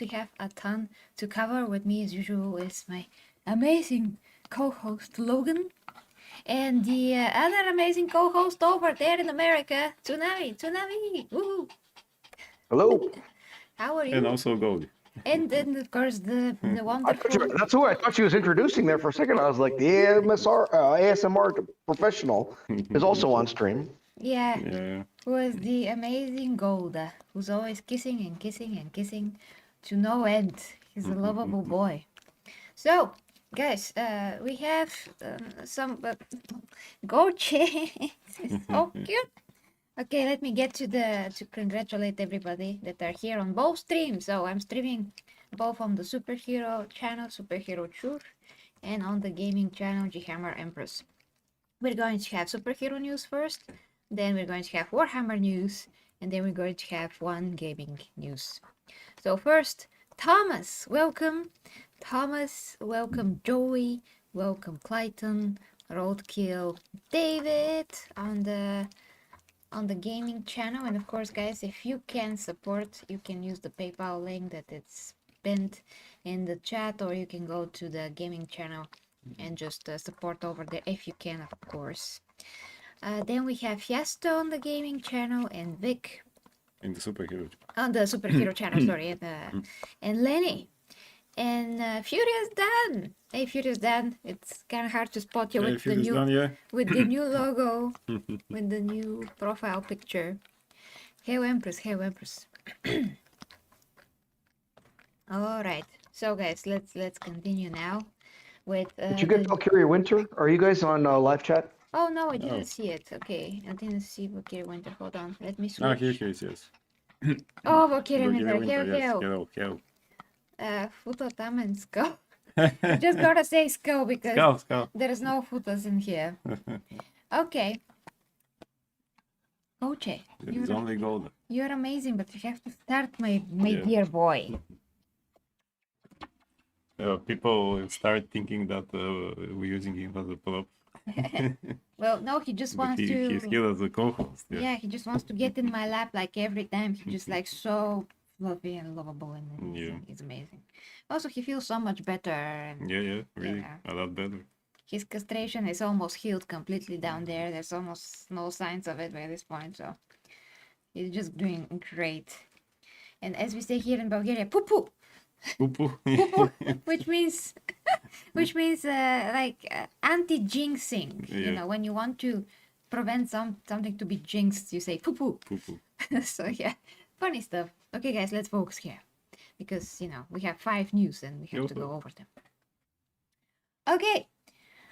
we have a ton to cover. With me, as usual, is my amazing co-host Logan, and the other amazing co-host over there in America, Tsunami. Tsunami, woohoo! Hello. How are And you? also Goldie. And then, of course, the wonderful. That's who I thought she was introducing there for a second. I was like, the ASMR professional is also on stream. Yeah, Yeah. who is the amazing Golda, who's always kissing and kissing and kissing to no end. He's a lovable boy. So, guys, we have some gold chains. It's so cute. Okay, let me get to congratulate everybody that are here on both streams. So I'm streaming both on the superhero channel, Superhero Chur, and on the gaming channel, G-Hammer Empress. We're going to have superhero news first, then we're going to have Warhammer news, and then we're going to have one gaming news. So first, Thomas, welcome. Thomas, welcome Joey, welcome Clayton, Roadkill, David on the gaming channel. And of course, guys, if you can support, you can use the PayPal link that it's pinned in the chat, or you can go to the gaming channel and just support over there if you can, of course. Then we have Fiesta on the gaming channel, and Vic In the superhero. on the superhero channel, sorry, and Lenny. And Furious Dan. Hey, Furious Dan, it's kind of hard to spot you Yeah, with if it is done, yeah. with the new logo, with the new profile picture. Hail Empress, Hail Empress. All right, so guys, let's continue now with. Did you get Valkyria Winter? Are you guys on live chat? Oh no, I didn't Oh. see it. Okay, I didn't see Valkyria Winter. Hold on, let me switch. Ah, here it is, yes. Oh, Valkyria Valkyria Winter, Winter, yes. hail. Hello. Futo Tam and Skull. Just gotta say Skull because Skull. there's no Futos in here. Okay. Oche, It is only gold. you're amazing, but you have to start, my Yeah. dear boy. People will start thinking that we're using him as a prop. Well, no, he just But wants he's to. here as a co-host. Yeah. Yeah, he just wants to get in my lap like every time. He's just like so fluffy and lovable, and Yeah. he's amazing. Also, he feels so much better. And Yeah, really. Yeah. A lot better. his castration is almost healed completely down there. There's almost no signs of it by this point, so he's just doing great. And as we say here in Bulgaria, poo poo, Poo-poo. which means anti-jinxing. You Yeah. know, when you want to prevent something to be jinxed, you say poo poo. Poo-poo. So yeah, funny stuff. Okay, guys, let's focus here because we have 5 news and we have to go over them. Okay,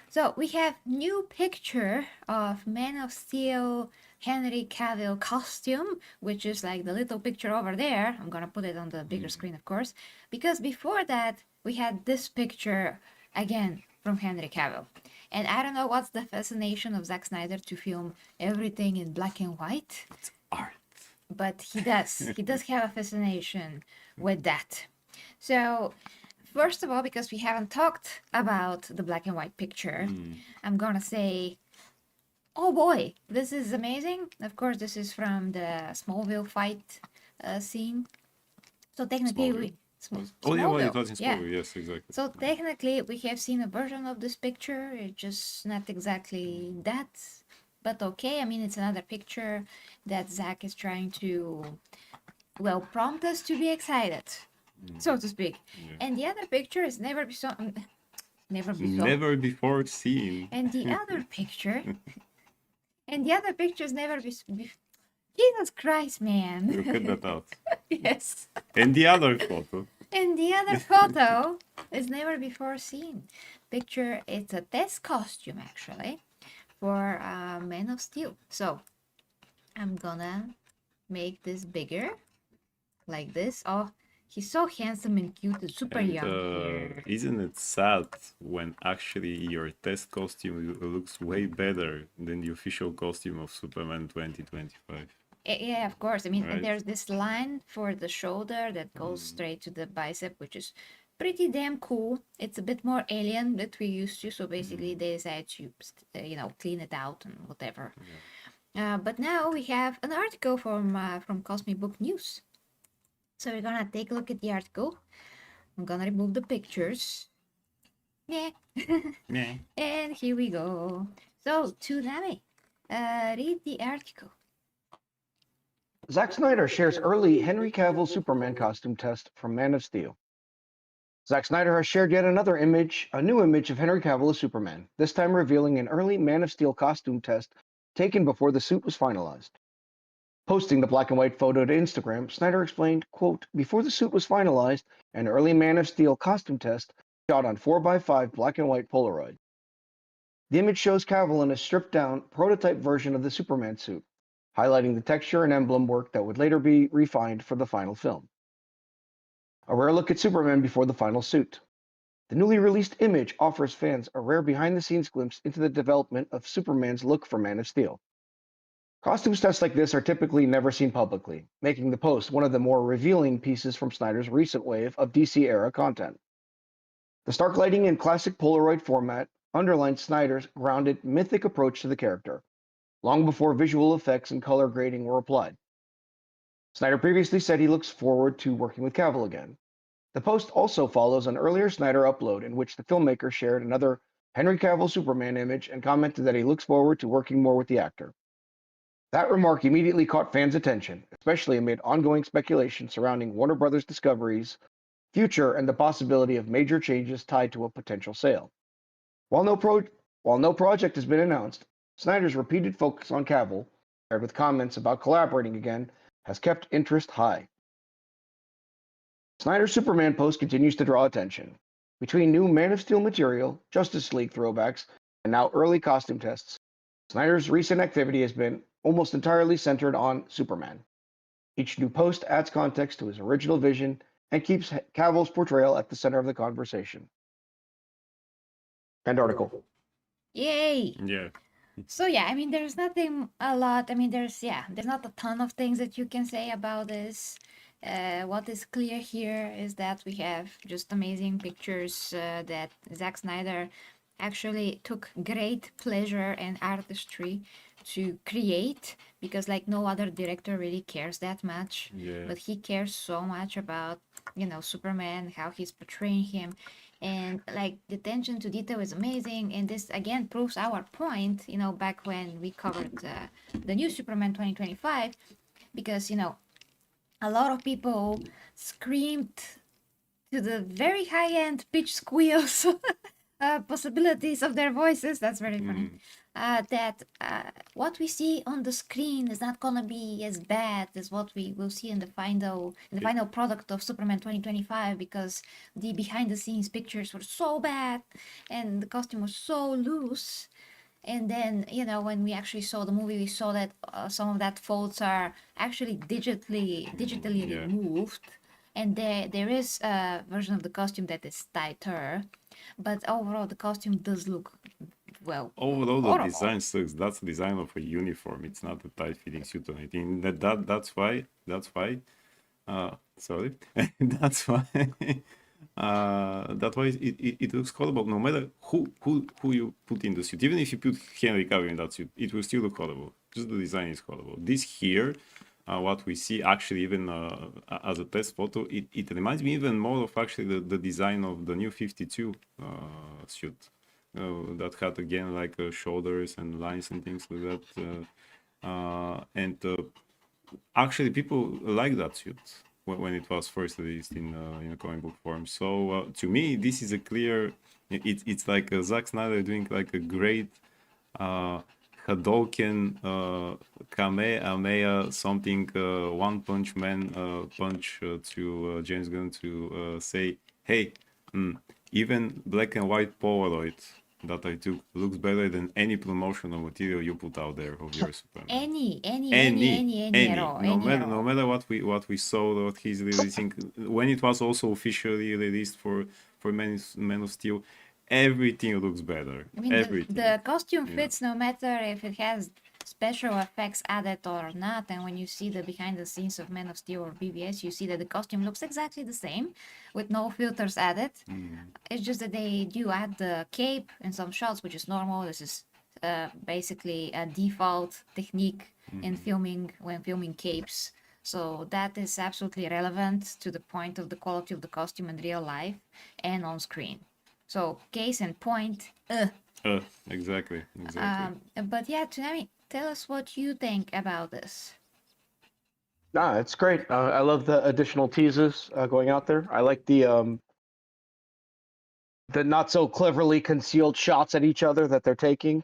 so we have new picture of Man of Steel Henry Cavill costume, which is like the little picture over there. I'm gonna put it on the bigger screen, of course, because before that we had this picture again from Henry Cavill. And I don't know what's the fascination of Zack Snyder to film everything in black and white, It's art. but he does have a fascination with that. So first of all, because we haven't talked about the black and white picture, I'm gonna say, oh boy, this is amazing. Of course, this is from the Smallville fight scene. So technically, Oh, yeah, well, it Smallville, was in yeah. Smallville, yes, exactly. So technically, we have seen a version of this picture. It's just not exactly that, but okay. I mean, it's another picture that Zach is trying to, well, prompt us to be excited, so to speak. Yeah. And the other picture is never before Never seen. And the other picture, is never Jesus Christ, man. You cut that out. Yes. And the other photo. And the other photo is never before seen. Picture, it's a test costume actually for Man of Steel. So I'm gonna make this bigger, like this. Oh, he's so handsome and cute and super young here. Isn't it sad when actually your test costume looks way better than the official costume of Superman 2025? Yeah, of course. I mean, Right. there's this line for the shoulder that goes straight to the bicep, which is pretty damn cool. It's a bit more alien that we used to, so basically they decided to, clean it out and whatever. But now we have an article from Cosmic Book News. So we're gonna take a look at the article. I'm gonna remove the pictures. Yeah. Yeah. And here we go. So, Tsunami, read the article. Zack Snyder shares early Henry Cavill Superman costume test from Man of Steel. Zack Snyder has shared yet another image, a new image of Henry Cavill as Superman, this time revealing an early Man of Steel costume test taken before the suit was finalized. Posting the black and white photo to Instagram, Snyder explained, quote, "Before the suit was finalized, an early Man of Steel costume test shot on 4x5 black and white Polaroid. The image shows Cavill in a stripped-down, prototype version of the Superman suit, highlighting the texture and emblem work that would later be refined for the final film. A rare look at Superman before the final suit. The newly released image offers fans a rare behind-the-scenes glimpse into the development of Superman's look for Man of Steel. Costumes tests like this are typically never seen publicly, making the post one of the more revealing pieces from Snyder's recent wave of DC-era content. The stark lighting and classic Polaroid format underlines Snyder's grounded, mythic approach to the character, long before visual effects and color grading were applied. Snyder previously said he looks forward to working with Cavill again. The post also follows an earlier Snyder upload in which the filmmaker shared another Henry Cavill Superman image and commented that he looks forward to working more with the actor. That remark immediately caught fans' attention, especially amid ongoing speculation surrounding Warner Brothers Discovery's future and the possibility of major changes tied to a potential sale. While no project has been announced, Snyder's repeated focus on Cavill, paired with comments about collaborating again, has kept interest high. Snyder's Superman post continues to draw attention. Between new Man of Steel material, Justice League throwbacks, and now early costume tests, Snyder's recent activity has been almost entirely centered on Superman. Each new post adds context to his original vision and keeps Cavill's portrayal at the center of the conversation. End article. Yay! Yeah. So yeah, I mean, there's nothing a lot. I mean, there's not a ton of things that you can say about this. What is clear here is that we have just amazing pictures that Zack Snyder actually took great pleasure and artistry to create, because like no other director really cares that much, Yeah. but he cares so much about, Superman, how he's portraying him, and like the attention to detail is amazing. And this again proves our point, back when we covered the new Superman 2025, because a lot of people screamed to the very high end pitch squeals possibilities of their voices. That's very funny. That what we see on the screen is not gonna be as bad as what we will see in the final product of Superman 2025, because the behind the scenes pictures were so bad and the costume was so loose. And then, when we actually saw the movie, we saw that some of that folds are actually digitally Yeah. removed, and there is a version of the costume that is tighter, but overall the costume does look, well, Overall, the horrible. design sucks. That's the design of a uniform. It's not a tight-fitting suit or anything. That's why. Sorry. That's why. That's why it looks horrible. No matter who you put in the suit, even if you put Henry Cavill in that suit, it will still look horrible. Just the design is horrible. This here, what we see actually even as a test photo, it reminds me even more of actually the design of the new 52 suit. That had again like shoulders and lines and things like that, and actually people like that suit when it was first released in a comic book form. So to me, this is a clear. It's like Zack Snyder doing like a great Hadouken, Kamehameha, something, One Punch Man punch to James Gunn to say, hey, even black and white Polaroid that I took looks better than any promotional material you put out there of your Superman. Any at all. No matter what we saw, what he's releasing, when it was also officially released for Man of Steel, everything looks better. I mean, Everything. the costume fits no matter if it has special effects added or not. And when you see the behind the scenes of Man of Steel or BVS, you see that the costume looks exactly the same with no filters added. It's just that they do add the cape in some shots, which is normal. This is basically a default technique in filming, when filming capes. So that is absolutely relevant to the point of the quality of the costume in real life and on screen. So case in point. Exactly. But yeah, Tsunami, tell us what you think about this. It's great. I love the additional teases going out there. I like the not so cleverly concealed shots at each other that they're taking,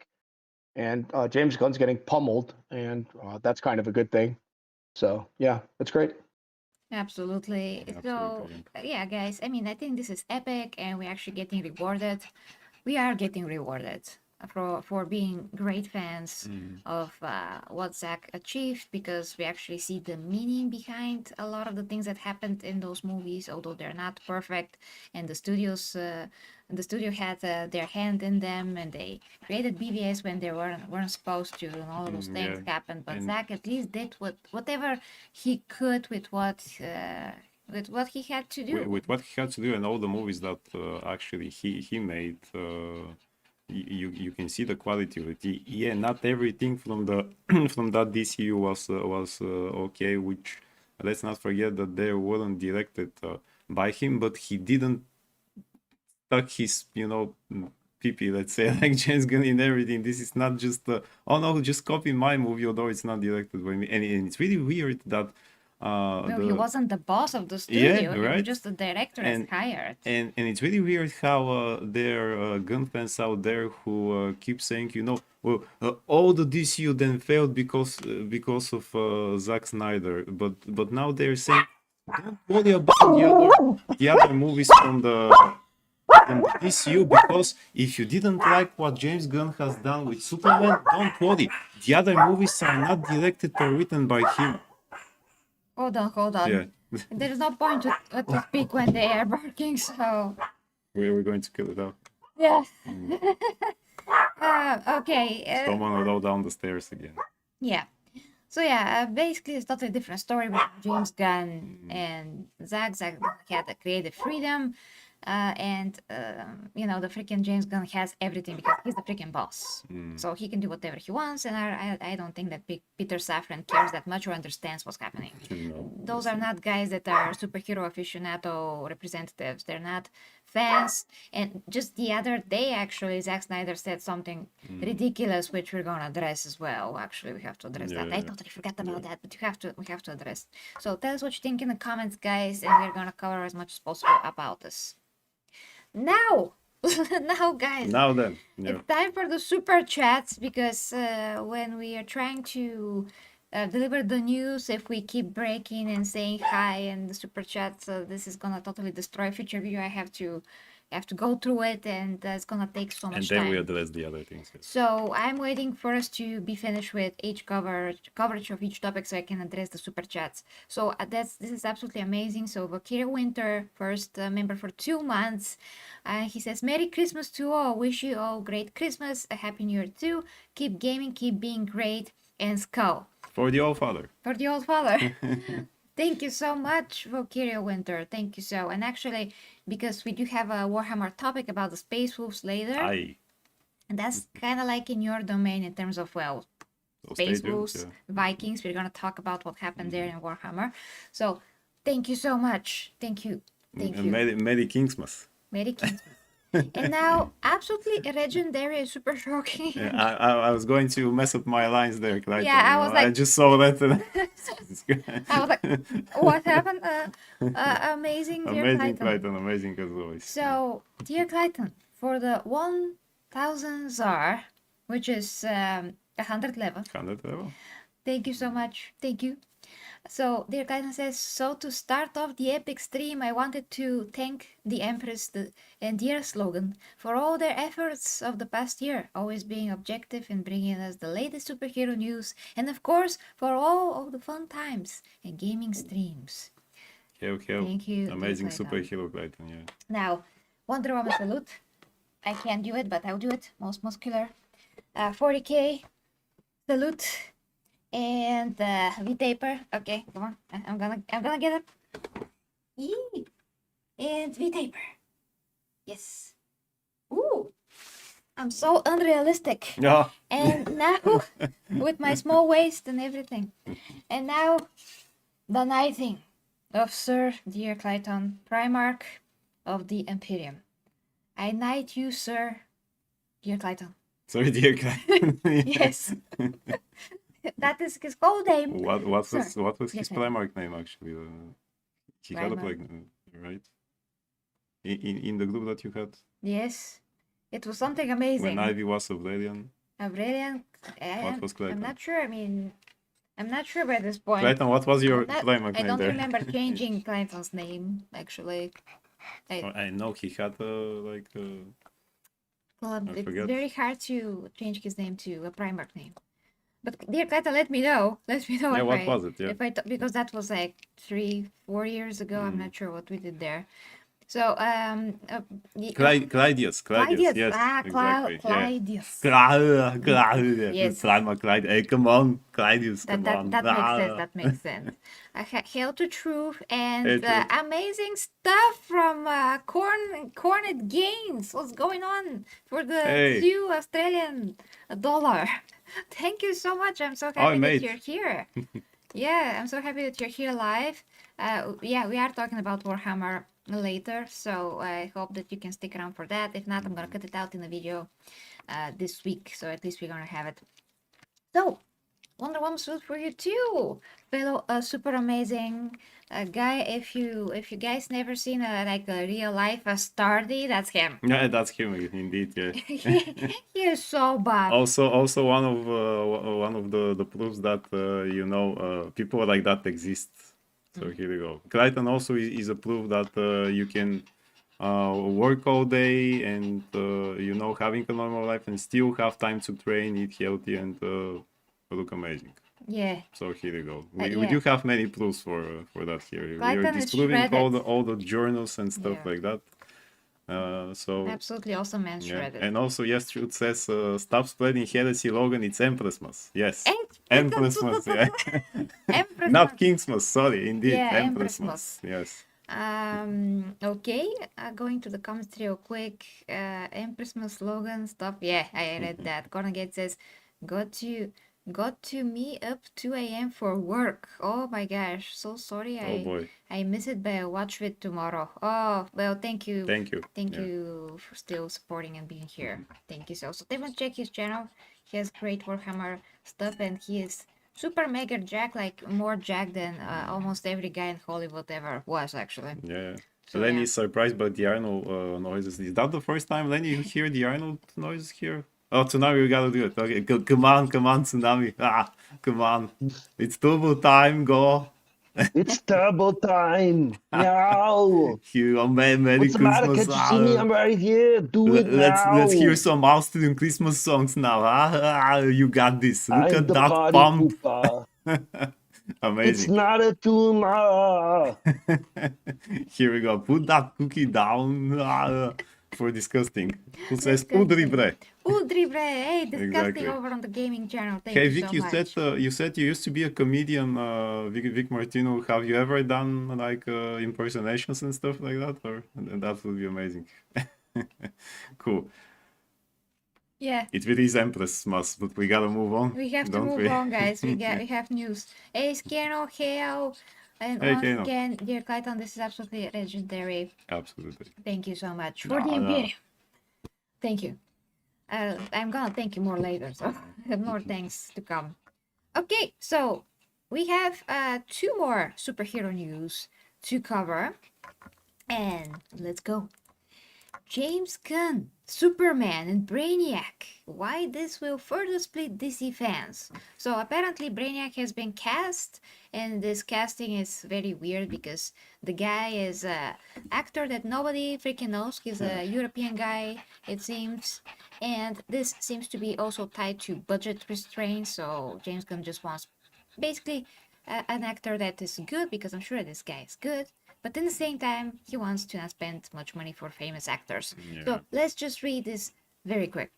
and James Gunn's getting pummeled, and that's kind of a good thing. So yeah, it's great. Absolutely. So, yeah, guys, I mean, I think this is epic and we're actually getting rewarded. We are getting rewarded for being great fans of what Zack achieved, because we actually see the meaning behind a lot of the things that happened in those movies, although they're not perfect. And the studio had their hand in them, and they created BVS when they weren't supposed to, and all of those things happened. But Zack at least did whatever he could with what he had to do. With what he had to do, and all the movies that actually he made, you can see the quality of it. Yeah, not everything from the from that DCU was okay. Which, let's not forget that they weren't directed by him, but he didn't stuck his PP, let's say, like James Gunn in everything. This is not just oh no, just copy my movie, although it's not directed by me. And it's really weird that no, he wasn't the boss of the studio. He was just the director as hired. And it's really weird how there are Gun fans out there who keep saying, well, all the DCU then failed because of Zack Snyder. But now they're saying, don't worry about the other movies from the DCU, because if you didn't like what James Gunn has done with Superman, don't worry. The other movies are not directed or written by him. Hold on. Yeah. There's no point to speak when they are barking, so... We're going to kill it out. Yeah. Okay. Someone will roll down the stairs again. Yeah. So yeah, basically it's totally different story with James Gunn and Zack. Zack had the creative freedom. The freaking James Gunn has everything because he's the freaking boss. So he can do whatever he wants, and I don't think that Peter Safran cares that much or understands what's happening. No. Those are not guys that are superhero aficionado representatives. They're not fans. And just the other day, actually, Zack Snyder said something ridiculous, which we're gonna address as well. Actually, we have to address that. I totally forgot about that, but we have to address. So tell us what you think in the comments, guys, and we're gonna cover as much as possible about this. Now, guys. Now then. Yeah. It's time for the super chats, because when we are trying to deliver the news, if we keep breaking and saying hi and the super chats, this is gonna totally destroy future video. I have to go through it, and it's gonna take so much time. And then we address the other things. Yes. So I'm waiting for us to be finished with each coverage of each topic, so I can address the super chats. So this is absolutely amazing. So Valkyria Winter, first member for 2 months, he says, "Merry Christmas to all. Wish you all great Christmas, a Happy New Year too. Keep gaming, keep being great, and skull." For the Old Father. For the Old Father. Thank you so much, Valkyria Winter. Thank you so. And actually, because we do have a Warhammer topic about the Space Wolves later, and that's kind of like in your domain in terms of, Space Wolves, Vikings. We're going to talk about what happened there in Warhammer. So, thank you so much. Thank you. Merry Kingsmas. Merry Kingsmas. And now, absolutely legendary, super shocking. Yeah, I was going to mess up my lines there, Clayton. Yeah, I was like... I just saw that. I was like, what happened? Amazing, dear Amazing, Clayton. Amazing as always. So, dear Clayton, for the 1000 Zar, which is 100 level. 100 level. Thank you so much. Thank you. So, dear Clayton says, so to start off the epic stream, I wanted to thank the Empress and dear Slogan for all their efforts of the past year, always being objective and bringing us the latest superhero news, and of course, for all of the fun times and gaming streams. Thank you. Amazing superhero, Clayton, yeah. Now, Wonder Woman salute. I can't do it, but I'll do it. Most muscular. 40k salute. And V-Taper. Okay, come on. I'm gonna get it. Yee. And V-Taper. Yes. Ooh. I'm so unrealistic. Yeah. And now, with my small waist and everything. And now, The knighting of Sir Dear Clayton, Primarch of the Imperium. I knight you, Sir Dear Clayton. Sorry, dear guy. Yes. That is his code name. What Sir, was dear his Clayton. Primarch name actually? He had a Primarch. right? In the group that you had Yes. It was something when amazing. Ivy was Aurelian. Aurelian, What was I'm Clayton? not sure. I mean, I'm not sure by this point. Clayton, what was your Primarch I name don't there? remember changing Clayton's name, actually. I know he had like Well, I it's forget. very hard to change his name to a Primarch name. But dear Clayton, let me know. Let me know Yeah, if what I was it? Yeah. if I because that was like 3-4 years ago. I'm not sure what we did there. So Claudius, Claudius. yes, exactly. Claudius. Claudius, Yes. Primarch Claudius. Hey, come on, Claudius, come on. That makes sense. That makes sense. Hail to Truth and Hail to- amazing stuff from Cornet Games. What's going on for the Hey. 2 Australian dollar? Thank you so much. I'm so happy that mate. you're here. Yeah, I'm so happy that you're here live. Yeah, we are talking about Warhammer later, so I hope that you can stick around for that. If not, I'm gonna cut it out in the video this week, so at least we're gonna have it. So, Wonder Woman suit for you too, fellow super amazing guy. If you guys never seen like a real life Stardy, that's him. Yeah, that's him indeed. Yeah. He is so buff. Also one of the proofs that people like that exist. So here we go. Clayton also is a proof that you can work all day and having a normal life and still have time to train, eat healthy, and look amazing. Yeah. So here we go. Yeah. We do have many proofs for that here. We Clayton are is disproving shredded. all the journals and stuff Yeah. like that. So Absolutely awesome and yeah. shredded. And also, yes, Truth says, stop spreading heresy, Logan. It's Empressmas. Yes. Empressmas. Yeah. Empressmas. Not Kingsmas, sorry, indeed. Yeah, Empressmas. Yes. Okay, going to the comments real quick. Empressmas slogan stuff. Yeah, I read that. Cornegate says, got to me up 2 a.m. for work. Oh my gosh, so sorry. Oh boy. I miss it, but I'll watch it tomorrow. Oh, well, thank you. Thank you. Thank you for still supporting and being here. Thank you so. So definitely check his channel. He has great Warhammer stuff, and he is super mega jack, like more jack than almost every guy in Hollywood ever was, actually. Yeah. So, Lenny yeah. is surprised by the Arnold noises. Is that the first time, Lenny, you hear the Arnold noises here? Oh, Tsunami, we gotta do it. Okay, come on, Tsunami. Come on. It's double time, go. It's double time. Meow. Here on Merry What's the matter? Christmas. Can't you see me? I'm right here. Do it now. Let's hear some Austrian Christmas songs now. You got this. Look I'm at the that party pump. pooper. It's Amazing. not a tumor. Here we go. Put that cookie down for disgusting. Who says Udribre? Udribre, hey, disgusting Exactly. over on the gaming channel. Thank Hey you Vic, so you much. said you said you used to be a comedian, Vic Martino. Have you ever done like impersonations and stuff like that? Or that would be amazing. Cool. Yeah. It really is Empress Mas, but we gotta move on. We have to don't move we? on, guys. We have news. Hey, Skano, hail. And Hey, once Kano. again, dear Clayton, this is absolutely legendary. Absolutely. Thank you so much for the No. Imperium. Thank you. I'm gonna thank you more later, so more thanks to come. Okay, so we have 2 more superhero news to cover, and let's go. James Gunn, Superman, and Brainiac. Why this will further split DC fans? So apparently Brainiac has been cast, and this casting is very weird because the guy is an actor that nobody freaking knows. He's a European guy, it seems, and this seems to be also tied to budget restraints. So James Gunn just wants basically an actor that is good, because I'm sure this guy is good. But at the same time, he wants to not spend much money for famous actors. Yeah. So let's just read this very quick.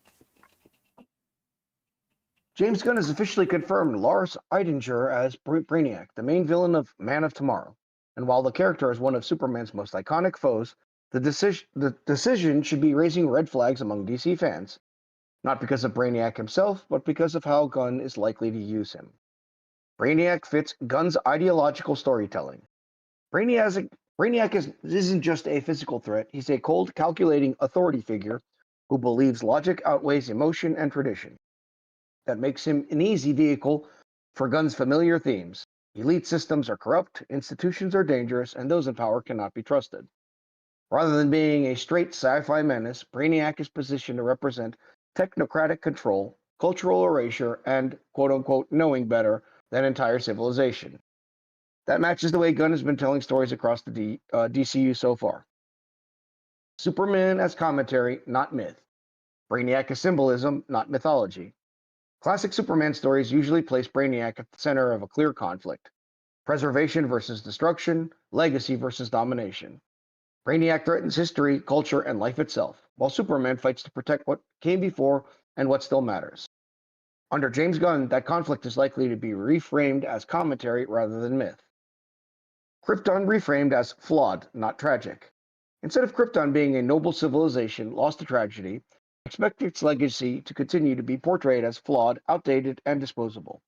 James Gunn has officially confirmed Lars Eidinger as Brainiac, the main villain of Man of Tomorrow. And while the character is one of Superman's most iconic foes, the decision should be raising red flags among DC fans. Not because of Brainiac himself, but because of how Gunn is likely to use him. Brainiac fits Gunn's ideological storytelling. Brainiac isn't just a physical threat, he's a cold, calculating authority figure who believes logic outweighs emotion and tradition. That makes him an easy vehicle for Gunn's familiar themes. Elite systems are corrupt, institutions are dangerous, and those in power cannot be trusted. Rather than being a straight sci-fi menace, Brainiac is positioned to represent technocratic control, cultural erasure, and quote-unquote knowing better than entire civilization. That matches the way Gunn has been telling stories across the DCU so far. Superman as commentary, not myth. Brainiac as symbolism, not mythology. Classic Superman stories usually place Brainiac at the center of a clear conflict. Preservation versus destruction, legacy versus domination. Brainiac threatens history, culture, and life itself, while Superman fights to protect what came before and what still matters. Under James Gunn, that conflict is likely to be reframed as commentary rather than myth. Krypton reframed as flawed, not tragic. Instead of Krypton being a noble civilization lost to tragedy, expect its legacy to continue to be portrayed as flawed, outdated, and disposable.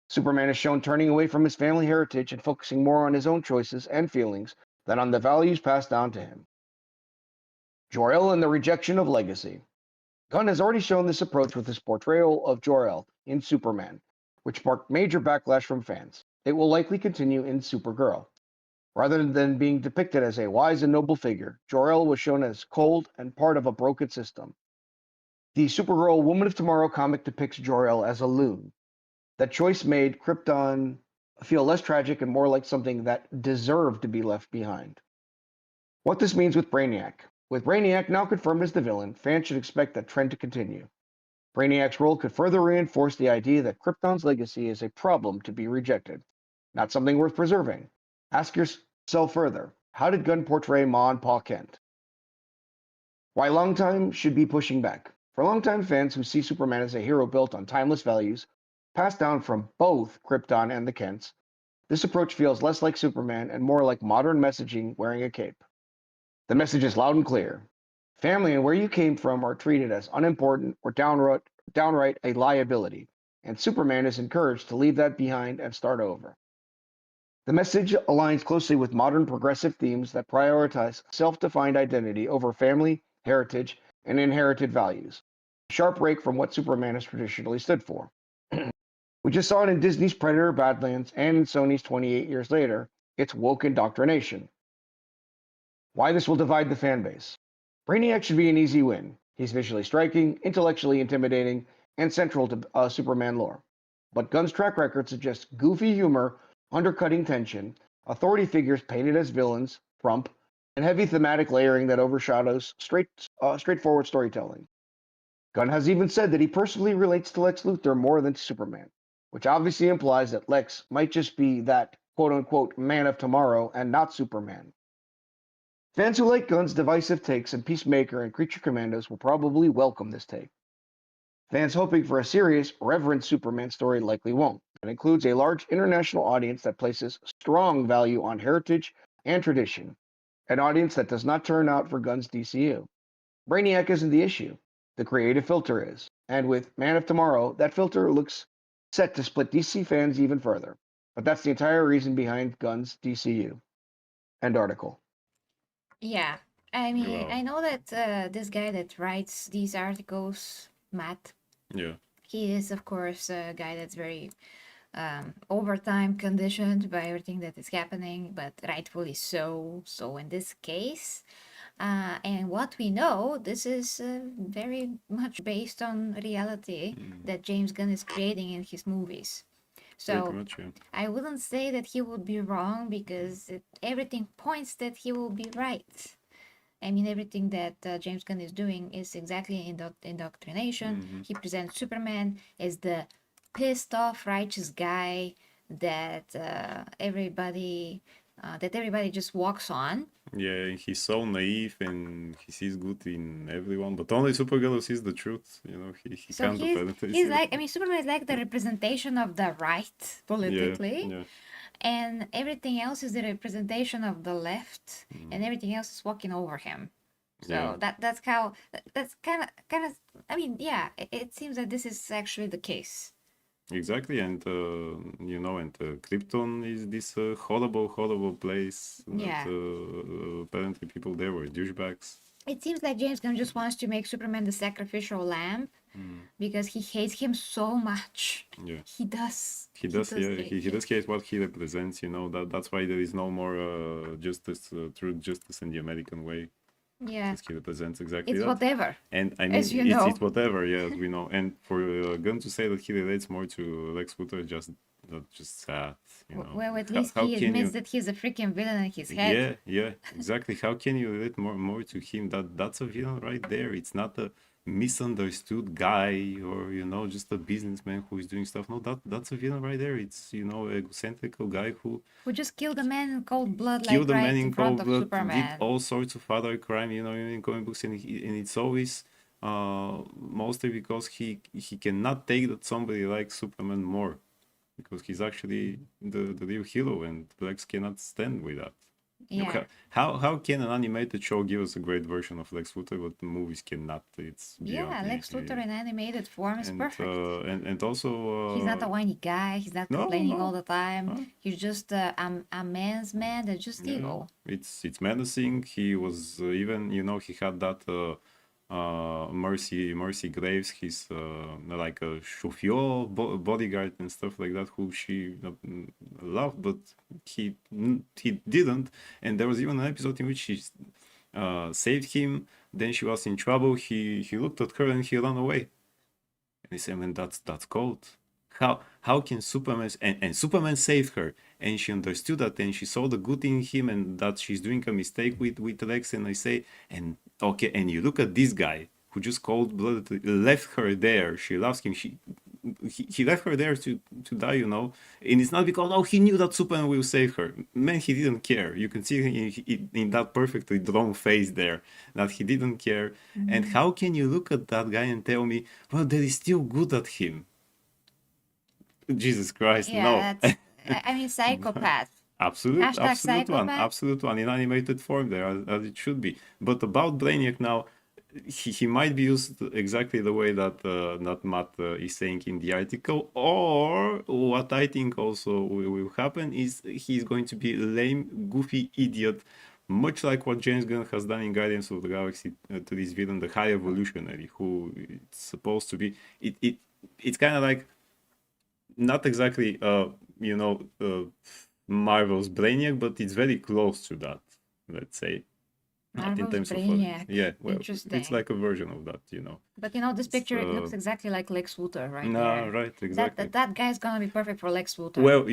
Superman is shown turning away from his family heritage and focusing more on his own choices and feelings than on the values passed down to him. Jor-El and the rejection of legacy. Gunn has already shown this approach with his portrayal of Jor-El in Superman, which sparked major backlash from fans. It will likely continue in Supergirl. Rather than being depicted as a wise and noble figure, Jor-El was shown as cold and part of a broken system. The Supergirl Woman of Tomorrow comic depicts Jor-El as a loon. That choice made Krypton feel less tragic and more like something that deserved to be left behind. What this means with Brainiac. With Brainiac now confirmed as the villain, fans should expect that trend to continue. Brainiac's role could further reinforce the idea that Krypton's legacy is a problem to be rejected, not something worth preserving. Ask yourself further, how did Gunn portray Ma and Pa Kent? Why longtime should be pushing back. For longtime fans who see Superman as a hero built on timeless values, passed down from both Krypton and the Kents, this approach feels less like Superman and more like modern messaging wearing a cape. The message is loud and clear. Family and where you came from are treated as unimportant or downright a liability, and Superman is encouraged to leave that behind and start over. The message aligns closely with modern progressive themes that prioritize self-defined identity over family, heritage, and inherited values. A sharp break from what Superman has traditionally stood for. We just saw it in Disney's Predator Badlands and in Sony's 28 years later, its woke indoctrination. Why this will divide the fan base. Brainiac should be an easy win. He's visually striking, intellectually intimidating, and central to Superman lore. But Gunn's track record suggests goofy humor, undercutting tension, authority figures painted as villains, Trump, and heavy thematic layering that overshadows straightforward storytelling. Gunn has even said that he personally relates to Lex Luthor more than to Superman, which obviously implies that Lex might just be that quote-unquote man of tomorrow and not Superman. Fans who like Gunn's divisive takes in Peacemaker and Creature Commandos will probably welcome this take. Fans hoping for a serious, reverent Superman story likely won't. It includes a large international audience that places strong value on heritage and tradition, an audience that does not turn out for Gunn's DCU. Brainiac isn't the issue. The creative filter is. And with Man of Tomorrow, that filter looks set to split DC fans even further. But that's the entire reason behind Gunn's DCU. End article. Yeah, I mean, Wow. I know that this guy that writes these articles, Matt, Yeah. he is, of course, a guy that's very overtime conditioned by everything that is happening, but rightfully so. So in this case, and what we know, this is very much based on reality that James Gunn is creating in his movies. Pretty So much, yeah. I wouldn't say that he would be wrong because everything points that he will be right. I mean, everything that James Gunn is doing is exactly indoctrination. He presents Superman as the pissed off righteous guy that everybody just walks on. Yeah, he's so naive and he sees good in everyone, but only Supergirl sees the truth. You know, he So can't he's apparently see like, I mean, Superman is like the representation of the right politically. Yeah. And everything else is the representation of the left, and everything else is walking over him. So Yeah. that's kind of. I mean, yeah, it seems that this is actually the case. Exactly, and Krypton is this horrible place that Yeah. apparently people there were douchebags. It seems like James Gunn just wants to make Superman the sacrificial lamb because he hates him so much. Yeah. He does. He does, yeah. hate He him. does hate what he represents. That's why there is no more justice, true justice in the American way. Yeah. Because he represents exactly It's that. whatever. And I mean, As you know. it's whatever, yeah, as we know. And for Gunn to say that he relates more to Lex Luthor, just sad, Well, at How- least how he can admits you- that he's a freaking villain in his head. Yeah, exactly. How can you relate more to him? That's a villain right there. It's not a misunderstood guy or just a businessman who is doing stuff. No, that's a villain right there. It's egocentrical guy who Who just killed a man in cold blood, like killed a right man in in front cold of blood, Superman. did all sorts of other crime, in comic books, and it's always mostly because he cannot take that somebody like Superman more, because he's actually the real hero, and Lex cannot stand with that. Yeah. How can an animated show give us a great version of Lex Luthor, but the movies cannot? It's beyond Yeah, me. Lex Luthor in animated form is perfect. And also He's not a whiny guy. He's not no, complaining no, all the time. no. He's just a man's man that's just evil. It's menacing. He was even he had that Mercy Graves, his like a chauffeur bodyguard and stuff like that, who she loved, but he didn't. And there was even an episode in which she saved him. Then she was in trouble. He looked at her and he ran away. And he said, "Man, that's cold. How can Superman and Superman saved her, and she understood that, and she saw the good in him, and that she's doing a mistake with Lex." And I say, and okay, and you look at this guy who just cold-blooded left her there. She loves him. He left her there to die, and it's not because he knew that Superman will save her. Man, he didn't care. You can see in that perfectly drawn face there that he didn't care. And how can you look at that guy and tell me, well, there is still good at him? Jesus Christ, Yeah, no. that's, I mean, psychopath. Absolute psychopath. absolute one in animated form there, as it should be. But about Brainiac now, he might be used exactly the way that Matt is saying in the article, or what I think also will happen is he's going to be a lame, goofy idiot, much like what James Gunn has done in Guardians of the Galaxy to this villain, the High Evolutionary, who it's supposed to be. It's kind of like not exactly Marvel's Brainiac, but it's very close to that, let's say. Not in Marvel's terms Brainiac. of yeah, well, Interesting. it's like a version of that, But this picture, it looks exactly like Lex Luthor right No, there. right, exactly. That guy's gonna be perfect for Lex Luthor. Well,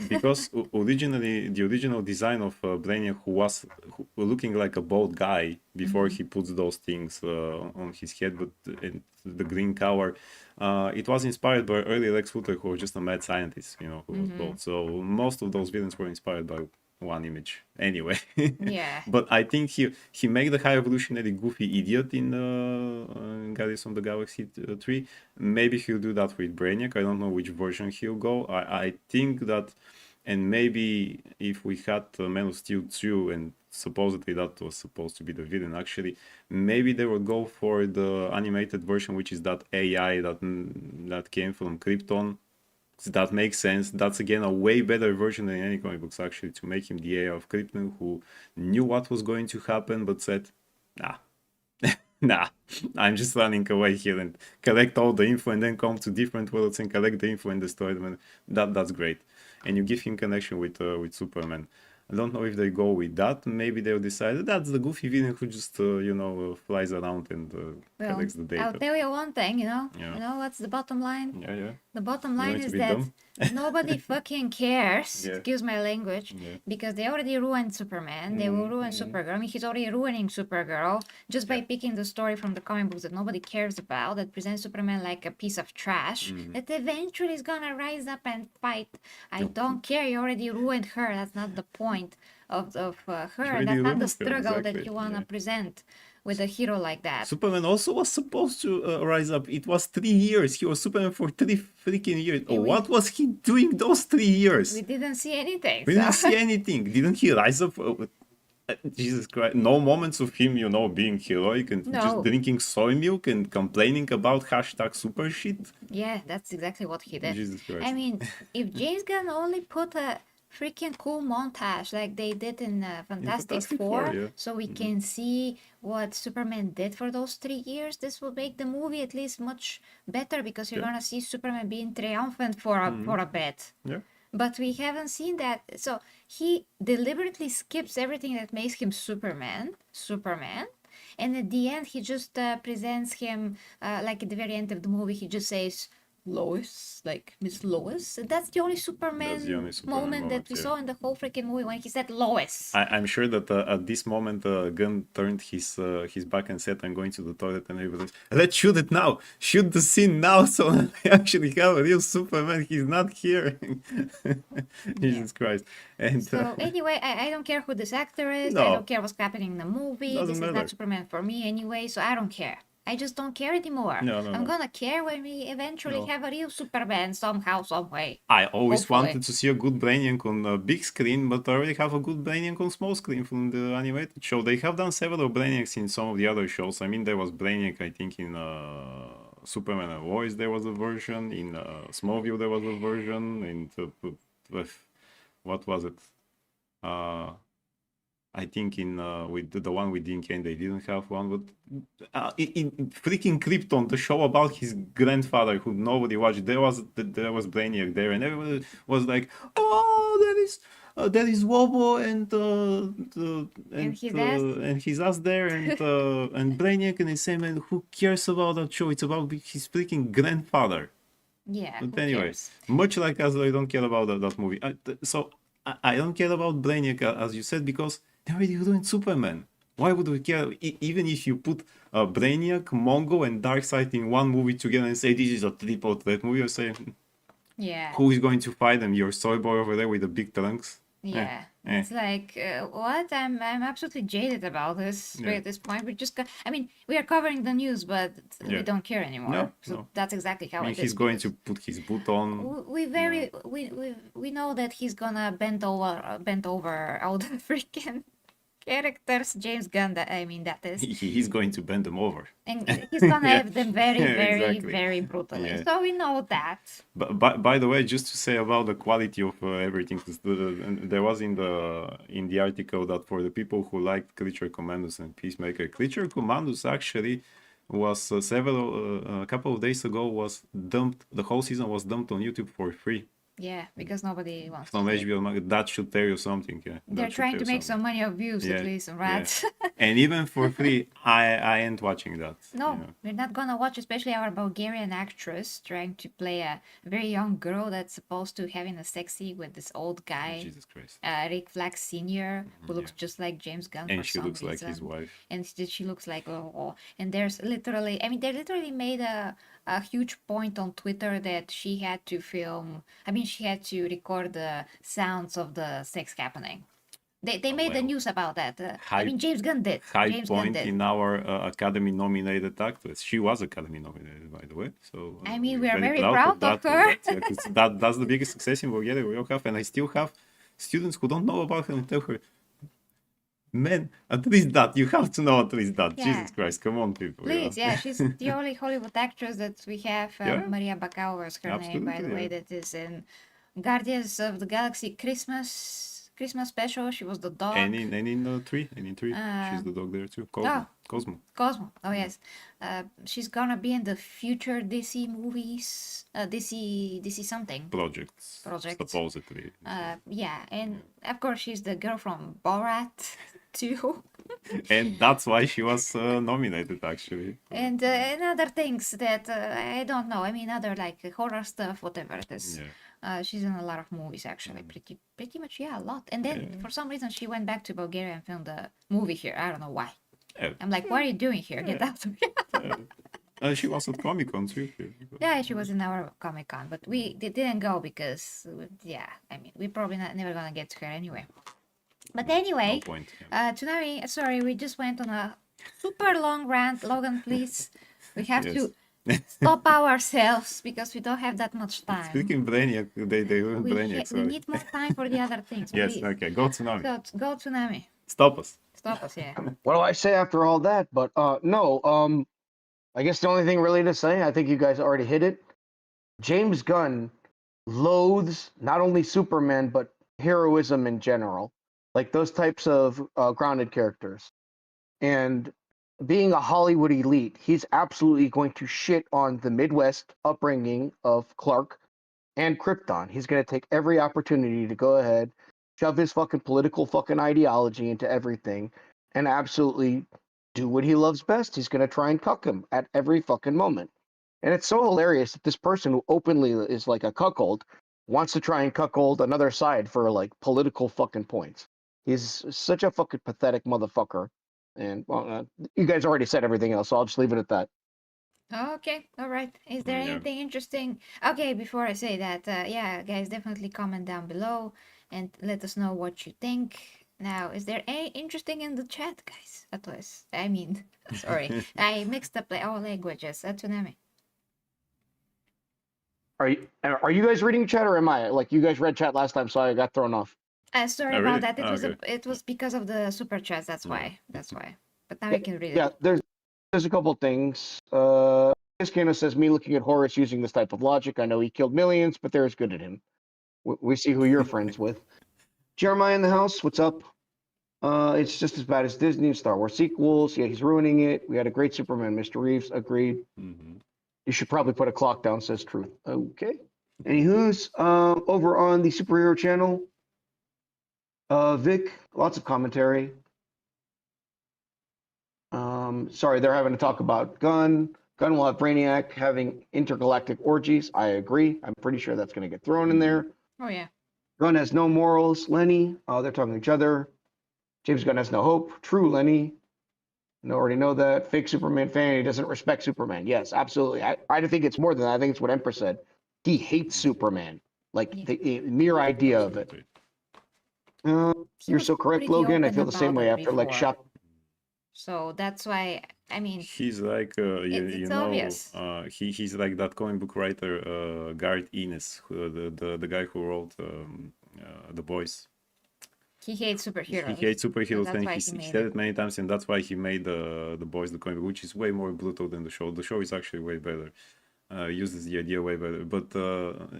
because originally the original design of Brainiac, who was looking like a bald guy before he puts those things on his head, but the green cover, it was inspired by early Lex Luthor, who was just a mad scientist, who was bald. So most of those villains were inspired by one image anyway. Yeah. But I think he made the High Evolutionary goofy idiot in Guardians of the Galaxy 3. Maybe he'll do that with Brainiac. I don't know which version he'll go. I think that, and maybe if we had Man of Steel 2, and supposedly that was supposed to be the villain, actually, maybe they would go for the animated version, which is that AI that came from Krypton. So that makes sense. That's again a way better version than any comic books, actually, to make him the AI of Krypton, who knew what was going to happen but said, nah, I'm just running away here and collect all the info and then come to different worlds and collect the info and destroy them. And that's great. And you give him connection with Superman. I don't know if they go with that. Maybe they'll decide that's the goofy villain who just flies around and collects the data. I'll tell you one thing, Yeah. You know what's the bottom line? Yeah. The bottom You line want to is be that dumb? nobody fucking cares, Yeah. excuse my language, Yeah. because they already ruined Superman. They will ruin Supergirl. I mean, he's already ruining Supergirl just by picking the story from the comic books that nobody cares about, that presents Superman like a piece of trash, that eventually is gonna rise up and fight. I don't care. You already ruined her. That's not the point of her. already That's not ruined the her, struggle that exactly, you wanna yeah. present with a hero like that. Superman also was supposed to rise up. It was 3 years. He was Superman for 3 freaking years. Yeah, What was he doing those 3 years? We didn't see anything. We so- didn't see anything. Didn't he rise up? Jesus Christ, no moments of him, being heroic and just No. drinking soy milk and complaining about hashtag super shit. Yeah, that's exactly what he did. Jesus Christ. I mean, if James Gunn only put a freaking cool montage like they did in Fantastic Fantastic Four, Four, yeah. so we can see what Superman did for those 3 years, this will make the movie at least much better because you're Yeah. gonna see Superman being triumphant for a bit. Yeah. But we haven't seen that. So he deliberately skips everything that makes him Superman. And at the end, he just presents him, like at the very end of the movie, he just says, Lois, like Miss Lois. And that's the only Superman, moment that we yeah. saw in the whole freaking movie when he said Lois. I'm sure that at this moment, Gunn turned his back and said, "I'm going to the toilet," and everybody, let's shoot it now. Shoot the scene now, so we actually have a real Superman. He's not here. Jesus Christ! And So anyway, I don't care who this actor is. No. I don't care what's happening in the movie. Doesn't This is matter. not Superman for me anyway, so I don't care. I just don't care anymore. No, I'm gonna care when we eventually No. have a real Superman somehow, some way. I always Hopefully. wanted to see a good Brainiac on a big screen, but I already have a good Brainiac on small screen from the animated show. They have done several Brainiacs in some of the other shows. I mean, there was Brainiac, I think, in Superman and Lois there was a version. In Smallville there was a version. In what was it? I think in with the one with Dean Cain they didn't have one, but in freaking Krypton, the show about his grandfather who nobody watched, there was Brainiac there, and everybody was like, "Oh, there is Wobo and his ass there, and Brainiac," and they say, "Man, who cares about that show? It's about his freaking grandfather." Yeah. But who anyway, cares? much like us, I don't care about that movie. I don't care about Brainiac, as you said, because they already ruined Superman. Why would we care? Even if you put Brainiac, Mongo, and Darkseid in one movie together and say this is a triple threat movie, I say, Yeah. who is going to fight them? Your soy boy over there with the big trunks? Yeah, eh. it's like what? I'm absolutely jaded about this at this point. We just got, I mean, we are covering the news, but we Yeah. don't care anymore. No, so no. that's exactly how I mean, it he's is. going to put his boot on. We know that he's gonna bend over all the freaking characters. James Gunn, that is, He's going to bend them over. and he's gonna Yeah. have them very, very, Exactly. very brutally. Yeah. So we know that. But by the way, just to say about the quality of everything, 'cause there was in the article that for the people who liked Creature Commandos and Peacemaker, Creature Commandos actually was a couple of days ago was dumped. The whole season was dumped on YouTube for free Yeah, because nobody wants from to. HBO Max. That should tell you something. Yeah, They're trying to make some money of views at Yeah, least, right? And even for free, I ain't watching that. No, you know. we're not gonna watch, especially our Bulgarian actress trying to play a very young girl that's supposed to having a sexy with this old guy, Jesus Christ. Rick Flag Sr., who looks just like James Gunn And for she some looks like reason. his wife. And she looks like and there's literally, I mean, they literally made a huge point on Twitter that she had to film. I mean, she had to record the sounds of the sex happening. They made the well, news about that. I high- mean, James Gunn did. High James Gunn point did. in our Academy nominated actress. She was Academy nominated, by the way. So I mean, we we're are very proud of her. That's the biggest success in Bulgaria we all have, and I still have students who don't know about her and tell her, "Man, at least that you have to know at least that." Yeah. Jesus Christ, come on, people. Please, yeah, she's the only Hollywood actress that we have. Yeah. Maria Bakalova is her name, by the Absolutely, way. yeah. That is in Guardians of the Galaxy Christmas special. She was the dog. And in three, she's the dog there too. Cosmo. Cosmo. Oh yes, she's gonna be in the future DC movies. DC something. Projects. Supposedly. Yeah, and of course she's the girl from Borat too. And that's why she was nominated, actually. And other things that I don't know. I mean, other like horror stuff, whatever it is. Yeah. She's in a lot of movies, actually. Pretty much, yeah, a lot. And then for some reason, she went back to Bulgaria and filmed a movie here. I don't know why. Yeah. I'm like, what are you doing here? Get out of here. She was at Comic Con too. Yeah, she was in our Comic Con, but we didn't go because, yeah, I mean, we probably never gonna get to her anyway. But anyway, No point. Yeah. Tsunami, sorry, we just went on a super long rant. Logan, please. We have Yes. to stop ourselves because we don't have that much time. Speaking Brainiac, they ruined We Brainiac. we Sorry. need more time for the other things. Yes. Please. Okay. Go Tsunami. Go Tsunami. Stop us. Stop us, yeah. What do I say after all that? But no, I guess the only thing really to say, I think you guys already hit it. James Gunn loathes not only Superman but heroism in general, like those types of grounded characters. And being a Hollywood elite, he's absolutely going to shit on the Midwest upbringing of Clark and Krypton. He's going to take every opportunity to go ahead, shove his fucking political fucking ideology into everything, and absolutely do what he loves best. He's going to try and cuck him at every fucking moment. And it's so hilarious that this person who openly is like a cuckold wants to try and cuckold another side for like political fucking points. He's such a fucking pathetic motherfucker. And well, you guys already said everything else, so I'll just leave it at that. Okay, all right. Is there Yeah. anything interesting? Okay, before I say that, yeah, guys, definitely comment down below and let us know what you think. Now, is there any interesting in the chat, guys? At least, I mean, sorry, I mixed up all languages. Tsunami. Are you guys reading chat or am I? Like you guys read chat last time, so I got thrown off. Sorry Oh, about really? that. It Oh, was okay. it was because of the super chats. That's why. That's why. But now we can read Yeah, it. there's a couple things. Iskano says me looking at Horace using this type of logic. I know he killed millions, but they're as good at him. We see who you're friends with. Jeremiah in the house, what's up? It's just as bad as Disney and Star Wars sequels. Yeah, he's ruining it. We had a great Superman, Mr. Reeves. Agreed. Mhm. You should probably put a clock down, says Truth. Okay. Anywho's, over on the superhero channel, Vic, lots of commentary. Sorry, they're having to talk about Gunn. Gunn will have Brainiac having intergalactic orgies. I agree. I'm pretty sure that's going to get thrown in there. Oh yeah. Gunn has no morals. Lenny, they're talking to each other. James Gunn has no hope. True, Lenny. I already know that. Fake Superman fan. He doesn't respect Superman. Yes, absolutely. I think it's more than that. I think it's what Empress said. He hates Superman. Like Yeah. the mere idea of it. Absolutely. He You're was so correct, pretty Logan. I open feel the same about way it after like before. shot. So that's why. I mean, He's like it's obvious. he's like that comic book writer Garth Ennis, the guy who wrote The Boys. He hates He superheroes. hates So superheroes, that's and why he he made said it. it many times, and that's why he made the Boys the comic, which is way more brutal than the show. The show is actually way better. Uses the idea way better, but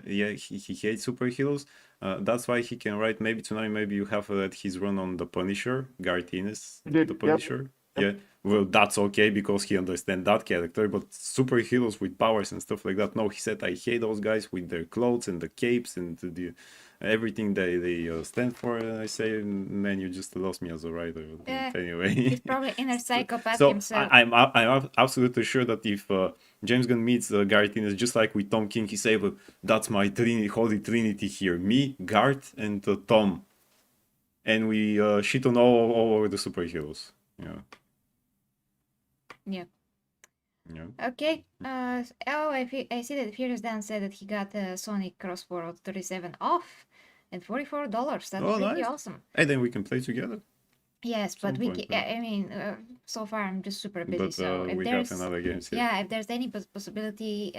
yeah, he hates superheroes. That's why he can write. Maybe tonight, maybe you have read his run on the Punisher, Garth Ennis, Did, the yep. Punisher. Yeah, well, that's okay because he understands that character. But superheroes with powers and stuff like that, no, he said I hate those guys with their clothes and the capes and the everything they stand for. And I say, man, you just lost me as a writer. Yeah. Anyway, He's probably inner psychopath so himself. I'm absolutely sure that if James Gunn meets Garth Ennis, just like with Tom King, he say, "But that's my holy trinity here: me, Garth, and Tom." And we shit on all over the superheroes. Yeah. Yeah. Yeah. Okay. I see that Furious Dan said that he got Sonic Crossworld 37 off and $44. That's Oh, pretty nice. awesome. And then we can play together. Yes, but Some we point, ca- I mean, so far I'm just super busy. But So if we there's have another game. yeah, if there's any possibility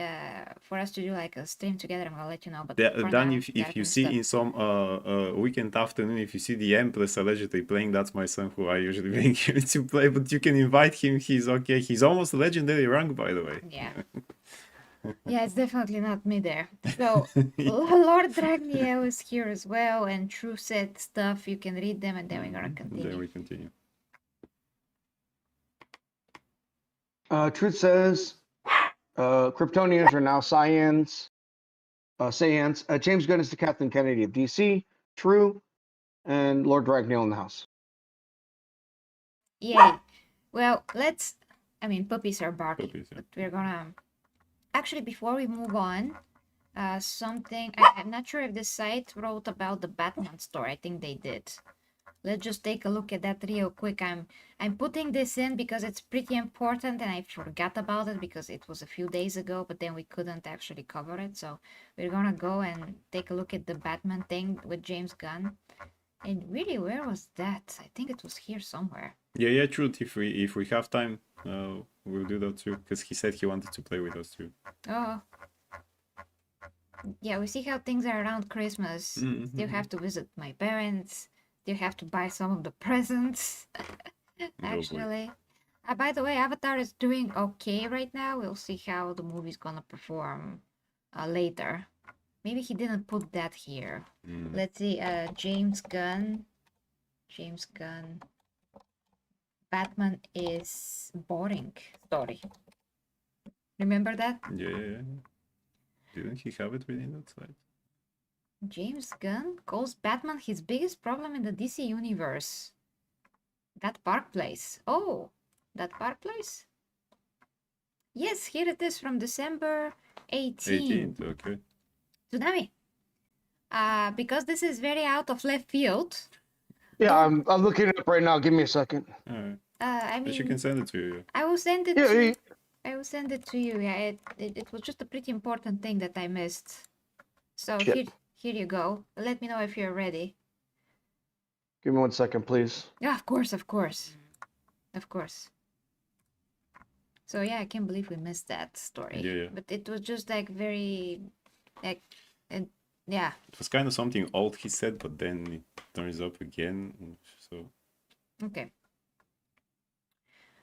for us to do like a stream together, I'm gonna let you know. But for Dan, now, if gotta you finish see stuff. in some weekend afternoon, if you see the Empress allegedly playing, that's my son who I usually bring here to play. But you can invite him. He's okay. He's almost legendary rank, by the way. Yeah. Yeah, it's definitely not me there. So Lord Dragniel is here as well, and True said stuff. You can read them, and then we're gonna continue. Then we continue. Truth says, Kryptonians are now Saiyans. James Gunn is the Kathleen Kennedy of DC. True. And Lord Dragneel in the house. Yay. Well, let's. I mean, puppies are barking, Puppies, yeah. but we're gonna. Actually, before we move on, something. I'm not sure if this site wrote about the Batman store. I think they did. Let's just take a look at that real quick. I'm putting this in because it's pretty important, and I forgot about it because it was a few days ago, but then we couldn't actually cover it. So we're gonna go and take a look at the Batman thing with James Gunn. And really, where was that? I think it was here somewhere. Yeah, true. If we have time, we'll do that too. Because he said he wanted to play with us too. Oh. Yeah, we see how things are around Christmas. Still have to visit my parents. You have to buy some of the presents. Actually. By the way, Avatar is doing okay right now. We'll see how the movie's gonna perform later. Maybe he didn't put that here. Let's see. James Gunn. James Gunn. Batman is boring story. Remember that? Yeah. Didn't he have it within that side? James Gunn calls Batman his biggest problem in the DC universe. That Park Place. Oh, that Park Place? Yes, here it is from December 18th. 18th, okay. Tsunami. Because this is very out of left field. Yeah, I'm looking it up right now. Give me a second. Alright. I But she mean, can send it to you. I will send it Yeah, to yeah. I will send it to you. Yeah, it was just a pretty important thing that I missed. So Shit. here you go. Let me know if you're ready. Give me 1 second, please. Yeah, of course. Of course. So yeah, I can't believe we missed that story. Yeah. But it was just like very like and yeah. It was kind of something old he said, but then it turns up again. So Okay.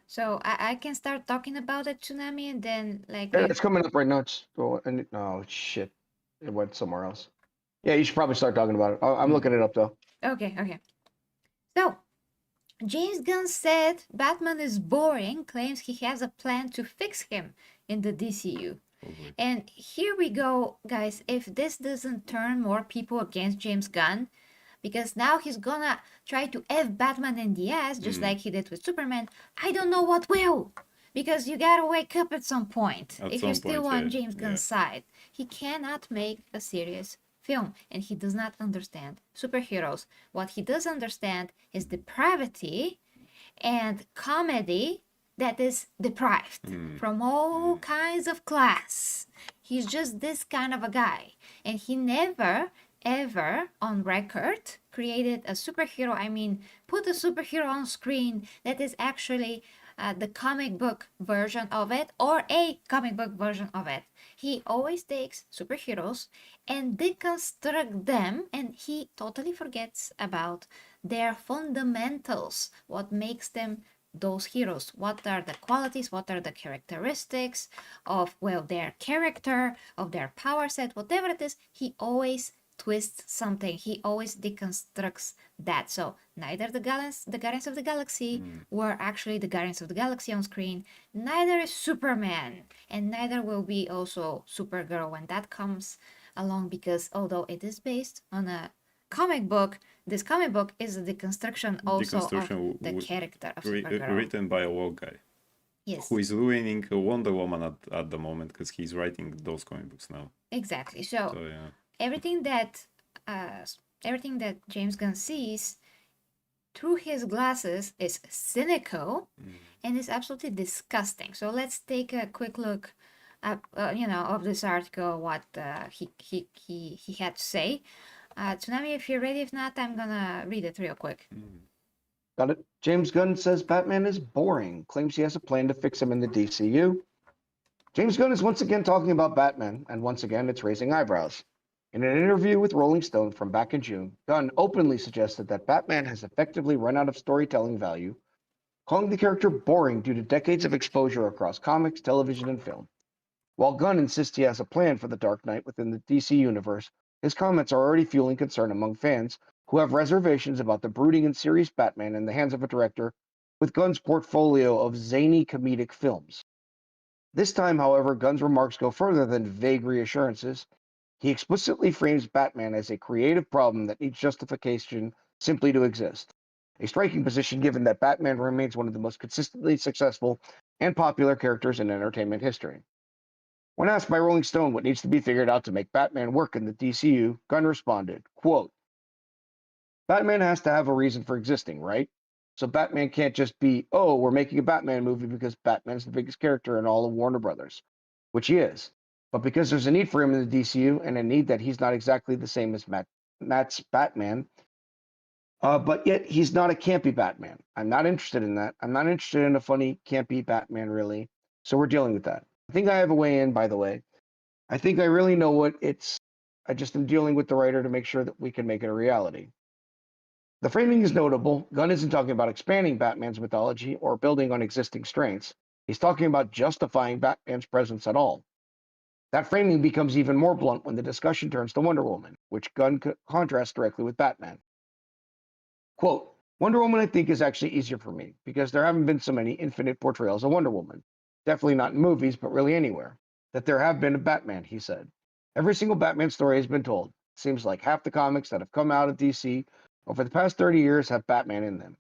So I can start talking about it, Tsunami, and then like Yeah, it's coming up right now. Oh shit, it went somewhere else. Yeah, you should probably start talking about it. I'm looking it up though. Okay. So, James Gunn said Batman is boring, claims he has a plan to fix him in the DCU. And here we go, guys. If this doesn't turn more people against James Gunn, because now he's gonna try to F Batman in the ass, just like he did with Superman, I don't know what will. Because you gotta wake up at some point. At If some you're still point, on yeah, James Gunn's side, he cannot make a serious film, and he does not understand superheroes. What he does understand is depravity and comedy that is deprived from all kinds of class. He's just this kind of a guy, and he never ever on record created a superhero. I mean, put a superhero on screen that is actually the comic book version of it or a comic book version of it. He always takes superheroes and deconstruct them, and he totally forgets about their fundamentals, what makes them those heroes, what are the qualities, what are the characteristics of, well, their character, of their power set, whatever it is. He always twists something. He always deconstructs that. So neither the Guardians of the Galaxy were actually the Guardians of the Galaxy on screen, neither is Superman, and neither will be also Supergirl when that comes along, because although it is based on a comic book, this comic book is a deconstruction also of the character of Supergirl. Written by a woke guy. Yes. Who is ruining Wonder Woman at the moment because he's writing those comic books now. Exactly. So yeah. everything that James Gunn sees through his glasses is cynical and is absolutely disgusting. So let's take a quick look at of this article, what he had to say. Tsunami, if you're ready. If not, I'm gonna read it real quick. Got it. James Gunn says Batman is boring, claims he has a plan to fix him in the DCU. James Gunn is once again talking about Batman, and once again it's raising eyebrows. In an interview with Rolling Stone from back in June, Gunn openly suggested that Batman has effectively run out of storytelling value, calling the character boring due to decades of exposure across comics, television, and film. While Gunn insists he has a plan for the Dark Knight within the DC universe, his comments are already fueling concern among fans who have reservations about the brooding and serious Batman in the hands of a director with Gunn's portfolio of zany comedic films. This time, however, Gunn's remarks go further than vague reassurances. He explicitly frames Batman as a creative problem that needs justification simply to exist. A striking position given that Batman remains one of the most consistently successful and popular characters in entertainment history. When asked by Rolling Stone what needs to be figured out to make Batman work in the DCU, Gunn responded, quote, Batman has to have a reason for existing, right? So Batman can't just be, oh, we're making a Batman movie because Batman's the biggest character in all of Warner Brothers, which he is. But because there's a need for him in the DCU and a need that he's not exactly the same as Matt's Batman, but yet he's not a campy Batman. I'm not interested in that. I'm not interested in a funny, campy Batman, really. So we're dealing with that. I think I have a way in, by the way. I think I really know what it's. I just am dealing with the writer to make sure that we can make it a reality. The framing is notable. Gunn isn't talking about expanding Batman's mythology or building on existing strengths. He's talking about justifying Batman's presence at all. That framing becomes even more blunt when the discussion turns to Wonder Woman, which Gunn contrasts directly with Batman. Quote, Wonder Woman, I think, is actually easier for me because there haven't been so many infinite portrayals of Wonder Woman. Definitely not in movies, but really anywhere. That there have been of Batman, he said. Every single Batman story has been told. It seems like half the comics that have come out of DC over the past 30 years have Batman in them.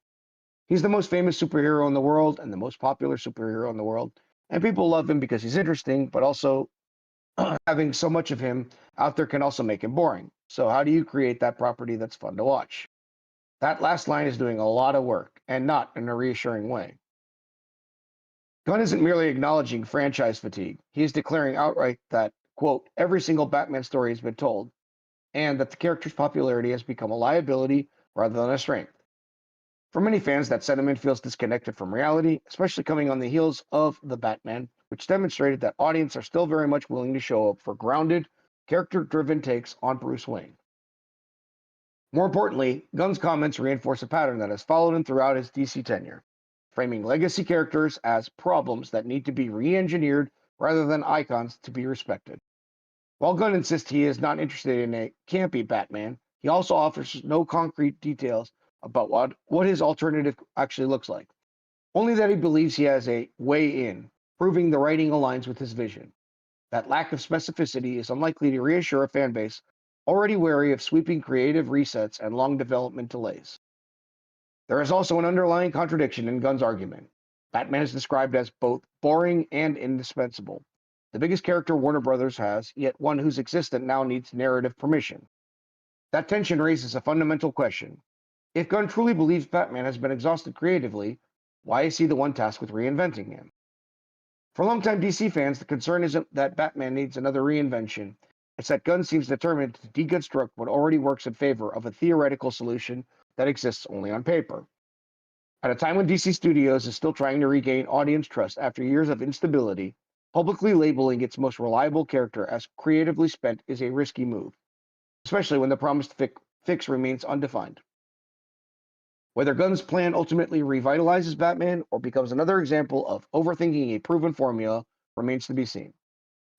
He's the most famous superhero in the world and the most popular superhero in the world. And people love him because he's interesting, but also having so much of him out there can also make him boring. So how do you create that property that's fun to watch? That last line is doing a lot of work, and not in a reassuring way. Gunn isn't merely acknowledging franchise fatigue. He is declaring outright that, quote, every single Batman story has been told, and that the character's popularity has become a liability rather than a strength. For many fans, that sentiment feels disconnected from reality, especially coming on the heels of The Batman, which demonstrated that audiences are still very much willing to show up for grounded, character-driven takes on Bruce Wayne. More importantly, Gunn's comments reinforce a pattern that has followed him throughout his DC tenure, framing legacy characters as problems that need to be re-engineered rather than icons to be respected. While Gunn insists he is not interested in a campy Batman, he also offers no concrete details about what his alternative actually looks like. Only that he believes he has a way in, proving the writing aligns with his vision. That lack of specificity is unlikely to reassure a fan base already wary of sweeping creative resets and long development delays. There is also an underlying contradiction in Gunn's argument. Batman is described as both boring and indispensable, the biggest character Warner Brothers has, yet one whose existence now needs narrative permission. That tension raises a fundamental question. If Gunn truly believes Batman has been exhausted creatively, why is he the one tasked with reinventing him? For longtime DC fans, the concern isn't that Batman needs another reinvention. It's that Gunn seems determined to deconstruct what already works in favor of a theoretical solution that exists only on paper. At a time when DC Studios is still trying to regain audience trust after years of instability, publicly labeling its most reliable character as creatively spent is a risky move, especially when the promised fix remains undefined. Whether Gunn's plan ultimately revitalizes Batman or becomes another example of overthinking a proven formula remains to be seen.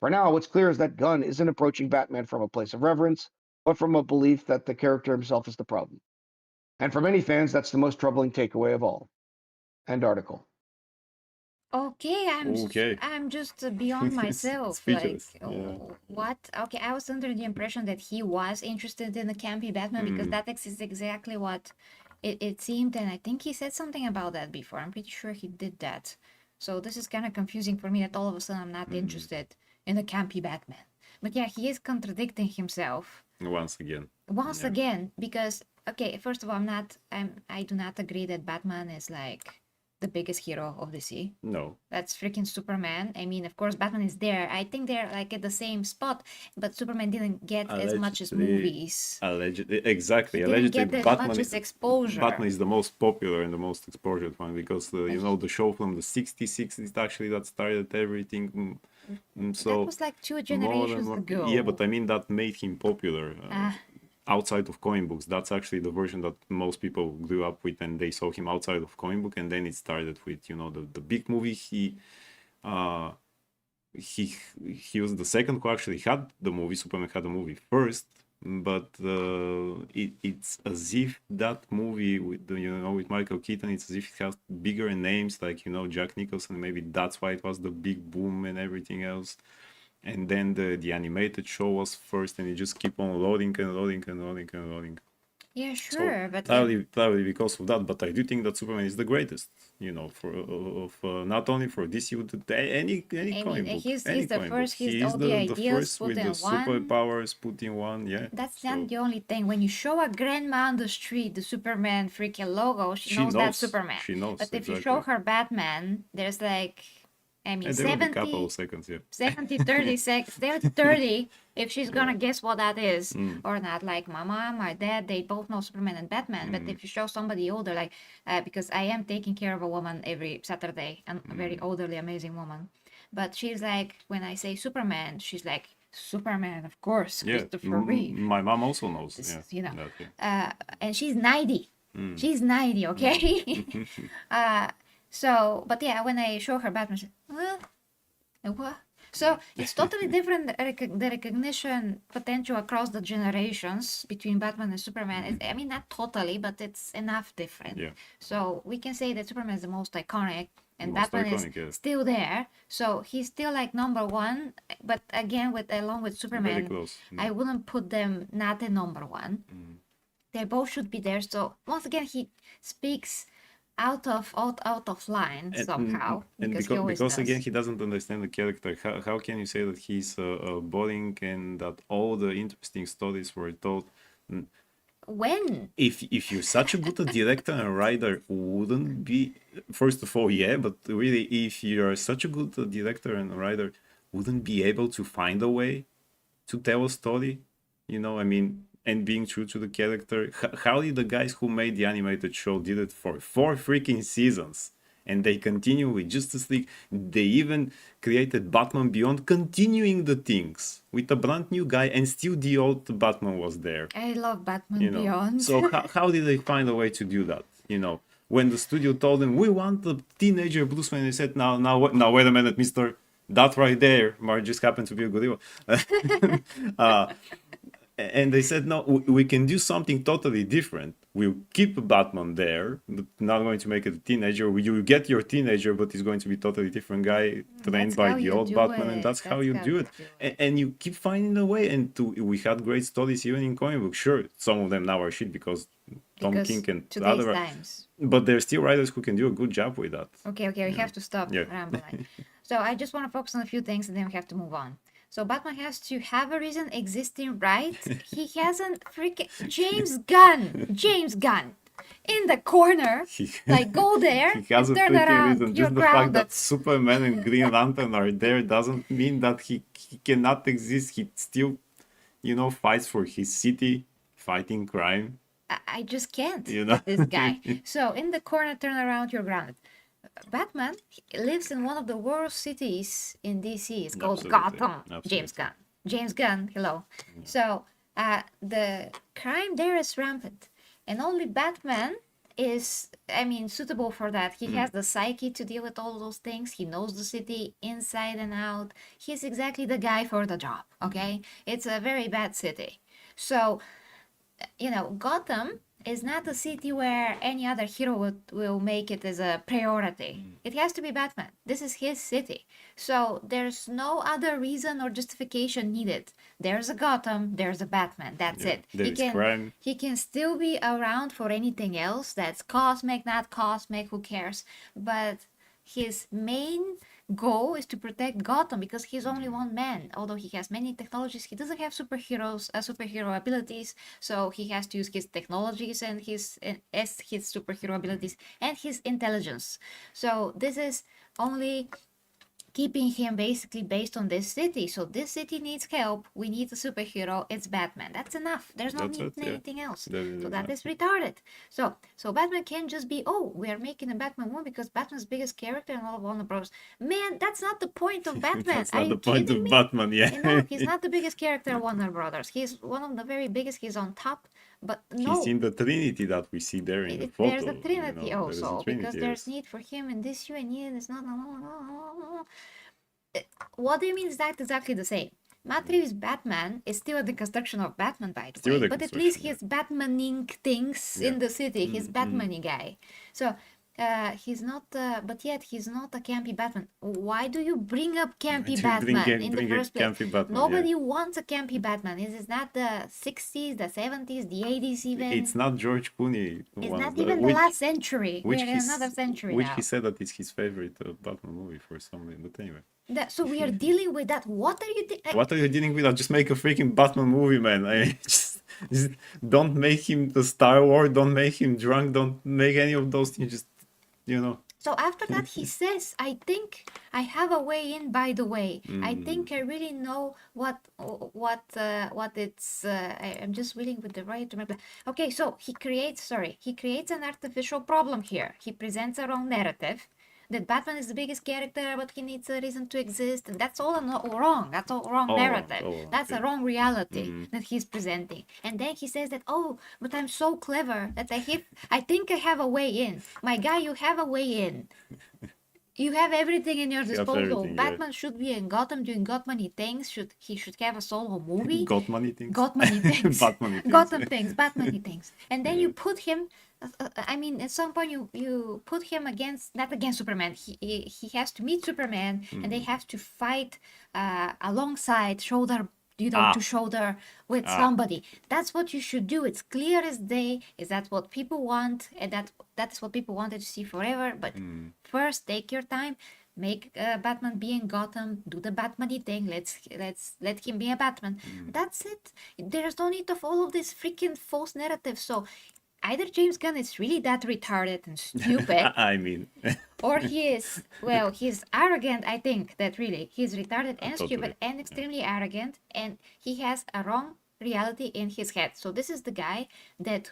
For now, what's clear is that Gunn isn't approaching Batman from a place of reverence, but from a belief that the character himself is the problem. And for many fans, that's the most troubling takeaway of all. End article. Okay, Okay. I'm just beyond myself. Like, Speechless. Yeah. what? Okay, I was under the impression that he was interested in the campy Batman because Mm. that is exactly what it seemed, and I think he said something about that before. I'm pretty sure he did that. So this is kind of confusing for me that all of a sudden I'm not interested in the campy Batman. But yeah, he is contradicting himself Once again. once Yeah. again because okay, first of all, I do not agree that Batman is like the biggest hero of DC. No. That's freaking Superman. I mean, of course, Batman is there. I think they're like at the same spot, but Superman didn't get as much as movies. Allegedly, exactly. He didn't Allegedly, get as Batman, much as exposure. Batman is the most popular and the most exposed one because you know the show from the 60s is actually that started everything. So That was like 2 generations ago. Yeah, but I mean that made him popular. Outside of comic books, that's actually the version that most people grew up with, and they saw him outside of comic book, and then it started with the big movie. He was the second who actually had the movie. Superman had the movie first, but it's as if that movie with Michael Keaton, it's as if it has bigger names like Jack Nicholson. Maybe that's why it was the big boom and everything else. And then the animated show was first, and it just keep on loading and loading and loading and loading. Yeah, sure, So but probably because of that. But I do think that Superman is the greatest. For not only for DC, but any I comic mean, book. he's any the comic first. book. He's He is all the the ideas first put with in the one. superpowers put in one. Yeah. That's So not the only thing. When you show a grandma on the street the Superman freaking logo, she she knows that's knows. Superman. She knows But if you exactly. show her Batman, there's like, I mean, And there will be a 70, couple of seconds. Yeah. 70, 30 seconds, 70, 30, if she's gonna guess what that is or not. Like my mom, my dad, they both know Superman and Batman. But if you show somebody older, like, because I am taking care of a woman every Saturday, a very elderly, amazing woman. But she's like, when I say Superman, she's like, Superman, of course, Yeah. Christopher Reeve. My mom also knows. This Yeah. is, you know, that, yeah. and she's 90. She's 90, okay? So, but yeah, when I show her Batman, she's, what? So it's totally different, the recognition potential across the generations between Batman and Superman. I mean, not totally, but it's enough different. Yeah. So we can say that Superman is the most iconic, and Most Batman iconic, yeah. is still there. So he's still like number one. But again, along with Very Superman, close. I wouldn't put them not at number one. They both should be there. So once again, he speaks out of line somehow, And because he always because does. again, he doesn't understand the character. How can you say that he's boring and that all the interesting stories were told? When? If you're such a good director and writer, wouldn't be, first of all, yeah, but really, if you're such a good director and writer, wouldn't be able to find a way to tell a story, you know, I mean, and being true to the character. How did the guys who made the animated show did it for 4 freaking seasons? And they continue with Justice League. They even created Batman Beyond, continuing the things with a brand new guy, and still the old Batman was there. I love Batman You know, Beyond. so how did they find a way to do that? You know, when the studio told them we want a teenager Bruce Wayne, they said, now, wait a minute, Mister, that right there, Mark just happened to be a good and they said, no, we can do something totally different. We'll keep Batman there, but not going to make it a teenager. You will get your teenager, but he's going to be a totally different guy trained That's by how the you old do Batman, it. and that's how you That's do how it. you do And you keep finding a way. And we had great stories even in comic books. Sure, some of them now are shit because Tom Because King and today's other, times. but there's still writers who can do a good job with that. Okay, we have to stop Yeah. rambling. So I just want to focus on a few things, and then we have to move on. So Batman has to have a reason existing, right? He hasn't freaking James Gunn, in the corner, like go there He has a and turn freaking around. reason. You're Just the fact grounded. that Superman and Green Lantern are there doesn't mean that he cannot exist. He still, you know, fights for his city, fighting crime. I just can't You know? with this guy. So in the corner, turn around, you're grounded. Batman lives in one of the worst cities in DC. It's called Absolutely. Gotham. James Gunn. James Gunn, hello. So the crime there is rampant, and only Batman is, I mean, suitable for that. He has the psyche to deal with all those things. He knows the city inside and out. He's exactly the guy for the job. Okay, it's a very bad city. So, you know, Gotham is not a city where any other hero will make it as a priority. It has to be Batman. This is his city. So there's no other reason or justification needed. There's a Gotham, there's a Batman. That's Yeah, it. there is crime. He can still be around for anything else that's cosmic, not cosmic, who cares? But his main goal is to protect Gotham because he's only one man. Although he has many technologies, he doesn't have superhero abilities. So he has to use his technologies and his superhero abilities and his intelligence. So this is only keeping him basically based on this city. So this city needs help. We need a superhero. It's Batman. That's enough. There's no That's need it, yeah. anything else. There So is that is retarded. So Batman can't just be, oh, we are making a Batman movie because Batman's biggest character and all of Warner Bros. Man, that's not the point of Batman. That's Are not you the point kidding of me? Batman, yeah. You know, he's not the biggest character of Warner Brothers. He's one of the very biggest. He's on top. But no, He's in the Trinity that we see there in the photo. there's a Trinity you know, also, there's a Trinity, because there's yes. need for him in this you and you, and it's not. What do you mean is that exactly the same? Matt Reeves' Batman is still a deconstruction of Batman, by the Still a way. But at least deconstruction, he's Batmaning things in the city. He's Batman-y guy. So he's not, but yet he's not a campy Batman. Why do you bring up campy Batman in the first place? Campy Batman, Nobody yeah. wants a campy Batman. This is not the 60s, the 70s, the 80s even. It's not George Clooney. It's was not the- even the last century. which We're in another century Which now. he said that is his favorite Batman movie for some reason. But anyway. So we are dealing with that. What are you What are you dealing with? Just make a freaking Batman movie, man. I mean, just don't make him the Star Wars. Don't make him drunk. Don't make any of those things. Just, you know. So after that, he says, I think I have a way in, by the way. I think I really know what it's, I'm just willing with the right to remember. Okay, so he creates an artificial problem here. He presents a wrong narrative. that Batman is the biggest character, but he needs a reason to exist, and that's all wrong. That's all wrong All wrong, narrative. all wrong, That's yeah. a wrong reality that he's presenting. And then he says that, oh, but I'm so clever that I think I have a way in. My guy, you have a way in. You have everything in your have disposal. everything, yeah. Batman should be in Gotham doing got money things. He should have a solo movie. Got money things. Got money things. Bad money things. Gotham things. Bad money things. And then Yeah. you put him. I mean, at some point you put him not against Superman. He has to meet Superman, and they have to fight alongside, shoulder to shoulder with somebody. That's what you should do. It's clear as day. Is that what people want, and that's what people wanted to see forever. But first, take your time. Make Batman be in Gotham. Do the Batman-y thing. Let him be a Batman. That's it. There's no need of all of this freaking false narrative. So either James Gunn is really that retarded and stupid, I mean, or he's arrogant. I think that really he's retarded and Totally, stupid and extremely arrogant, and he has a wrong reality in his head. So this is the guy that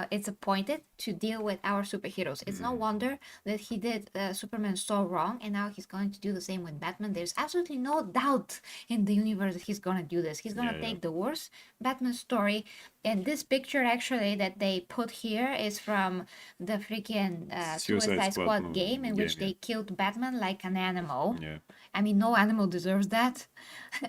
it's appointed to deal with our superheroes. It's no wonder that he did Superman so wrong, and now he's going to do the same with Batman. There's absolutely no doubt in the universe that he's going to do this. He's going to take the worst Batman story, and this picture actually that they put here is from the freaking Suicide Squad game in which they killed Batman like an animal. yeah. I mean, no animal deserves that,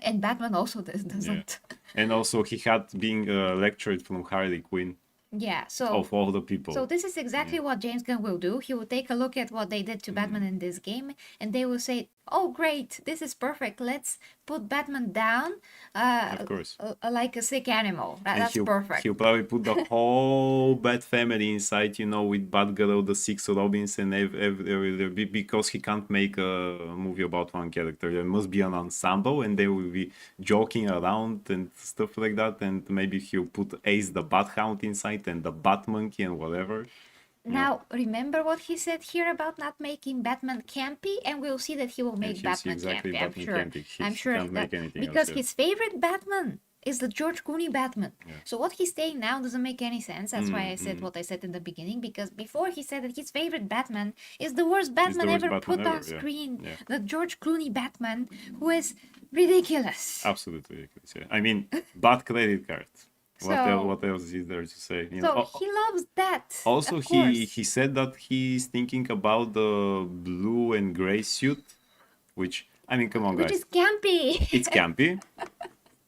and Batman also doesn't. And also, he had being lectured from Harley Quinn Yeah, so of all the people. so this is exactly what James Gunn will do. He will take a look at what they did to Batman in this game, and they will say, "Oh, great! This is perfect. Let's put Batman down, Of course. like a sick animal. And That's perfect." He'll probably put the whole Bat family inside, with Batgirl, the 6 Robins, and because he can't make a movie about one character. There must be an ensemble, and they will be joking around and stuff like that. And maybe he'll put Ace the Bat Hound inside and the Bat Monkey and whatever. Now, remember what he said here about not making Batman campy, and we'll see that he will make he'll see Batman exactly campy. Batman campy. I'm He sure can't make that anything else, because yeah. his favorite Batman is the George Clooney Batman. So what he's saying now doesn't make any sense. That's why I said what I said in the beginning, because before he said that his favorite Batman is the worst Batman worst ever Batman put on ever, yeah. screen. Yeah. The George Clooney Batman, who is ridiculous. Absolutely ridiculous. Yeah. I mean, Bat credit card. So- What else is there to say? So he loves that. Also, of course. he said that he's thinking about the blue and gray suit, which, I mean, come on, Which guys. is campy. It's campy.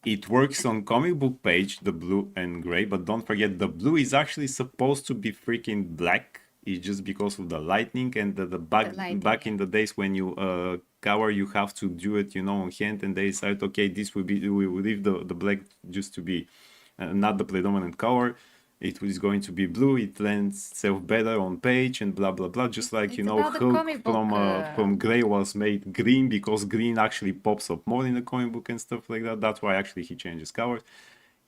It works on comic book page, the blue and gray, but don't forget the blue is actually supposed to be freaking black. It's just because of the lightning and the lightning, back in the days when you cover, you have to do it, on hand, and they decided, okay, we will leave the black just to be not the predominant color. It is going to be blue. It lends itself better on page and blah blah blah. Just like It's about the Hulk comic book, from gray was made green because green actually pops up more in the comic book and stuff like that. That's why actually he changes colors.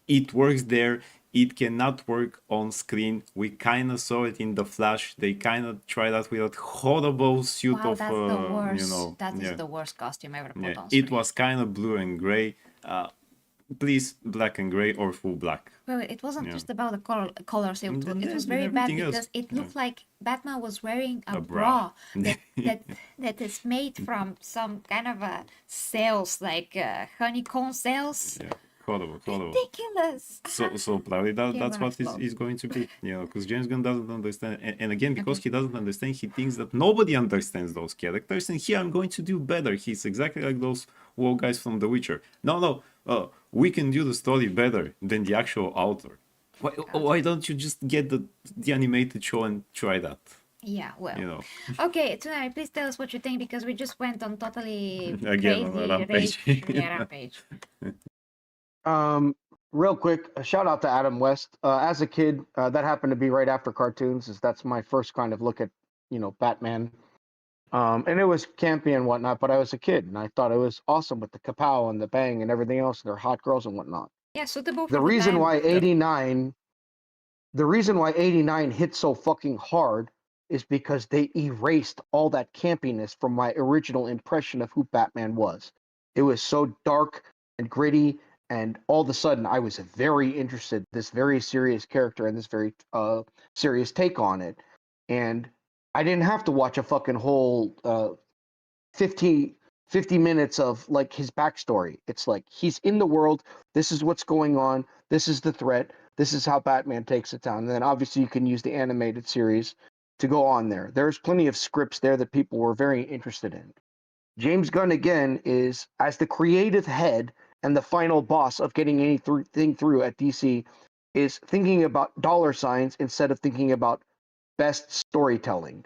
It works there. It cannot work on screen. We kind of saw it in the Flash. They kind of tried that with that horrible suit Wow, of that's the worst. That is yeah. the worst costume ever put Yeah, on screen. it was kind of blue and gray. Please, black and gray or full black. Well, it wasn't just about the colors. It was yeah, very bad everything else. because it looked like Batman was wearing a bra. bra that is made from some kind of a cells, like honeycomb cells. Yeah, horrible. Ridiculous. So probably that's Camera what flow. is going to be, because James Gunn doesn't understand, and again, because he doesn't understand, he thinks that nobody understands those characters, and here I'm going to do better. He's exactly like those old guys from The Witcher. No, we can do the story better than the actual author. Why don't you just get the animated show and try that? Yeah, well. Okay, tonight, please tell us what you think, because we just went on totally Again, on a rampage. rampage. Real quick, a shout out to Adam West. As a kid, that happened to be right after cartoons, as that's my first kind of look at, Batman. And it was campy and whatnot, but I was a kid and I thought it was awesome with the kapow and the bang and everything else. And they're hot girls and whatnot. Yeah, suitable for The reason time. why 89, the reason why 89 hit so fucking hard is because they erased all that campiness from my original impression of who Batman was. It was so dark and gritty, and all of a sudden I was very interested in this very serious character and this very serious take on it. And I didn't have to watch a fucking whole 50 minutes of like his backstory. It's like he's in the world. This is what's going on. This is the threat. This is how Batman takes it down. And then obviously you can use the animated series to go on there. There's plenty of scripts there that people were very interested in. James Gunn again is as the creative head and the final boss of getting anything through at DC is thinking about dollar signs instead of thinking about best storytelling.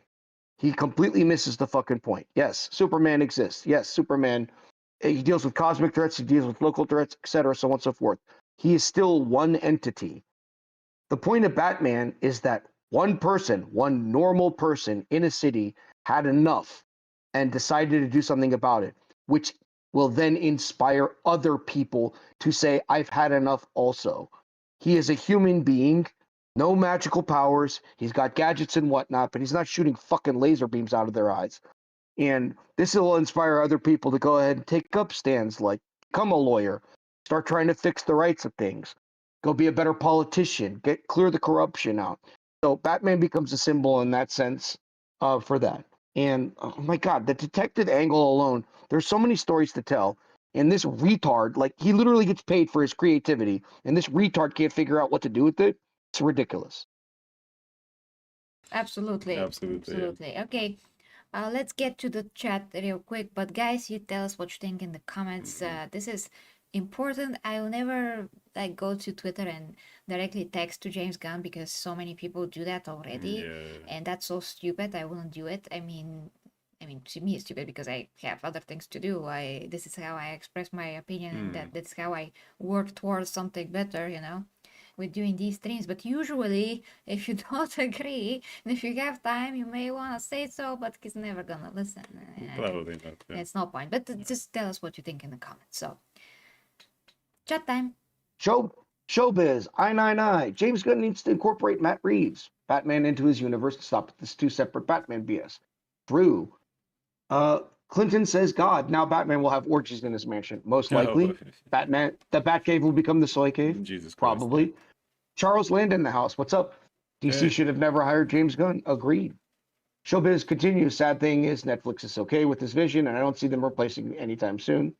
He completely misses the fucking point. Yes, Superman exists. Yes, Superman, he deals with cosmic threats, he deals with local threats, etc., so on and so forth. He is still one entity. The point of Batman is that one person, one normal person in a city had enough and decided to do something about it, which will then inspire other people to say, I've had enough also. He is a human being, no magical powers. He's got gadgets and whatnot, but he's not shooting fucking laser beams out of their eyes. And this will inspire other people to go ahead and take up stands like become a lawyer, start trying to fix the rights of things, go be a better politician, clear the corruption out. So Batman becomes a symbol in that sense for that. And oh my God, the detective angle alone, there's so many stories to tell. And this retard, like he literally gets paid for his creativity, and this retard can't figure out what to do with it. It's ridiculous. Absolutely. Absolutely, yeah. Okay. Let's get to the chat real quick. But guys, you tell us what you think in the comments. This is important. I'll never like go to Twitter and directly text to James Gunn because so many people do that already, Yeah. and that's so stupid. I wouldn't do it. I mean, to me, it's stupid because I have other things to do. This is how I express my opinion, and that's how I work towards something better. With doing these streams. But usually, if you don't agree, and if you have time, you may want to say so, but he's never gonna listen. Probably not. Yeah. It's no point. But just tell us what you think in the comments. So, chat time. Showbiz, I. James Gunn needs to incorporate Matt Reeves, Batman, into his universe to stop this two separate Batman BS. True. Clinton says, God, now Batman will have orgies in his mansion. Most likely. Batman, the Batcave will become the Soy Cave. Jesus Christ. Probably. Charles Land in the house. What's up? DC Hey. should have never hired James Gunn. Agreed. Showbiz continues. Sad thing is Netflix is okay with this vision, and I don't see them replacing anytime soon.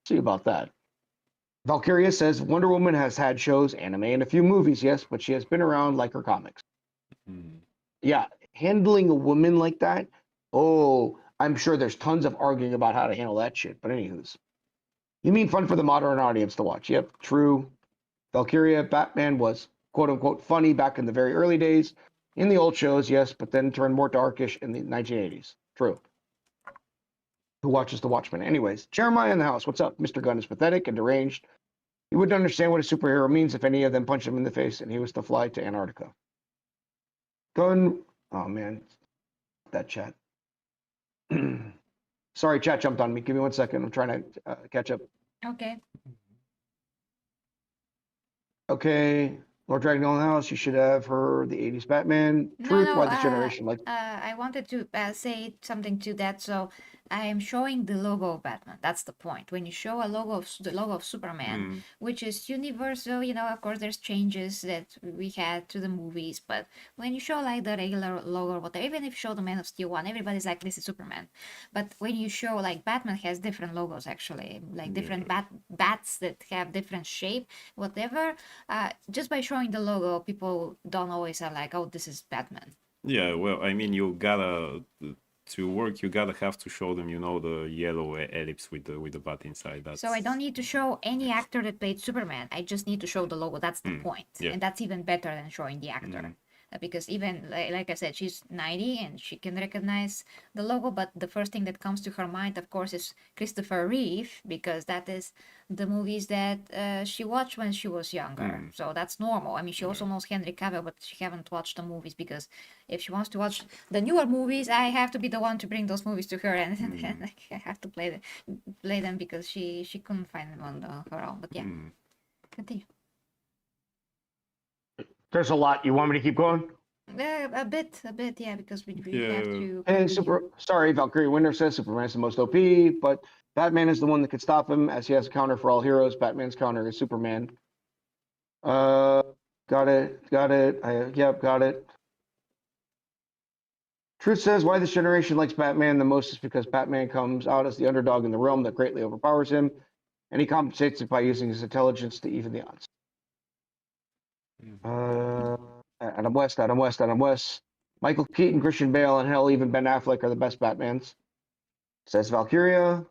See about that. Valkyria says Wonder Woman has had shows, anime, and a few movies, yes, but she has been around like her comics. Yeah, handling a woman like that, oh, I'm sure there's tons of arguing about how to handle that shit. But anywho's. You mean fun for the modern audience to watch. Yep, true. Valkyria, Batman was quote-unquote funny back in the very early days. In the old shows, yes, but then turned more darkish in the 1980s. True. Who watches The Watchmen? Anyways, Jeremiah in the house. What's up? Mr. Gunn is pathetic and deranged. You wouldn't understand what a superhero means if any of them punched him in the face and he was to fly to Antarctica. Gunn, oh man, that chat. Sorry, chat jumped on me. Give me 1 second. I'm trying to catch up. Okay. Okay, Lord Dragon in the house. You should have heard the 80s Batman. Truth, why this generation like. I wanted to say something to that. So I am showing the logo of Batman. That's the point. When you show the logo of Superman, which is universal, of course there's changes that we had to the movies, but when you show like the regular logo or whatever, even if you show the Man of Steel one, everybody's like, this is Superman. But when you show like Batman has different logos actually, like different bats that have different shape, whatever. Just by showing the logo, people don't always are like, oh, this is Batman. Yeah, well, I mean, you gotta to work. You gotta have to show them, the yellow ellipse with the bat inside. So I don't need to show any actor that played Superman. I just need to show the logo. That's the point, and that's even better than showing the actor. Because even like I said, she's 90 and she can recognize the logo, but the first thing that comes to her mind, of course, is Christopher Reeve, because that is the movies that she watched when she was younger. So that's normal. I mean, she also knows Henry Cavill, but she haven't watched the movies, because if she wants to watch the newer movies, I have to be the one to bring those movies to her, and I have to play them because she couldn't find them on her own. But yeah, continue. There's a lot. You want me to keep going? A bit, yeah, because we have to. Hey, sorry, Valkyrie Winter says Superman's the most OP, but Batman is the one that could stop him, as he has a counter for all heroes. Batman's counter is Superman. Got it. Yep, got it. Truth says why this generation likes Batman the most is because Batman comes out as the underdog in the realm that greatly overpowers him, and he compensates it by using his intelligence to even the odds. Adam West. Michael Keaton, Christian Bale, and hell, even Ben Affleck are the best Batmans, says Valkyria.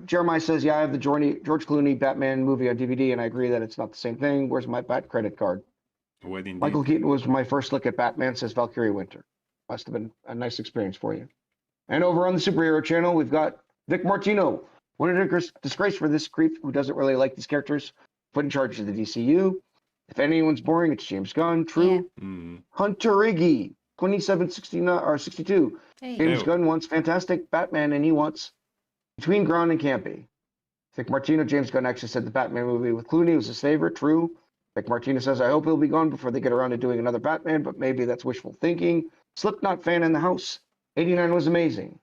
Jeremiah says, yeah, I have the George Clooney Batman movie on DVD, and I agree that it's not the same thing. Where's my Bat credit card? What Michael indeed? Keaton was my first look at Batman, says Valkyrie Winter. Must have been a nice experience for you. And over on the superhero channel, we've got Vic Martino. What a disgrace for this creep who doesn't really like these characters. Put in charge of the DCU. If anyone's boring, it's James Gunn. True. Hunter Iggy, 2769 or 62. Hey. James Gunn wants fantastic Batman, and he wants between ground and campy. Vic Martino, James Gunn actually said the Batman movie with Clooney was his favorite. True. Vic Martino says, I hope he'll be gone before they get around to doing another Batman, but maybe that's wishful thinking. Slipknot fan in the house. 89 was amazing.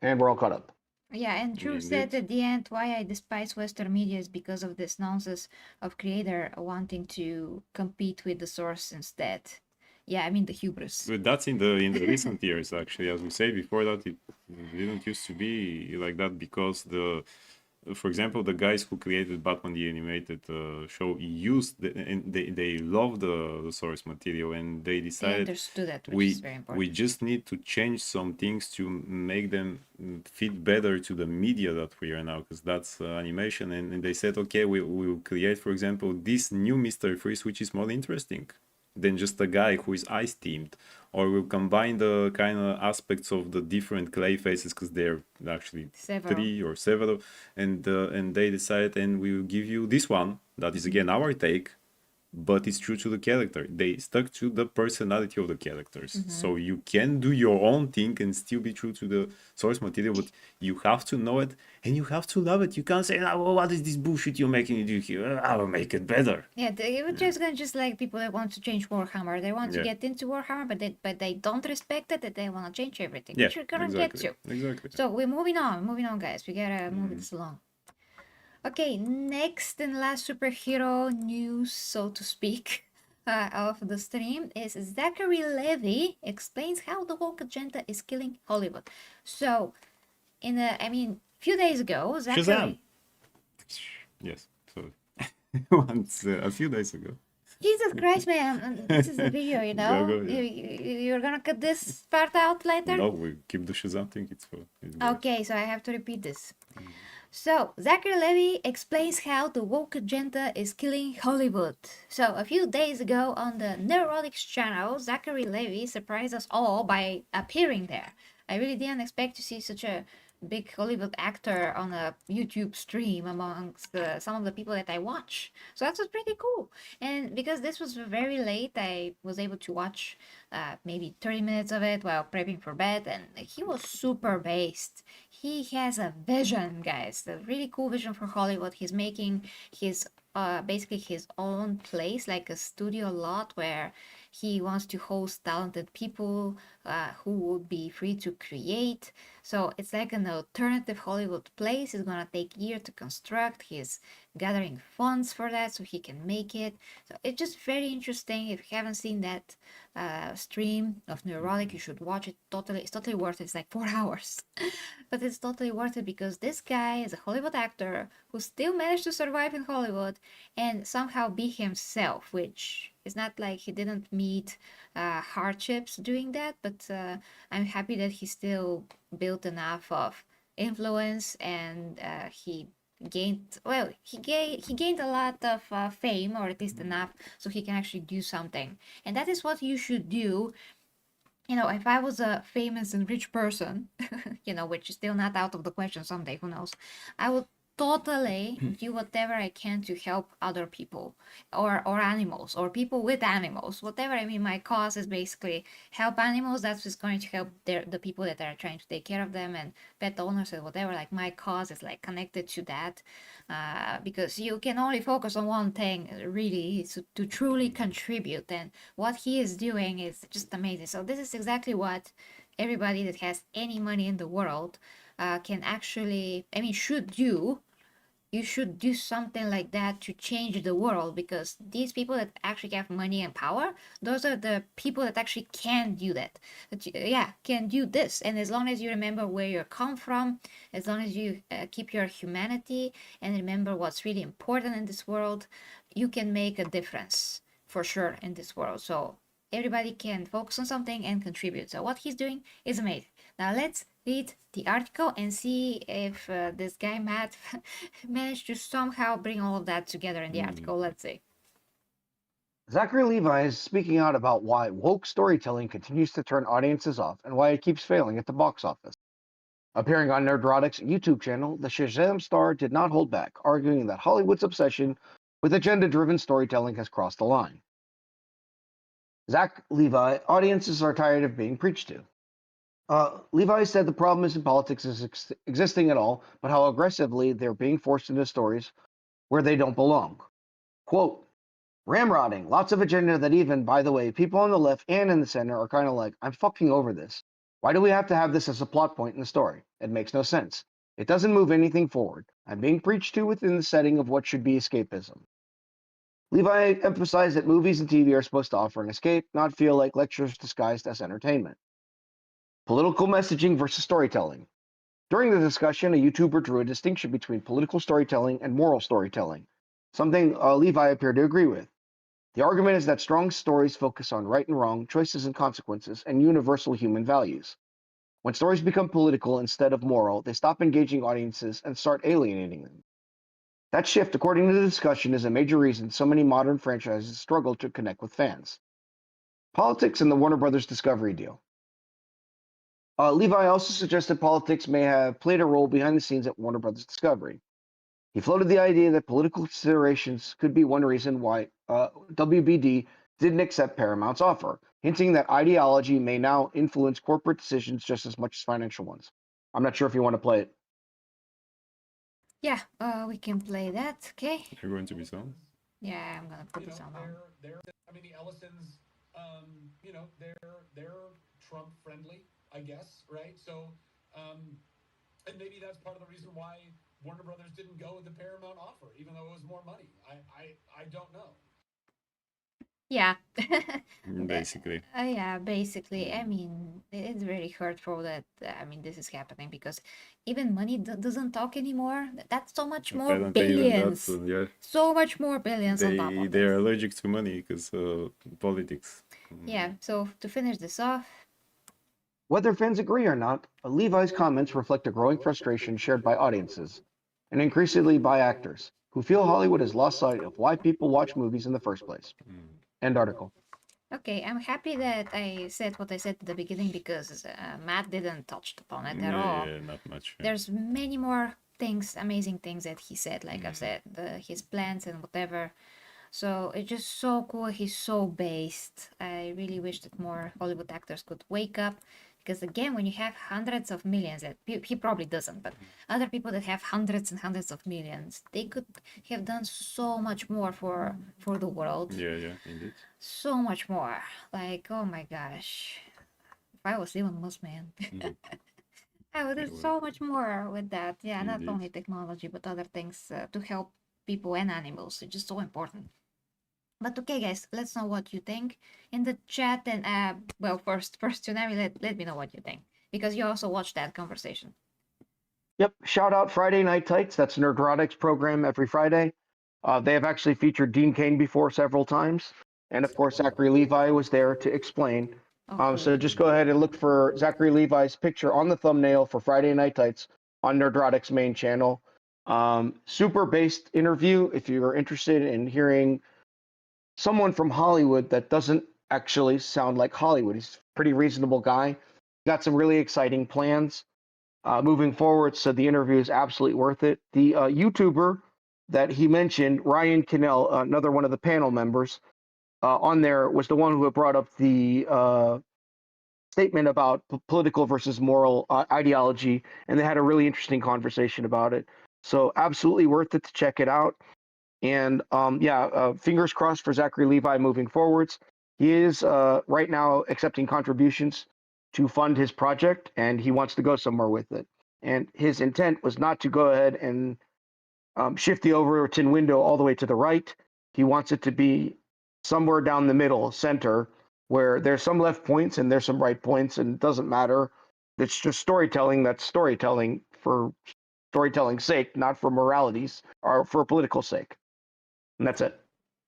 And we're all caught up. Yeah, and Drew said at the end, why I despise Western media is because of this nonsense of creator wanting to compete with the source instead. Yeah, I mean the hubris. But that's in the recent years, actually. As we say before that, it didn't used to be like that because for example, the guys who created Batman the animated show they love the source material, and they They decided understood that, which is very important. we just need to change some things to make them fit better to the media that we are now, because that's animation. And they said, okay, we'll create, for example, this new Mr. Freeze, which is more interesting than just a guy who is ice themed, or we'll combine the kind of aspects of the different clay faces, because they're actually Several. 3 or several, and they decided, and we will give you this one that is again our take, but it's true to the character. They stuck to the personality of the characters. So you can do your own thing and still be true to the source material, but you have to know it and you have to love it. You can't say, oh, what is this bullshit you're making me do here? I will make it better. Yeah, they were just like people that want to change Warhammer. They want to get into Warhammer, but they don't respect it, that they want to change everything, which you're gonna get to. Exactly. So we're moving on, guys. We gotta move this along. Okay, next and last superhero news, so to speak, of the stream is Zachary Levi explains how the woke agenda is killing Hollywood. So, few days ago, Zachary... Shazam! Yes, so once a few days ago. Jesus Christ, man! This is a video, you know. Go, yeah. You're gonna cut this part out later. No, we keep the Shazam thing. It's Okay, so I have to repeat this. So, Zachary Levi explains how the woke agenda is killing Hollywood. So, a few days ago on the Neurotics channel, Zachary Levi surprised us all by appearing there. I really didn't expect to see such a big Hollywood actor on a YouTube stream amongst some of the people that I watch. So that was pretty cool. And because this was very late, I was able to watch maybe 30 minutes of it while prepping for bed, and he was super based. He has a vision, guys, a really cool vision for Hollywood. He's making his basically his own place, like a studio lot where he wants to host talented people who would be free to create. So it's like an alternative Hollywood place. It's gonna take years to construct. He's gathering funds for that so he can make it. So it's just very interesting. If you haven't seen that stream of Neurotic, you should watch it. It's totally worth it. It's like 4 hours. But it's totally worth it because this guy is a Hollywood actor who still managed to survive in Hollywood and somehow be himself, which is not like he didn't meet hardships doing that, but I'm happy that he still built enough of influence, and he gained a lot of fame, or at least enough so he can actually do something. And that is what you should do. You know, if I was a famous and rich person, you know, which is still not out of the question someday, who knows, I would totally do whatever I can to help other people or animals or people with animals, whatever. I mean, my cause is basically help animals. That's just going to help the people that are trying to take care of them, and pet owners and whatever. Like, my cause is like connected to that because you can only focus on one thing really to truly contribute, and what he is doing is just amazing. So this is exactly what everybody that has any money in the world can actually, should do you should do something like that to change the world, because these people that actually have money and power, those are the people that actually can do that. Yeah, can do this. And as long as you remember where you come from, as long as you keep your humanity and remember what's really important in this world, you can make a difference for sure in this world. So everybody can focus on something and contribute. So what he's doing is amazing. Now let's read the article and see if this guy Matt managed to somehow bring all of that together in the article. Let's see. Zachary Levi is speaking out about why woke storytelling continues to turn audiences off and why it keeps failing at the box office. Appearing on Nerdrotic's YouTube channel, the Shazam star did not hold back, arguing that Hollywood's obsession with agenda-driven storytelling has crossed the line. Zach Levi, audiences are tired of being preached to. Levi said the problem isn't politics existing at all, but how aggressively they're being forced into stories where they don't belong. Quote, ramrodding, lots of agenda that even, by the way, people on the left and in the center are kind of like, I'm fucking over this. Why do we have to have this as a plot point in the story? It makes no sense. It doesn't move anything forward. I'm being preached to within the setting of what should be escapism. Levi emphasized that movies and TV are supposed to offer an escape, not feel like lectures disguised as entertainment. Political messaging versus storytelling. During the discussion, a YouTuber drew a distinction between political storytelling and moral storytelling, something Levi appeared to agree with. The argument is that strong stories focus on right and wrong, choices and consequences, and universal human values. When stories become political instead of moral, they stop engaging audiences and start alienating them. That shift, according to the discussion, is a major reason so many modern franchises struggle to connect with fans. Politics and the Warner Brothers Discovery deal. Levi also suggested politics may have played a role behind the scenes at Warner Brothers Discovery. He floated the idea that political considerations could be one reason why WBD didn't accept Paramount's offer, hinting that ideology may now influence corporate decisions just as much as financial ones. I'm not sure if you want to play it. Yeah, we can play that, okay? You're going to be sound? Yeah, I'm gonna put this on. I mean, the Ellisons, they're Trump friendly, I guess, right? So, and maybe that's part of the reason why Warner Brothers didn't go with the Paramount offer, even though it was more money. I don't know. Yeah. Basically. Yeah, basically. I mean, it's very hurtful that, I mean, this is happening because even money doesn't talk anymore. That's so much more billions. Yeah. So much more billions on top of They're this. allergic to money because politics. Yeah, so to finish this off, Whether fans agree or not, Levi's comments reflect a growing frustration shared by audiences, and increasingly by actors, who feel Hollywood has lost sight of why people watch movies in the first place. End article. okay, I'm happy that I said what I said at the beginning because Matt didn't touch upon it at all. Yeah, not much. Yeah. There's many more things, amazing things that he said, like I've said, his plans and whatever. So it's just so cool. He's so based. I really wish that more Hollywood actors could wake up. Because again, when you have hundreds of millions, that he probably doesn't, but other people that have hundreds and hundreds of millions, they could have done so much more for the world. Yeah, indeed. So much more. Like, oh my gosh. If I was Elon Musk, man. I would do so much more with that. Yeah, not Indeed. only technology, but other things to help people and animals. It's just so important. But okay, guys, let's know what you think in the chat. And well, first, Tsunami, let me know what you think because you also watched that conversation. Yep. Shout out Friday Night Tights. That's Nerdrotic's program every Friday. They have actually featured Dean Cain before several times. And of course, Zachary Levi was there to explain. So just go ahead and look for Zachary Levi's picture on the thumbnail for Friday Night Tights on Nerdrotic's main channel. Super based interview if you're interested in hearing someone from Hollywood that doesn't actually sound like Hollywood. He's a pretty reasonable guy. Got some really exciting plans moving forward, so the interview is absolutely worth it. The YouTuber that he mentioned, Ryan Cannell, another one of the panel members on there, was the one who had brought up the statement about political versus moral ideology, and they had a really interesting conversation about it. So absolutely worth it to check it out. And fingers crossed for Zachary Levi moving forwards. He is right now accepting contributions to fund his project, and he wants to go somewhere with it. And his intent was not to go ahead and shift the Overton window all the way to the right. He wants it to be somewhere down the middle, center, where there's some left points and there's some right points, and it doesn't matter. It's just storytelling. That's storytelling for storytelling's sake, not for morality's or for political sake. And that's it.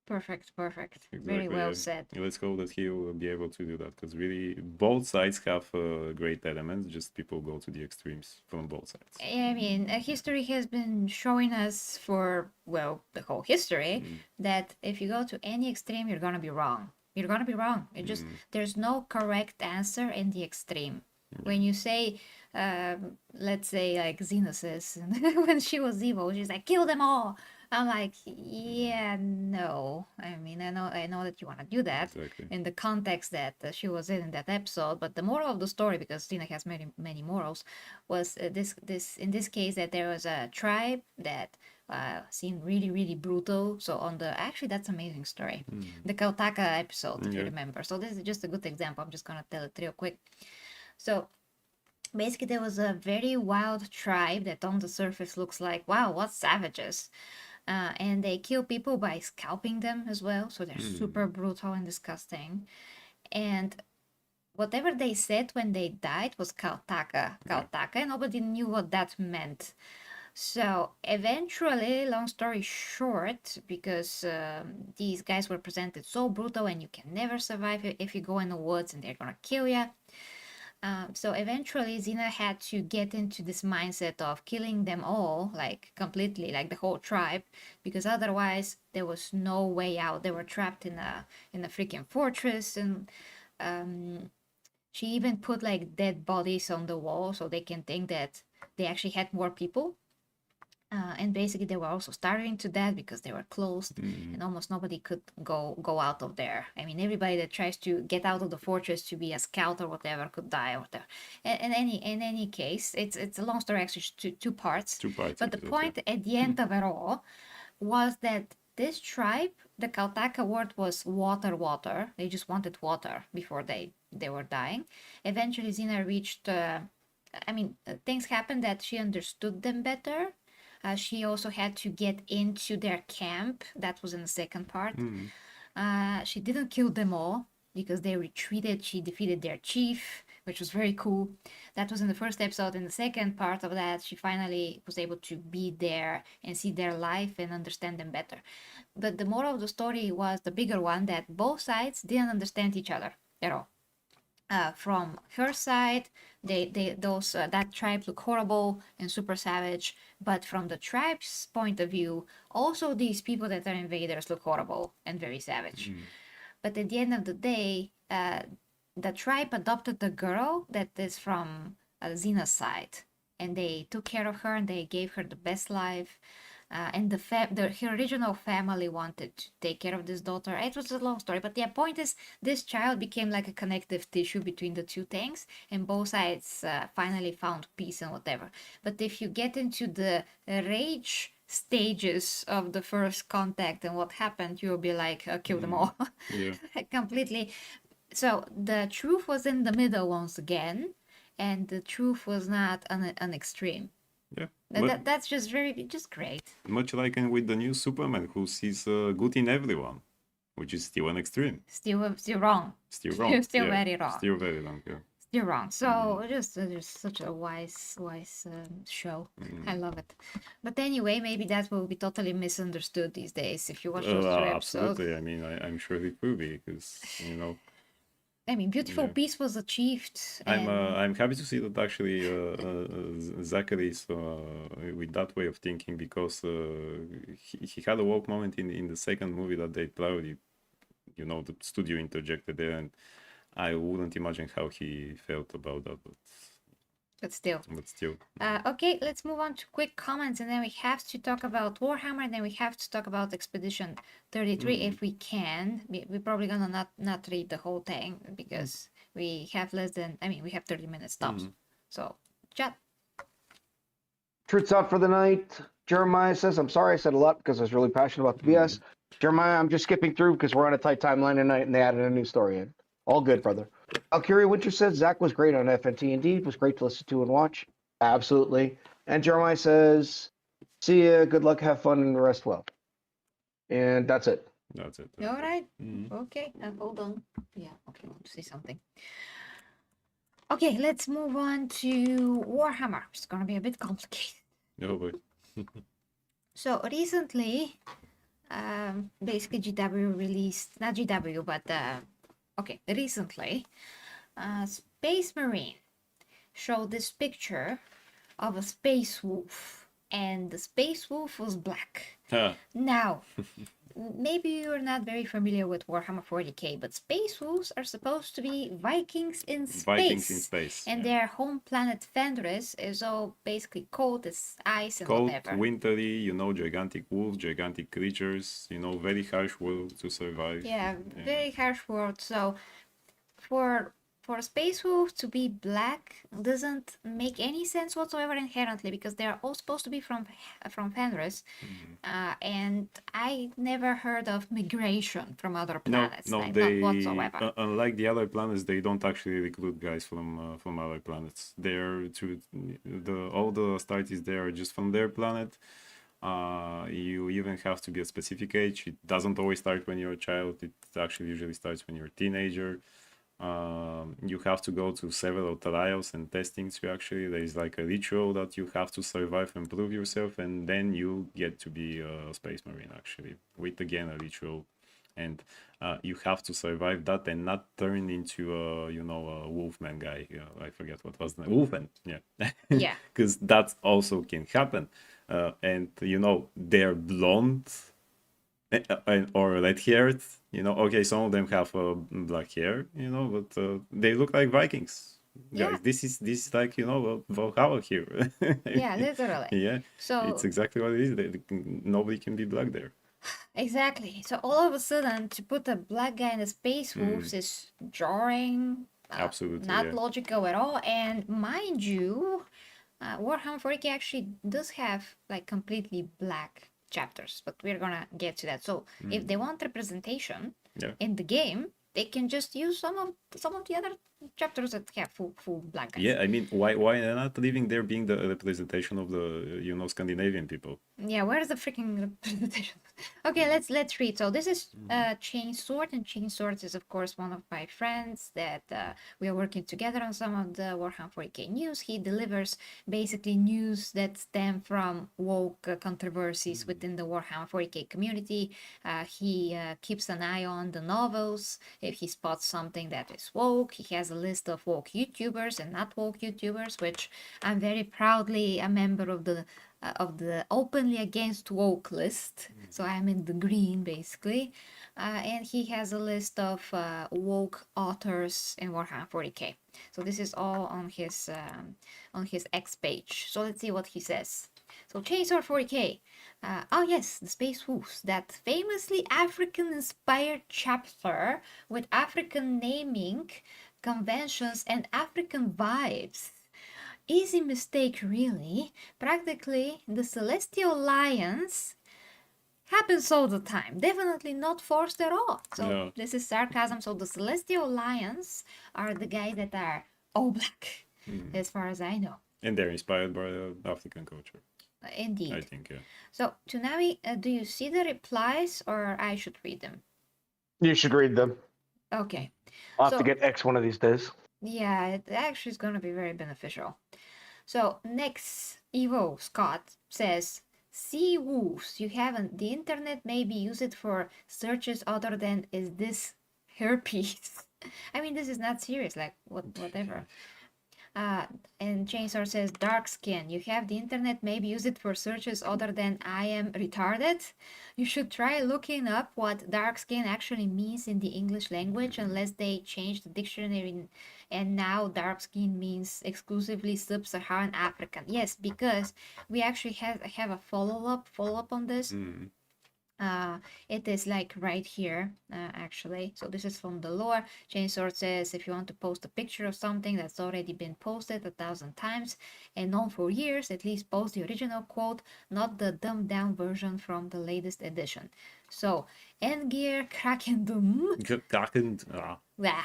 Perfect. Very Exactly, well yeah. said. Let's hope that he will be able to do that, because really both sides have great elements. Just people go to the extremes from both sides. I mean, history has been showing us for, well, the whole history that if you go to any extreme, you're gonna be wrong. You're gonna be wrong. It just, there's no correct answer in the extreme. When you say, let's say, like Xena says, when she was evil, she's like, kill them all. I'm like, yeah, no. I mean, I know that you want to do that Exactly. in the context that she was in that episode. But the moral of the story, because Xena has many morals, was in this case that there was a tribe that seemed really brutal. So actually that's an amazing story. The Kautaka episode, if you remember. So this is just a good example. I'm just gonna tell it real quick. So basically there was a very wild tribe that on the surface looks like, wow, what savages. And they kill people by scalping them as well. So they're super brutal and disgusting. And whatever they said when they died was Kautaka. And nobody knew what that meant. So eventually, long story short, because these guys were presented so brutal and you can never survive if you go in the woods and they're gonna kill you. So eventually Xena had to get into this mindset of killing them all, like completely, like the whole tribe, because otherwise there was no way out. They were trapped in a freaking fortress, and she even put like dead bodies on the wall so they can think that they actually had more people. And basically they were also starving to death because they were closed and almost nobody could go out of there. I mean, everybody that tries to get out of the fortress to be a scout or whatever could die or whatever. In any case, it's a long story, actually, two parts. But the point at the end of it all was that this tribe, the Kautaka word was water. They just wanted water before they were dying. Eventually Xena reached, things happened that she understood them better. She also had to get into their camp. That was in the second part. She didn't kill them all because they retreated. She defeated their chief, which was very cool. That was in the first episode. In the second part of that, she finally was able to be there and see their life and understand them better. But the moral of the story was the bigger one, that both sides didn't understand each other at all. From her side, that tribe look horrible and super savage, but from the tribe's point of view, also these people that are invaders look horrible and very savage. But at the end of the day, the tribe adopted the girl that is from Xena's side, and they took care of her and they gave her the best life. And her original family wanted to take care of this daughter. It was a long story, but the point is, this child became like a connective tissue between the two things, and both sides finally found peace and whatever. But if you get into the rage stages of the first contact and what happened, you'll be like, kill them all. Yeah. Completely. So the truth was in the middle once again, and the truth was not an extreme. Yeah. That's just great. Much like with the new Superman, who sees good in everyone, which is still an extreme. Still wrong. Still wrong. Still yeah. very wrong. Still very wrong. Yeah. Still wrong. So just such a wise show. I love it. But anyway, maybe that will be totally misunderstood these days if you watch those two episodes. Absolutely. I mean, I'm sure it will be, because beautiful peace was achieved. I'm happy to see that actually Zachary is with that way of thinking, because he had a woke moment in the second movie that they probably, the studio interjected there, and I wouldn't imagine how he felt about that, But still. Okay, let's move on to quick comments, and then we have to talk about Warhammer, and then we have to talk about Expedition 33 if we can. We're probably gonna not read the whole thing because we have we have 30 minutes tops. So, chat. Truth's out for the night. Jeremiah says, I'm sorry I said a lot because I was really passionate about the BS. Jeremiah, I'm just skipping through because we're on a tight timeline tonight and they added a new story in. All good, brother. Alcuria Winter says, Zach was great on FNT. Indeed, was great to listen to and watch. Absolutely. And Jeremiah says, See ya. Good luck. Have fun and rest well. And that's it. That's it. You all right? Mhm. Okay, hold on. Yeah, okay, I want to say something. Okay, let's move on to Warhammer. It's gonna be a bit complicated. Oh boy. So recently, basically GW released, not GW, but okay, recently, Space Marine showed this picture of a space wolf, and the space wolf was black. Ah, Now, maybe you're not very familiar with Warhammer 40k, but space wolves are supposed to be Vikings in space. Vikings in space. And yeah. their home planet Fenris is all basically cold as ice and Cold, whatever. wintry, gigantic wolves, gigantic creatures, very harsh world to survive. Yeah, very harsh world. So for space wolves to be black doesn't make any sense whatsoever inherently, because they are all supposed to be from Fenris, and I never heard of migration from other planets. No, like, they not whatsoever. unlike the other planets, they don't actually recruit guys from other planets. They're to all the Astartes there are just from their planet. You even have to be a specific age. It doesn't always start when you're a child. It actually usually starts when you're a teenager. You have to go to several trials and testings to actually, there is like a ritual that you have to survive and prove yourself, and then you get to be a space marine actually, with again a ritual, and you have to survive that and not turn into a wolfman guy. I forget what was the wolfman. Yeah. Yeah. Because that also can happen. And they're blonde or red haired. Okay, some of them have black hair, but they look like Vikings. Yeah. Guys, this is like Valhalla here. Yeah, literally. Yeah, So it's exactly what it is. Nobody can be black there. exactly. So all of a sudden, to put a black guy in the space wolves is jarring. Absolutely, Not yeah. logical at all. And mind you, Warhammer 40k actually does have like completely black chapters, but we're gonna get to that. So if they want representation Yeah. in the game, they can just use some of the other chapters that have full black guys. Yeah, I mean, why not leaving there being the representation of the Scandinavian people? Yeah, where's the freaking representation? Okay, let's read. So this is Chainsword, and Chainsword is of course one of my friends that we are working together on some of the Warhammer 40k news. He delivers basically news that stem from woke controversies within the Warhammer 40k community. He keeps an eye on the novels. If he spots something that is woke, he has a list of woke YouTubers and not woke YouTubers, which I'm very proudly a member of the openly against woke list. So I'm in the green basically. And he has a list of woke authors in Warhammer 40k. So this is all on his X page. So let's see what he says. So Chainsword 40k. Oh yes, the Space Wolves, that famously African-inspired chapter with African naming conventions and African vibes. Easy mistake, really. Practically, the Celestial Alliance happens all the time. Definitely not forced at all. So No. this is sarcasm. So the Celestial Alliance are the guys that are all black, as far as I know. And they're inspired by the African culture, Indeed. I think, yeah. So Tsunami, do you see the replies, or I should read them? You should read them. Okay. I'll have So- to get X one of these days. Yeah, it actually is going to be very beneficial. So next, Evo Scott says, "See wolves, you haven't. The internet maybe use it for searches other than is this herpes." I mean, this is not serious, like whatever. And Chainsaw says, "Dark skin, you have the internet, maybe use it for searches other than I am retarded. You should try looking up what dark skin actually means in the English language, unless they change the dictionary and now dark skin means exclusively sub-Saharan African." Yes, because we actually have a follow-up on this. It is like right here, actually. So this is from the lore. Chainsword says, "If you want to post a picture of something that's already been posted 1,000 times and known for years, at least post the original quote, not the dumbed down version from the latest edition." So, Endgear Krakendum. Kraken. Yeah.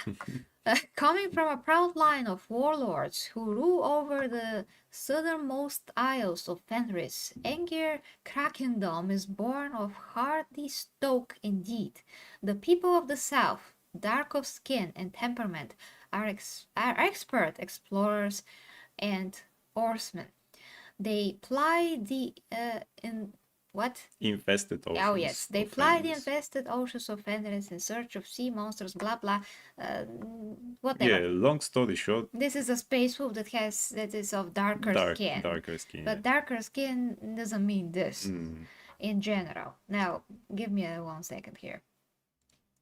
Coming from a proud line of warlords who rule over the southernmost isles of Fenris, Engir Krakendom is born of hardy stoke indeed. The people of the south, dark of skin and temperament, are expert explorers and oarsmen. They ply the in what? Infested Oh oceans. yes, they of fly the Fenris. infested oceans of Fenris in search of sea monsters, blah blah, whatever. Yeah, long story short, This is a space wolf that is of darker skin. darker skin. But darker skin doesn't mean this in general. Now, give me 1 second here.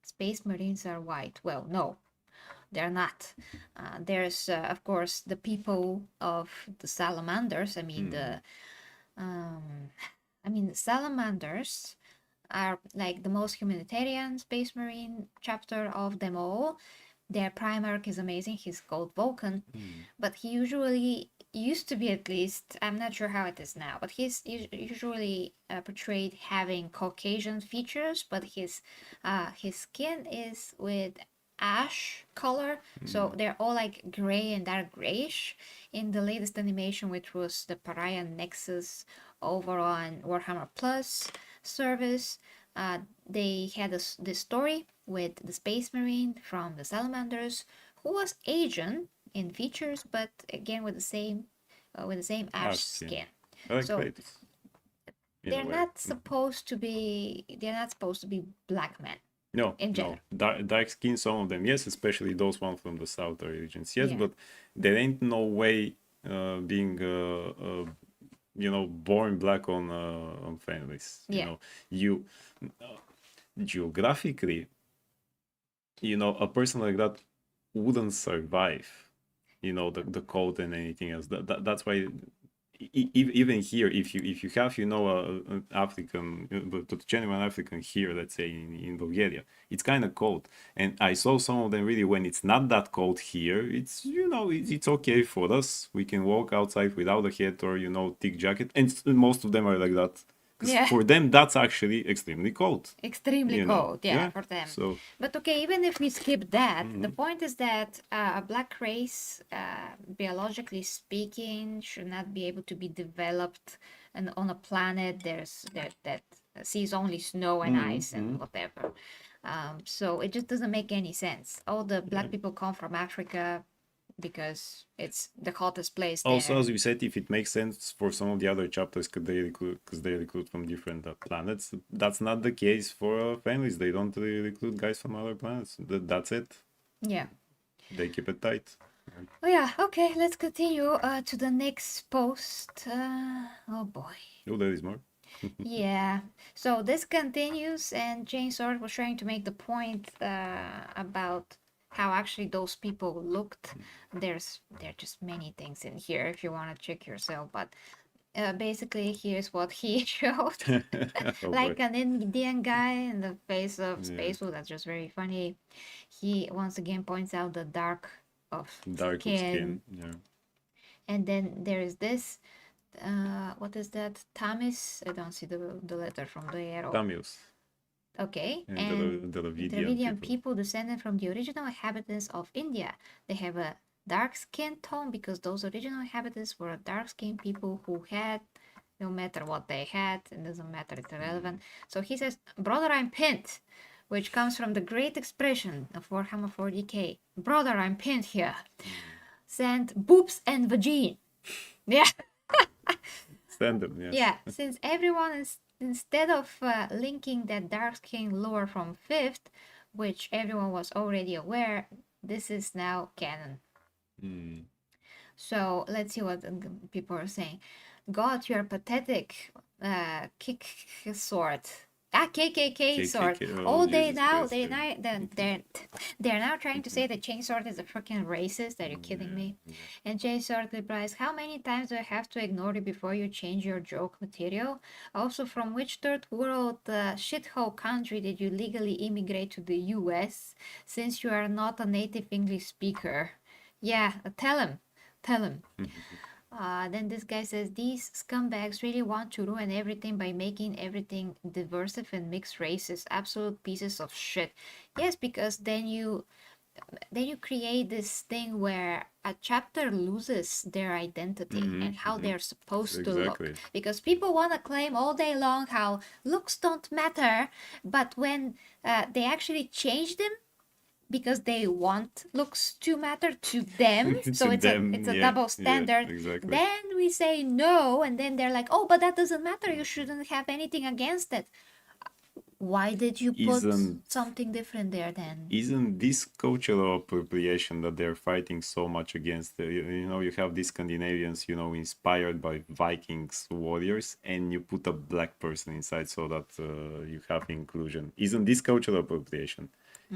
Space Marines are white. Well, no, they're not. There's, of course, the people of the salamanders. I mean, the salamanders are like the most humanitarian Space Marine chapter of them all. Their Primarch is amazing. He's called Vulcan, but he usually used to be, at least. I'm not sure how it is now, but he's usually portrayed having Caucasian features, but his skin is with ash color, so they're all like gray and dark grayish. In the latest animation, which was the Pariah Nexus over on Warhammer Plus service, they had this story with the Space Marine from the Salamanders, who was Asian in features, but again with the same ash skin. I like So, Kratos, in a They're way. not supposed to be black men. No, in general. Dark skin, some of them, yes, especially those ones from the southern regions, yes, Yeah. but there ain't no way being born black on Fenris. Yeah. You geographically, a person like that wouldn't survive. The cold and anything else. That's why. Even here, if you have an African, the genuine African here, let's say in Bulgaria, it's kind of cold, and I saw some of them really when it's not that cold here. It's it's okay for us. We can walk outside without a hat or thick jacket, and most of them are like that. 'Cause Yeah. for them, that's actually extremely cold. Extremely cold, yeah, for them. So But okay, even if we skip that, the point is that a black race, biologically speaking, should not be able to be developed and on a planet that sees only snow and ice and whatever. So it just doesn't make any sense. All the black people come from Africa because it's the hottest place there. also, as we said, if it makes sense for some of the other chapters, because they recruit from different planets, that's not the case for families. They don't really recruit guys from other planets. That's it. Yeah. They keep it tight. Oh yeah, okay, let's continue to the next post. Oh boy. Oh, there is more. Yeah, so this continues, and Jane Sword was trying to make the point about how actually those people looked. There are just many things in here if you want to check yourself, but basically here's what he showed. Oh, Like boy. an Indian guy in the face of Space Wolf. That's just very funny. He once again points out the dark of Dark skin. Yeah. and then there is this. What is that? Tamis? I don't see the letter from the arrow. Tamios. Okay. And the Dravidian people descended from the original inhabitants of India. They have a dark skin tone because those original inhabitants were dark skinned people who had, no matter what they had, it doesn't matter, it's irrelevant. So he says, Brother, I'm pinned, which comes from the great expression of Warhammer 40k. Brother, I'm pinned here. Send boobs and vagine. Yeah. Standard, yes. Yeah, since everyone is, instead of linking that dark skin lore from 5th, which everyone was already aware, this is now canon. So let's see what people are saying. God, you are pathetic. Kick sword. KKK sword. Oh, they Jesus now Christ, they're now trying to say that Chainsword is a freaking racist. Are you kidding me? And Chainsword replies, how many times do I have to ignore you before you change your joke material? Also, from which third world shithole country did you legally immigrate to the US since you are not a native English speaker? Yeah, tell him. Then this guy says, these scumbags really want to ruin everything by making everything diverse and mixed races. Absolute pieces of shit. Yes, because then you then you create this thing where a chapter loses their identity and how they're supposed to look. Exactly. Because people want to claim all day long how looks don't matter, but when they actually change them because they want looks to matter to them, so To it's them, a yeah, double yeah, standard. exactly. Then we say no, and then they're like, oh, but that doesn't matter. You shouldn't have anything against it. Why did you put Isn't- something different there then? Isn't this cultural appropriation that they're fighting so much against? You have these Scandinavians, inspired by Vikings warriors, and you put a black person inside so that you have inclusion. Isn't this cultural appropriation?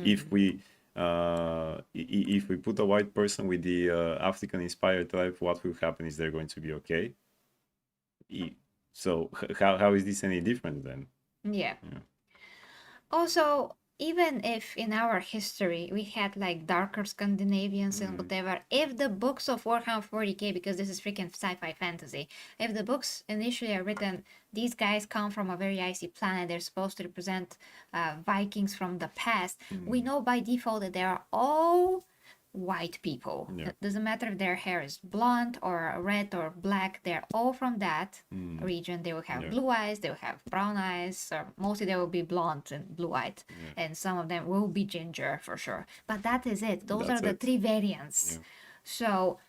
If we if we put a white person with the African-inspired type, what will happen? Is they're going to be okay? So how is this any different then? Yeah. Also, even if in our history we had like darker Scandinavians and whatever, if the books of Warhammer 40k, because this is freaking sci-fi fantasy, if the books initially are written, these guys come from a very icy planet, they're supposed to represent Vikings from the past, we know by default that they are all white people. Yeah. It doesn't matter if their hair is blonde or red or black, they're all from that region. They will have blue eyes, they will have brown eyes, or mostly they will be blonde and blue-eyed, and some of them will be ginger for sure. But that is it. Those That's are the it. three variants. So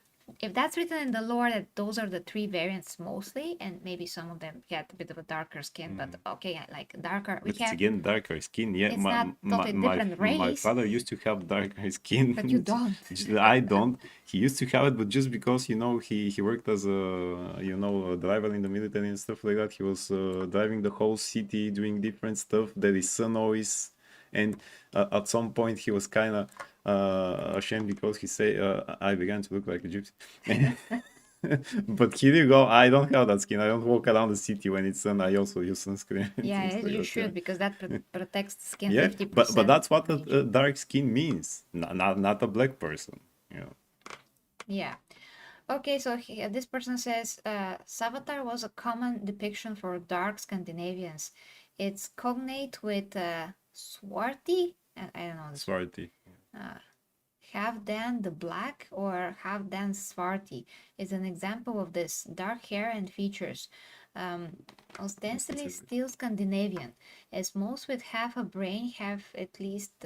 if that's written in the lore that those are the three variants mostly, and maybe some of them get a bit of a darker skin, but okay, like darker, we But it's have, again darker skin. Yeah, it's not totally different my race. father used to have darker skin. But you don't. I don't. He used to have it, but just because he worked as a driver in the military and stuff like that. He was driving the whole city, doing different stuff. There is sun always, and at some point he was kind of ashamed because he say I began to look like a gypsy. But here you go. I don't have that skin. I don't walk around the city when it's sun. I also use sunscreen. and Yeah, things like you that, should, because that protects the skin Yeah, 50%. but that's what a dark skin means. Not a black person. Yeah. Okay, so this person says Savatar was a common depiction for dark Scandinavians. It's cognate with swarthy. I don't know. Swarthy. Halfdan the Black or Halfdan Svarti is an example of this. Dark hair and features. Ostensibly still Scandinavian, as most with half a brain have at least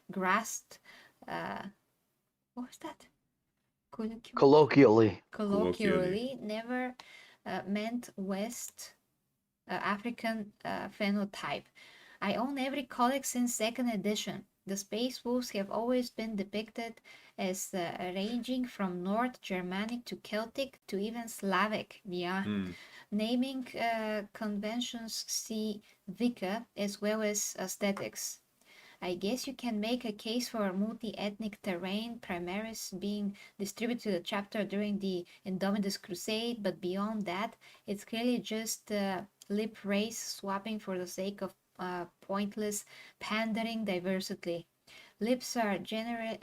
grasped. What was that? Colloquially. Colloquially, never meant West African phenotype. I own every codex since second edition. The Space Wolves have always been depicted as ranging from North Germanic to Celtic to even Slavic. Yeah. Naming conventions see Vika as well as aesthetics. I guess you can make a case for multi-ethnic terrain, Primaris being distributed to the chapter during the Indomitus Crusade, but beyond that, it's clearly just lip race swapping for the sake of pointless pandering diversity. Lips are generally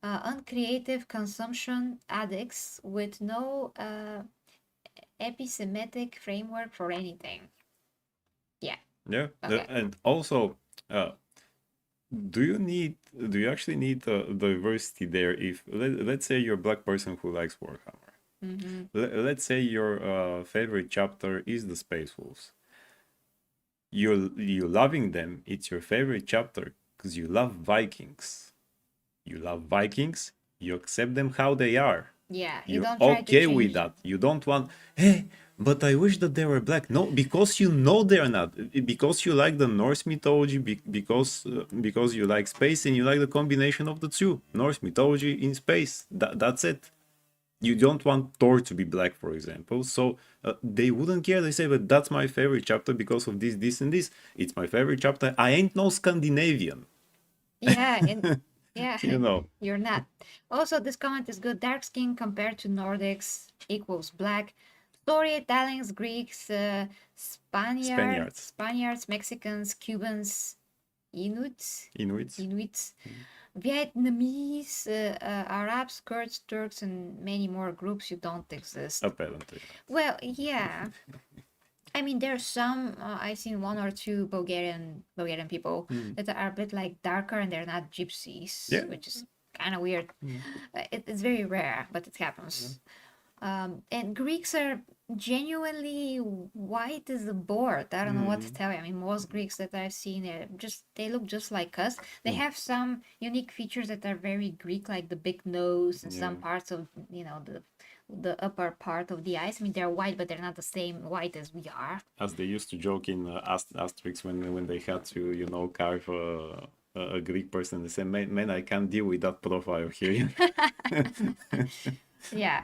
uncreative consumption addicts with no episemic framework for anything. Yeah. Yeah, Okay. and also, do you actually need diversity there? If let's say you're a black person who likes Warhammer, let's say your favorite chapter is the Space Wolves. You loving them. It's your favorite chapter because you love Vikings. You love Vikings. You accept them how they are. Yeah, you You're don't try to okay change with them. that. You don't want, hey, but I wish that they were black. No, because you know they're not. Because you like the Norse mythology, because you like space and you like the combination of the two. Norse mythology in space. That's it. You don't want Thor to be black, for example. So they wouldn't care. They say, but that's my favorite chapter because of this, this, and this. It's my favorite chapter. I ain't no Scandinavian. Yeah, and yeah, You know. you're not. Also, this comment is good. Dark skin compared to Nordics equals black. Storytellings, Greeks, Spaniards, Mexicans, Cubans, Inuits, Vietnamese, Arabs, Kurds, Turks, and many more groups who don't exist. Apparently. Well, yeah. I mean, there's some I've seen one or two Bulgarian people that are a bit like darker and they're not gypsies, Yeah. which is kind of weird. It's very rare, but it happens. And Greeks are genuinely white as a board. I don't know what to tell you. I mean, most Greeks that I've seen, they look just like us. They have some unique features that are very Greek, like the big nose and some Yeah. parts of the upper part of the eyes. I mean, they're white, but they're not the same white as we are. As they used to joke in Asterix when they had to, you know, carve a Greek person, they say, man, I can't deal with that profile here. Yeah.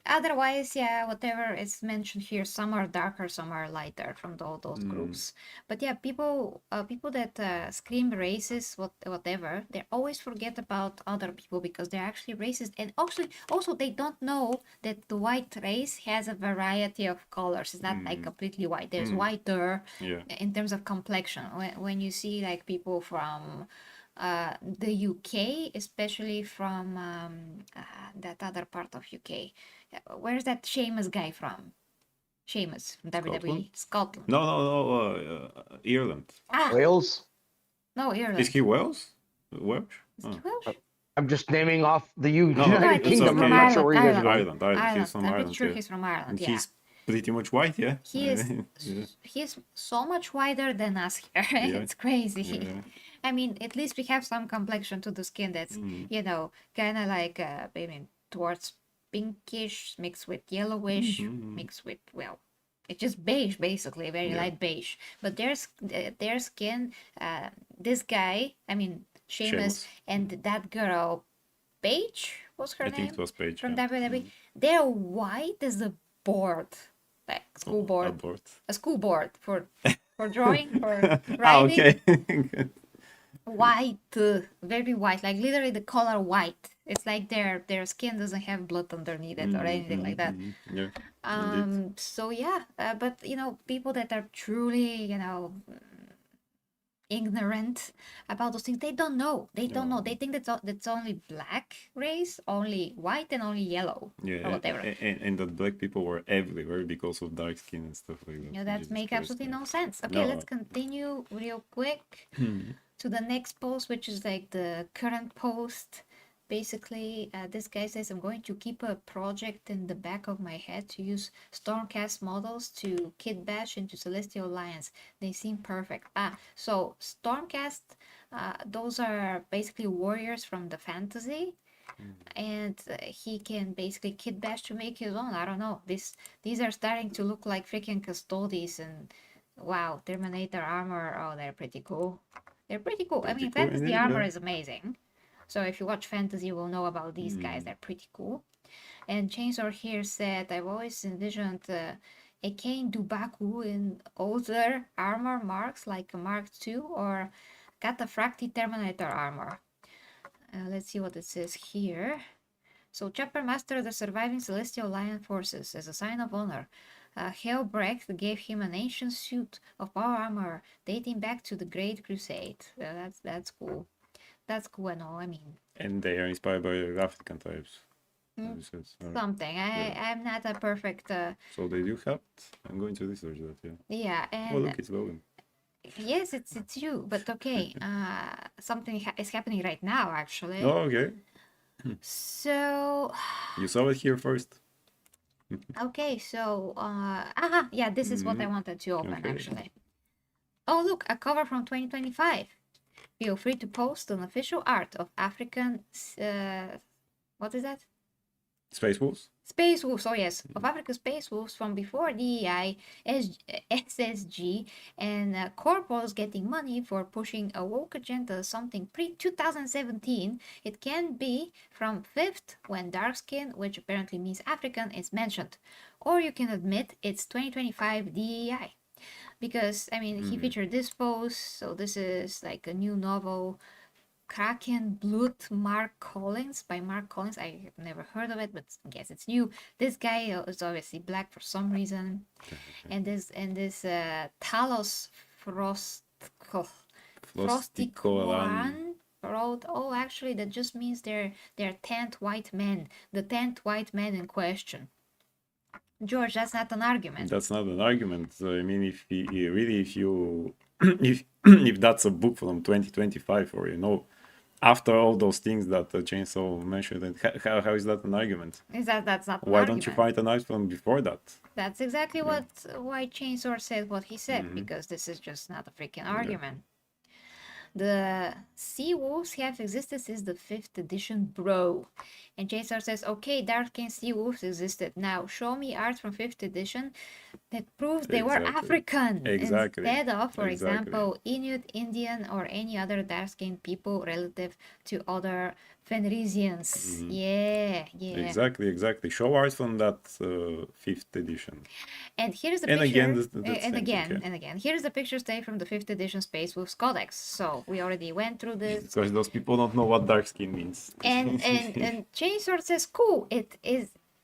Otherwise, yeah, whatever is mentioned here, some are darker, some are lighter from all those groups. But yeah, people that scream racist, whatever, they always forget about other people because they're actually racist. And also they don't know that the white race has a variety of colors. It's not like completely white. There's whiter Yeah. in terms of complexion. When you see like people from the UK, especially from that other part of UK. Where's that Seamus guy from? Seamus from WWE. Scotland. No, Ireland. Ah, Wales. no, Ireland. Is he Welsh? Welsh? Is he Welsh? I'm just naming off the No, No, I United think he's Kingdom. from I'm not sure where you guys are Ireland. going. Ireland. He's from I'm pretty Ireland. sure Yeah. he's from Ireland. And Yeah. he's pretty much white, yeah. He is Yeah. he's so much wider than us here. It's crazy. Yeah. I mean, at least we have some complexion to the skin that's, kind of like, I mean, towards pinkish, mixed with yellowish, mixed with, well, it's just beige, basically, very light beige. But their skin, this guy, I mean, Seamus, Sheamus. and that girl, Paige was her I name? think it was Paige. From yeah. WWE. They're white as a board, like school board, Abort. a school board for drawing, for writing. Ah, okay. Good. White, very white, like literally the color white. It's like their skin doesn't have blood underneath it or anything like that. Yeah. Indeed. So yeah, but people that are truly, ignorant about those things, they don't know. They don't know. They think that's only black race, only white, and only yellow, Yeah, or whatever. and that black people were everywhere because of dark skin and stuff like that. That Jesus makes Christ, absolutely yeah. no sense. Okay, No. let's continue real quick to the next post, which is like the current post. Basically, this guy says, I'm going to keep a project in the back of my head to use Stormcast models to kit bash into Celestial Alliance. They seem perfect. So Stormcast, those are basically warriors from the fantasy. And he can basically kit bash to make his own. I don't know. These are starting to look like freaking Custodes, and wow, Terminator armor. Oh, they're pretty cool. They're pretty cool. I Pretty mean, cool fantasy indeed, armor yeah. is amazing. So if you watch fantasy, you will know about these guys. They're pretty cool. And Chainsaw here said, I've always envisioned a Kane Dubaku in older armor marks like a Mark II or Cataphracti Terminator armor. Let's see what it says here. So Chopper mastered the surviving Celestial Lion forces as a sign of honor. Helbrecht gave him an ancient suit of power armor dating back to the Great Crusade. That's cool. That's cool and all. I mean, And they are inspired by African types. as you said. something. I'm not a perfect. So they do have it. I'm going to research that. Yeah. Yeah, Oh and look, it's Logan. yes, it's you. But okay, something is happening right now, actually. Oh, okay. So You saw it here first. okay, so yeah, this is what I wanted to open Okay. actually. Oh look, a cover from 2025. Feel free to post an official art of African. What is that? Space Wolves. Space Wolves, oh yes, of African Space Wolves from before DEI, SSG, and corporals getting money for pushing a woke agenda, something pre-2017. It can be from 5th, when dark skin, which apparently means African, is mentioned. Or you can admit it's 2025 DEI. Because, I mean, he featured this post, so this is like a new novel, Kraken Blood, Mark Collins, by Mark Collins. I have never heard of it, but I guess it's new. This guy is obviously black for some reason, and this Talos Frosticoran wrote, oh, actually that just means they're 10th white men, the 10th white man in question. George, that's not an argument. That's not an argument. I mean, if you if that's a book from 2025, or after all those things that Chainsaw mentioned, then how is that an argument? That's not an Why argument. don't you find an argument before that? That's exactly why Chainsaw said what he said, because this is just not a freaking argument. The Sea Wolves have existed since the 5th edition, bro. And Chainsaw says, okay, Dark-skinned Sea Wolves existed. Now, show me art from 5th edition that proves they were African. Exactly. Instead of, for Exactly. example, Inuit, Indian, or any other dark-skinned people relative to other Fenrisians. Yeah. Exactly. Show art from that 5th edition. And here's the And picture. again, and again. Here's the picture taken from the 5th edition Space Wolves Codex. So we already went through this. Because those people don't know what dark skin means. And Chainsaw says, cool,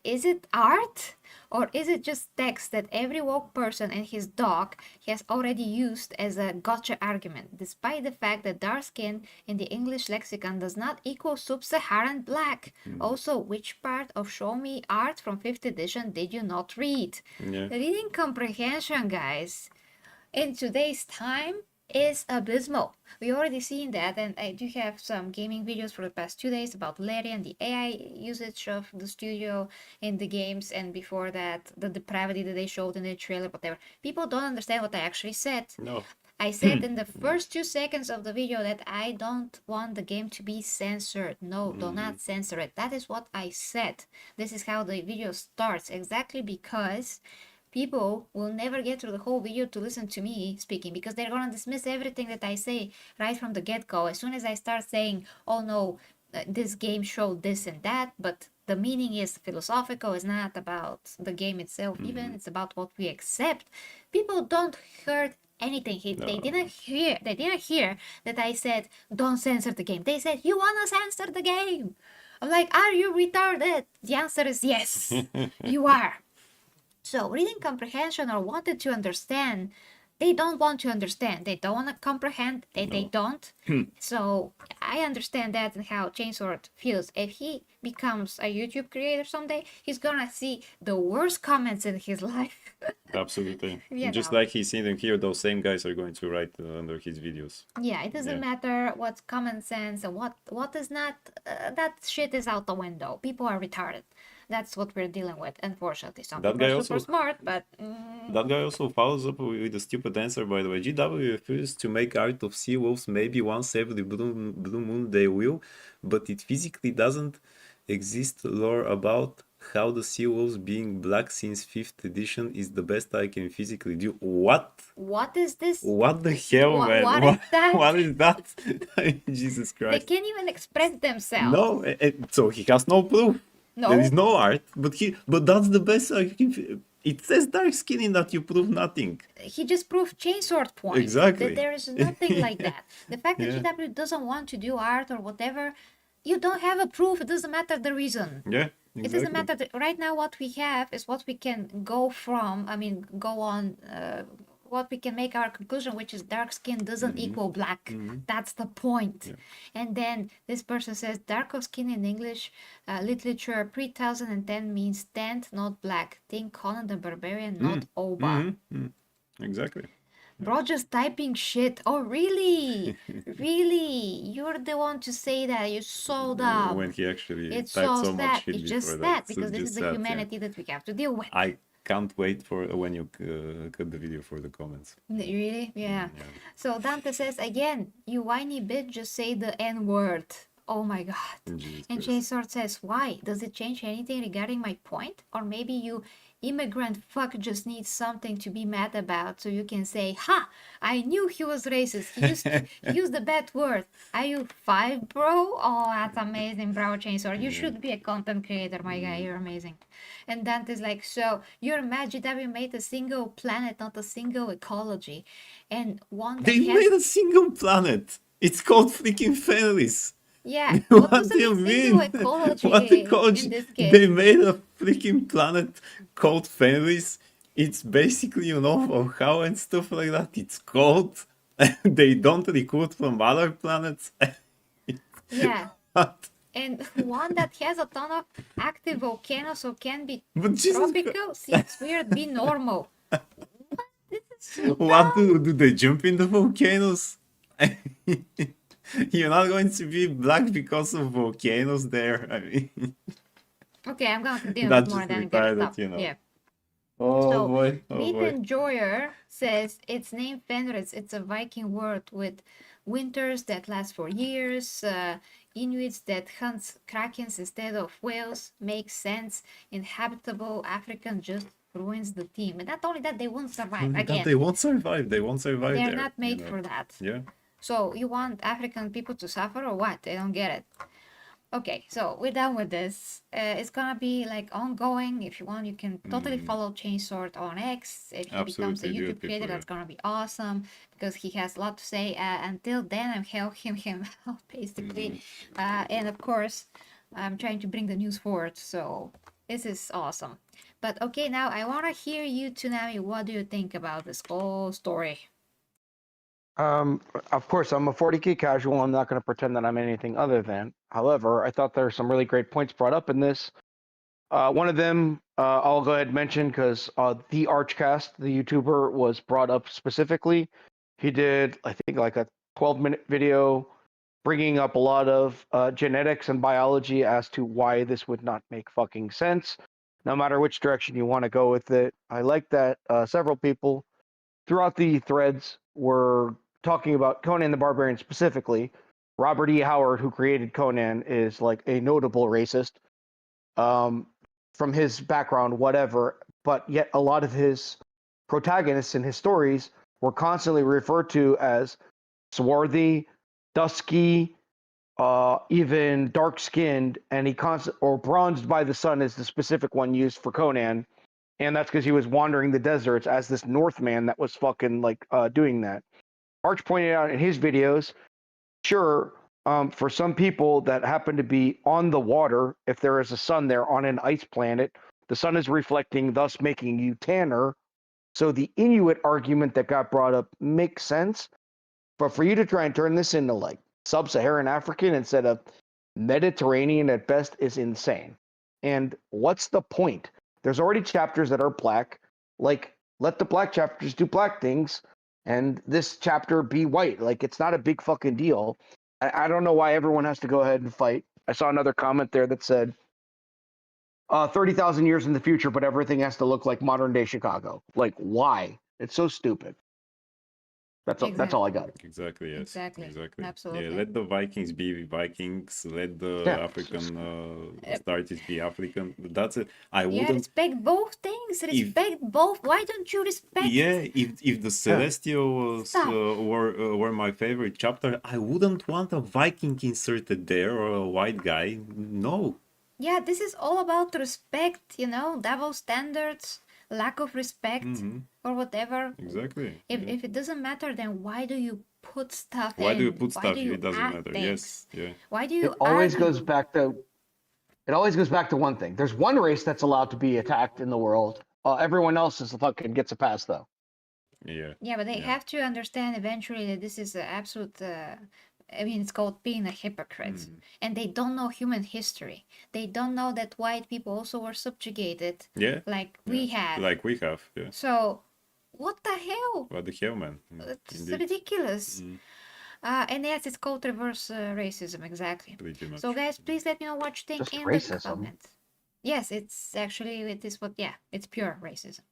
is it art? Or is it just text that every woke person and his dog has already used as a gotcha argument, despite the fact that dark skin in the English lexicon does not equal sub-Saharan black? Also, which part of Show Me Art from 5th edition did you not read? Yeah. Reading comprehension, guys, in today's time is abysmal. We already seen that, and I do have some gaming videos for the past 2 days about Larry and the AI usage of the studio in the games, and before that, the depravity that they showed in the trailer, whatever. People don't understand what I actually said. No. I said in the first 2 seconds of the video that I don't want the game to be censored. No, do not censor it. That is what I said. This is how the video starts, exactly because people will never get through the whole video to listen to me speaking, because they're gonna dismiss everything that I say right from the get-go. As soon as I start saying, oh no, this game showed this and that, but the meaning is philosophical, it's not about the game itself even, it's about what we accept. People don't hear anything. They didn't hear that I said don't censor the game. They said you wanna censor the game. I'm like, are you retarded? The answer is yes. You are. So reading comprehension or wanted to understand, they don't want to understand. They don't want to comprehend. They don't. So I understand that and how Chainsaw feels. If he becomes a YouTube creator someday, he's gonna see the worst comments in his life. Absolutely. You Just know. like he's seen them here, those same guys are going to write under his videos. Yeah, it doesn't matter what's common sense and what is not. That shit is out the window. People are retarded. That's what we're dealing with, unfortunately. Some That people guy are super also- smart, but That guy also follows up with a stupid answer, by the way. GW refused to make art of sea wolves. Maybe once every blue moon they will, but it physically doesn't exist lore about how the sea wolves being black since 5th edition is the best I can physically do. What? what is this? What the hell, man? What is that? What is that? Jesus They Christ. can't even express themselves. No, so he has no proof. No. There is no art, but that's the best I can. It says dark skin in that you prove nothing. He just proved Chainsword point. Exactly. That there is nothing like that. The fact that Yeah. GW doesn't want to do art or whatever, you don't have a proof. It doesn't matter the reason. Yeah, exactly. It doesn't matter. Right now, what we have is what we can go from. I mean, go on. What we can make our conclusion, which is dark skin doesn't equal black. That's the point. And then this person says darker skin in English literature pre-2010 means tanned, not black. Think Conan the Barbarian, not Oba. Exactly. Bro, just typing shit. Oh, really? Really? You're the one to say that. You're so dumb. When he actually It's typed so so much sad. shit It's before just that. that So because it's this just is the sad, yeah. humanity that we have to deal with. I can't wait for when you cut the video for the comments. Really? Yeah. So Dante says again, you whiny bitch, just say the N word. Oh my god. Jesus And Christ. Chainsaw says, why? Does it change anything regarding my point? Or maybe you immigrant fuck just needs something to be mad about so you can say, ha! I knew he was racist. He used the bad word. Are you 5, bro? Oh, that's amazing, bro, Chainsaw. You should be a content creator, my guy. You're amazing. And Dante's like, so you're mad GW made a single planet, not a single ecology. And one that They has... made a single planet. It's called freaking Fenris. Yeah, What does do you it mean? ecology What ecology? in this case? They made a freaking planet called Fenris. It's basically, of how and stuff like that. It's cold. They don't recruit from other planets. Yeah. What? and one that has a ton of active volcanoes, so can be But Jesus Christ. tropical. See, it's weird. Be normal. What? This is so What dumb. do they jump in the volcanoes? You're not going to be black because of volcanoes there. I mean, Okay, I'm gonna continue that with more just and then get retarded, stuff. you know. Yeah. Oh So, boy, oh Meat boy. Enjoyer says it's named Fenris. It's a Viking word with winters that last for years. Inuits that hunt krakens instead of whales. Makes sense. Inhabitable African just ruins the team. And not only that, they won't survive. That Again, they won't survive. They won't survive they're there. not you made know. for that. Yeah. So you want African people to suffer or what? I don't get it. Okay, so we're done with this. It's gonna be like ongoing. If you want, you can totally follow Chainsword on X. If he becomes a Absolutely, do it YouTube creator, before. that's gonna be awesome because he has a lot to say. Until then, I'm helping him out basically, and of course, I'm trying to bring the news forward. So this is awesome. But okay, now I wanna hear you, Tsunami. What do you think about this whole story? Of course, I'm a 40K casual. I'm not going to pretend that I'm anything other than. However, I thought there were some really great points brought up in this. One of them, I'll go ahead and mention because the Archcast, the YouTuber, was brought up specifically. He did, I think, like a 12-minute video bringing up a lot of genetics and biology as to why this would not make fucking sense, no matter which direction you want to go with it. I like that several people throughout the threads were talking about Conan the Barbarian specifically. Robert E. Howard, who created Conan, is like a notable racist. From his background, whatever, but yet a lot of his protagonists in his stories were constantly referred to as swarthy, dusky, even dark skinned, and or bronzed by the sun is the specific one used for Conan, and that's because he was wandering the deserts as this Northman that was fucking like doing that. Arch pointed out in his videos, sure, for some people that happen to be on the water, if there is a sun there on an ice planet, the sun is reflecting, thus making you tanner. So the Inuit argument that got brought up makes sense. But for you to try and turn this into like sub-Saharan African instead of Mediterranean at best is insane. And what's the point? There's already chapters that are black. Like, let the black chapters do black things and this chapter be white. Like, it's not a big fucking deal. I don't know why everyone has to go ahead and fight. I saw another comment there that said 30,000 years in the future, but everything has to look like modern day Chicago. Like, why? It's so stupid. That's all I got. Exactly, yes. Exactly. Exactly. Absolutely. Yeah, let the Vikings be Vikings. Let the Yeah. African Astartes be African. That's it. I Yeah, wouldn't. respect both things. Respect both. Why don't you respect? Yeah, if the Celestials Stop. were my favorite chapter, I wouldn't want a Viking inserted there or a white guy. No. Yeah, this is all about respect, double standards, lack of respect, or whatever. Exactly. If it doesn't matter, then why do you put stuff Why in? do you put Why stuff do if you it doesn't add matter? things? Yes. Yeah. Why do you It always argue? goes back to one thing. There's one race that's allowed to be attacked in the world. Everyone else is fucking gets a pass though. Yeah. Yeah, but they have to understand eventually that this is an absolute. It's called being a hypocrite. And they don't know human history. They don't know that white people also were subjugated. Yeah. Like we have. Like we have. Yeah. So, what the hell? What the hell, man? It's Indeed. ridiculous. And yes, it's called reverse racism, exactly. Pretty much. So, guys, please let me know what you think Just in racism. the comments. Yes, it's actually, it's pure racism.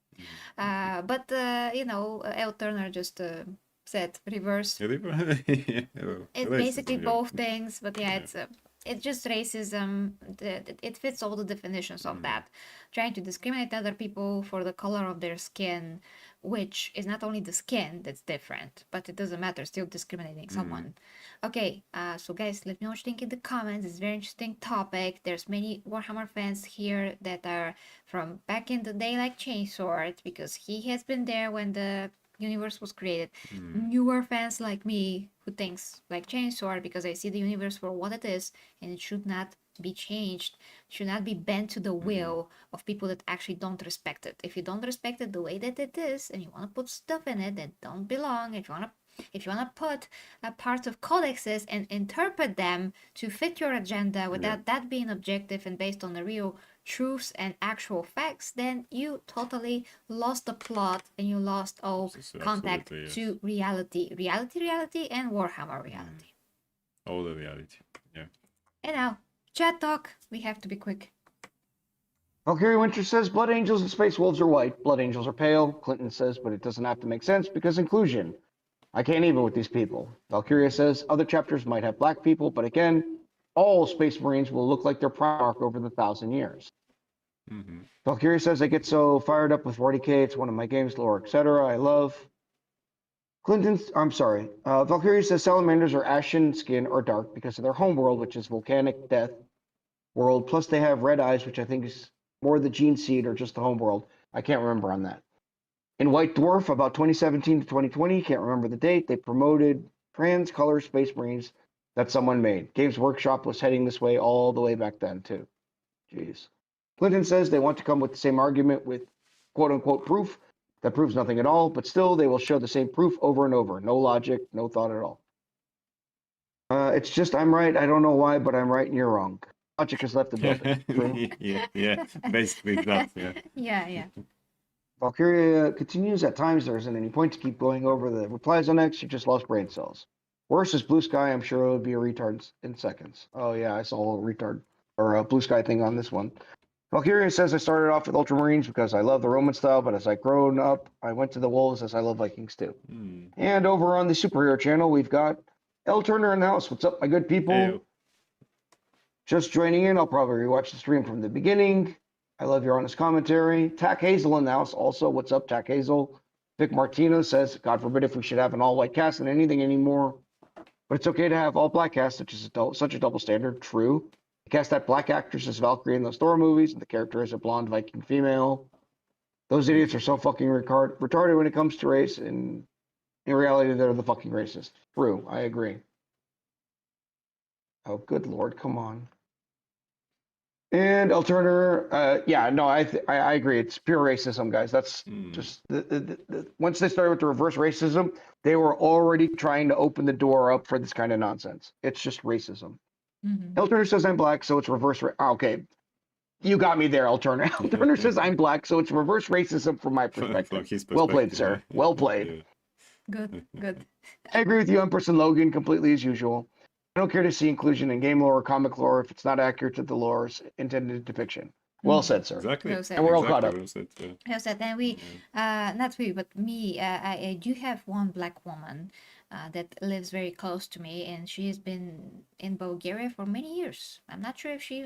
But El Turner just said reverse. It's basically both things, but it's just racism. It fits all the definitions of that. Trying to discriminate other people for the color of their skin, which is not only the skin that's different, but it doesn't matter, still discriminating someone. Okay, so guys, let me know what you think in the comments. It's a very interesting topic. There's many Warhammer fans here that are from back in the day, like Chainsword, because he has been there when the universe was created. Newer fans like me who thinks like Chainsword, because I see the universe for what it is and it should not be changed, should not be bent to the will of people that actually don't respect it. If you don't respect it the way that it is and you want to put stuff in it that don't belong, if you want to If you want to put a part of codexes and interpret them to fit your agenda without that being objective and based on the real truths and actual facts, then you totally lost the plot and you lost all contact Absolutely, yes. to reality, and Warhammer reality. All the reality. Yeah. And now, chat talk. We have to be quick. Valkyrie Winter says Blood Angels and Space Wolves are white. Blood Angels are pale. Clinton says, but it doesn't have to make sense because inclusion. I can't even with these people. Valkyria says other chapters might have black people, but again, all Space Marines will look like their Primarch over the 1,000 years. Mm-hmm. Valkyria says I get so fired up with 40k. It's one of my games, lore, etc. I love. Valkyria says salamanders are ashen skin or dark because of their home world, which is volcanic death world. Plus, they have red eyes, which I think is more the gene seed or just the home world. I can't remember on that. In White Dwarf, about 2017 to 2020, can't remember the date, they promoted trans color Space Marines that someone made. Games Workshop was heading this way all the way back then, too. Jeez. Clinton says they want to come with the same argument with quote-unquote proof that proves nothing at all, but still they will show the same proof over and over. No logic, no thought at all. It's just I'm right. I don't know why, but I'm right and you're wrong. Logic has left the building. True. yeah. Basically that. Yeah. Yeah. Valkyria continues. At times there isn't any point to keep going over the replies on X. You just lost brain cells. Worse is Blue Sky. I'm sure it would be a retard in seconds. Oh yeah, I saw a retard or a Blue Sky thing on this one. Valkyria says I started off with Ultramarines because I love the Roman style, but as I grown up, I went to the Wolves as I love Vikings too. And over on the superhero channel, we've got L Turner in the house. What's up, my good people? Hey. Just joining in. I'll probably rewatch the stream from the beginning. I love your honest commentary. Tack Hazel in the house. Also, what's up, Tack Hazel? Vic Martino says, God forbid if we should have an all-white cast in anything anymore. But it's okay to have all-black cast, which is such a double standard. True. They cast that black actress as Valkyrie in those Thor movies, and the character is a blonde Viking female. Those idiots are so fucking retarded when it comes to race, and in reality, they're the fucking racist. True. I agree. Oh, good Lord. Come on. And L Turner, I agree. It's pure racism, guys. That's just once they started with the reverse racism, they were already trying to open the door up for this kind of nonsense. It's just racism. L Turner says I'm black, so it's reverse. Okay, you got me there, L Turner. L Turner says I'm black, so it's reverse racism from my perspective. Well played, sir. Well played. Good. I agree with you, Empress and Logan, completely as usual. I don't care to see inclusion in game lore or comic lore if it's not accurate to the lore's intended depiction. Well said, sir. Exactly. Well said. And we're all caught up. Well said, yeah. Well said. And we, not we, but me, I do have one black woman that lives very close to me, and she has been in Bulgaria for many years. I'm not sure if she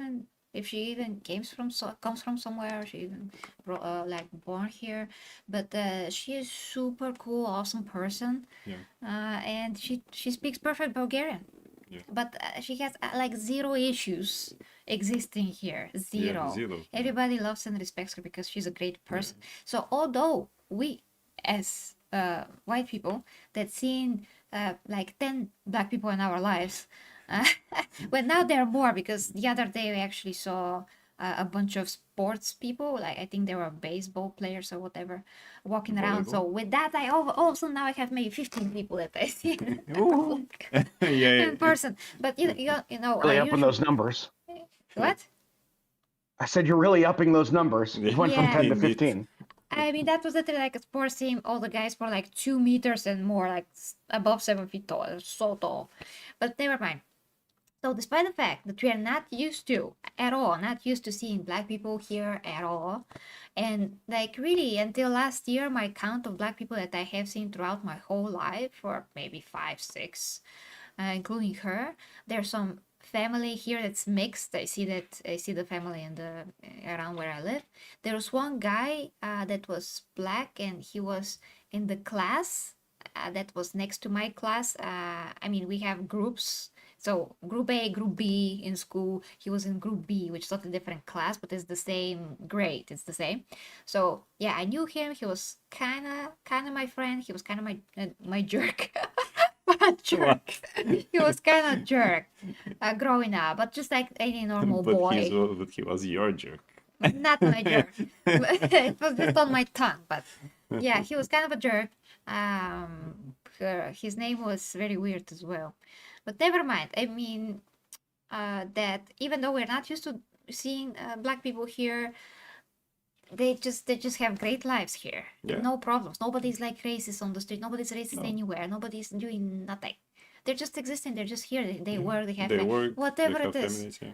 even comes from somewhere. She even born here, but she is super cool, awesome person. Yeah. And she speaks perfect Bulgarian. Yeah. But she has zero issues existing here. Zero. Yeah, zero. Everybody loves and respects her because she's a great person. So although we, as white people, that seen 10 black people in our lives, but now there are more because the other day we actually saw a bunch of sports people, I think they were baseball players or whatever, walking around. So with that, I all of a sudden now I have maybe 15 people that I see in person. But you know, Really upping those numbers. What? I said you're really upping those numbers. You went from 10 to 15. I mean, that was literally like a sports team. All the guys were 2 meters and more, above 7 feet tall. So tall. But never mind. So despite the fact that we are not used to seeing black people here at all, and really until last year, my count of black people that I have seen throughout my whole life, or maybe 5, 6, including her, there's some family here that's mixed. I see the family around where I live. There was one guy that was black, and he was in the class that was next to my class. I mean, we have groups. So group A, group B in school. He was in group B, which is not a different class, but it's the same grade. It's the same. So yeah, I knew him. He was kind of my friend. He was kind of my jerk. Jerk. He was kind of jerk growing up, but just like any normal boy. But he was your jerk. Not my jerk. It was just on my tongue, but yeah, he was kind of a jerk. his name was very weird as well. But never mind. I mean, that even though we're not used to seeing black people here, they just have great lives here. Yeah. No problems. Nobody's like racist on the street. Nobody's racist No. anywhere. Nobody's doing nothing. They're just existing. They're just here. They work. They have They like, work. whatever they have it is. families, yeah.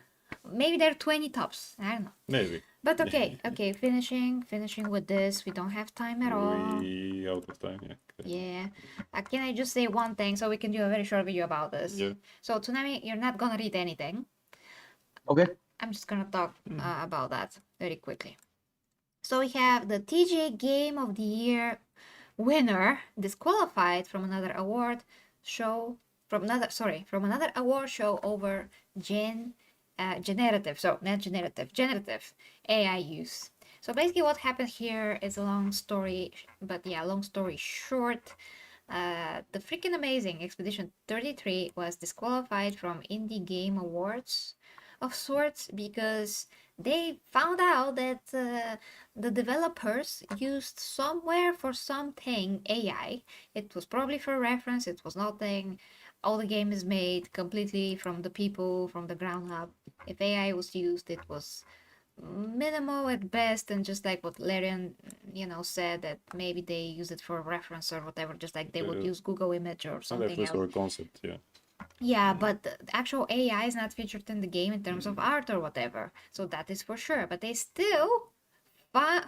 Maybe they're 20 tops. I don't know. Maybe. But okay, okay. Finishing with this. We don't have time at all. We out of time, yeah. Okay. Yeah. Can I just say one thing so we can do a very short video about this? Yeah. So Tsunami, you're not gonna read anything. Okay. I'm just gonna talk about that very quickly. So we have the TGA Game of the Year winner disqualified from another award show from another award show over generative AI use. So basically what happened here is a long story, but yeah, long story short, the freaking amazing Expedition 33 was disqualified from Indie Game Awards of sorts because they found out that the developers used somewhere for something AI. It was probably for reference, it was nothing. All the game is made completely from the people, from the ground up. If AI was used, it was minimal at best, and just like what Larian, said, that maybe they use it for reference or whatever, just like they would use Google Image or And something that was else. our concept, yeah. Yeah, but the actual AI is not featured in the game in terms of art or whatever, so that is for sure. But they still found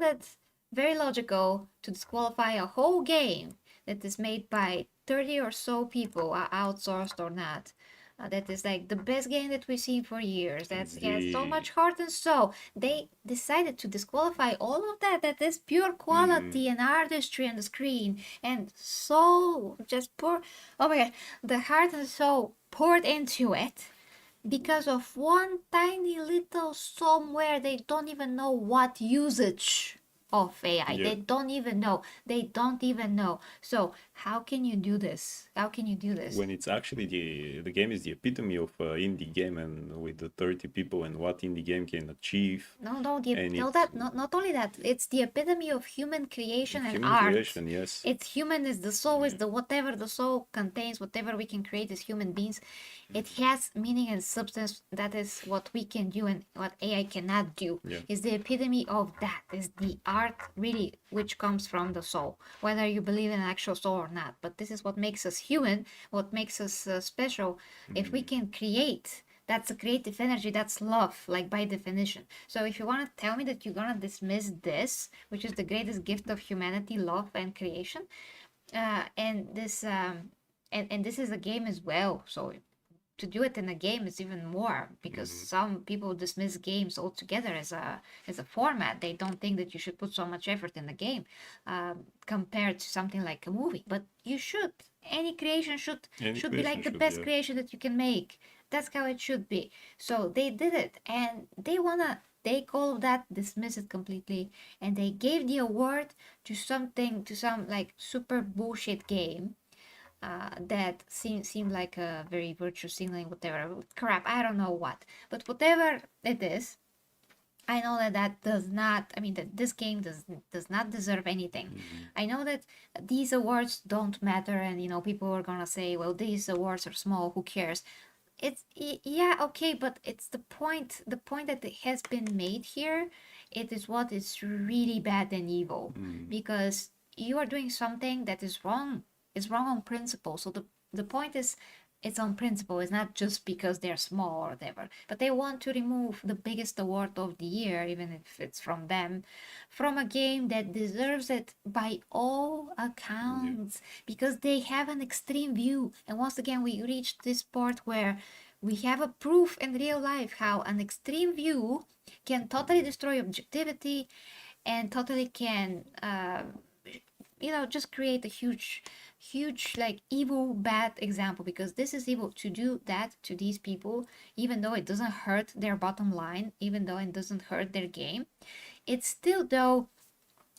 it very logical to disqualify a whole game that is made by 30 or so people, outsourced or not. That is like the best game that we've seen for years. That has so much heart and soul. They decided to disqualify all of that. That is pure quality and artistry on the screen, and so just pour. Oh my god, the heart and soul poured into it because of one tiny little somewhere. They don't even know what usage of AI. Yeah. They don't even know. So how can you do this? When it's actually the game is the epitome of indie game, and with the 30 people and what indie game can achieve. Not only that, it's the epitome of human creation and Human art. creation, yes. It's human, is the soul, is the whatever the soul contains, whatever we can create as human beings. It has meaning and substance. That is what we can do and what AI cannot do. Yeah. Is the epitome of that. Is the art really which comes from the soul, whether you believe in an actual soul or not. But this is what makes us human, what makes us special. If we can create, that's a creative energy, that's love, like by definition. So if you want to tell me that you're gonna dismiss this, which is the greatest gift of humanity, love and creation, and this is a game as well. So to do it in a game is even more, because some people dismiss games altogether as a format. They don't think that you should put so much effort in the game compared to something like a movie. But you should. Any creation should be like the best creation that you can make. That's how it should be. So they did it, and they wanna take all of that, dismiss it completely, and they gave the award to some like super bullshit game. That seemed like a very virtue signaling, whatever crap, I don't know what, but whatever it is, I know that does not, that this game does not deserve anything. I know that these awards don't matter, and people are gonna say, well, these awards are small, who cares? It's yeah, okay, but it's the point that it has been made here. It is what is really bad and evil, because you are doing something that is wrong. It's wrong on principle. So the point is, it's on principle. It's not just because they're small or whatever. But they want to remove the biggest award of the year, even if it's from them, from a game that deserves it by all accounts, because they have an extreme view. And once again, we reached this part where we have a proof in real life how an extreme view can totally destroy objectivity and totally can, just create a huge like evil bad example, because this is evil to do that to these people, even though it doesn't hurt their bottom line, even though it doesn't hurt their game. It's still, though,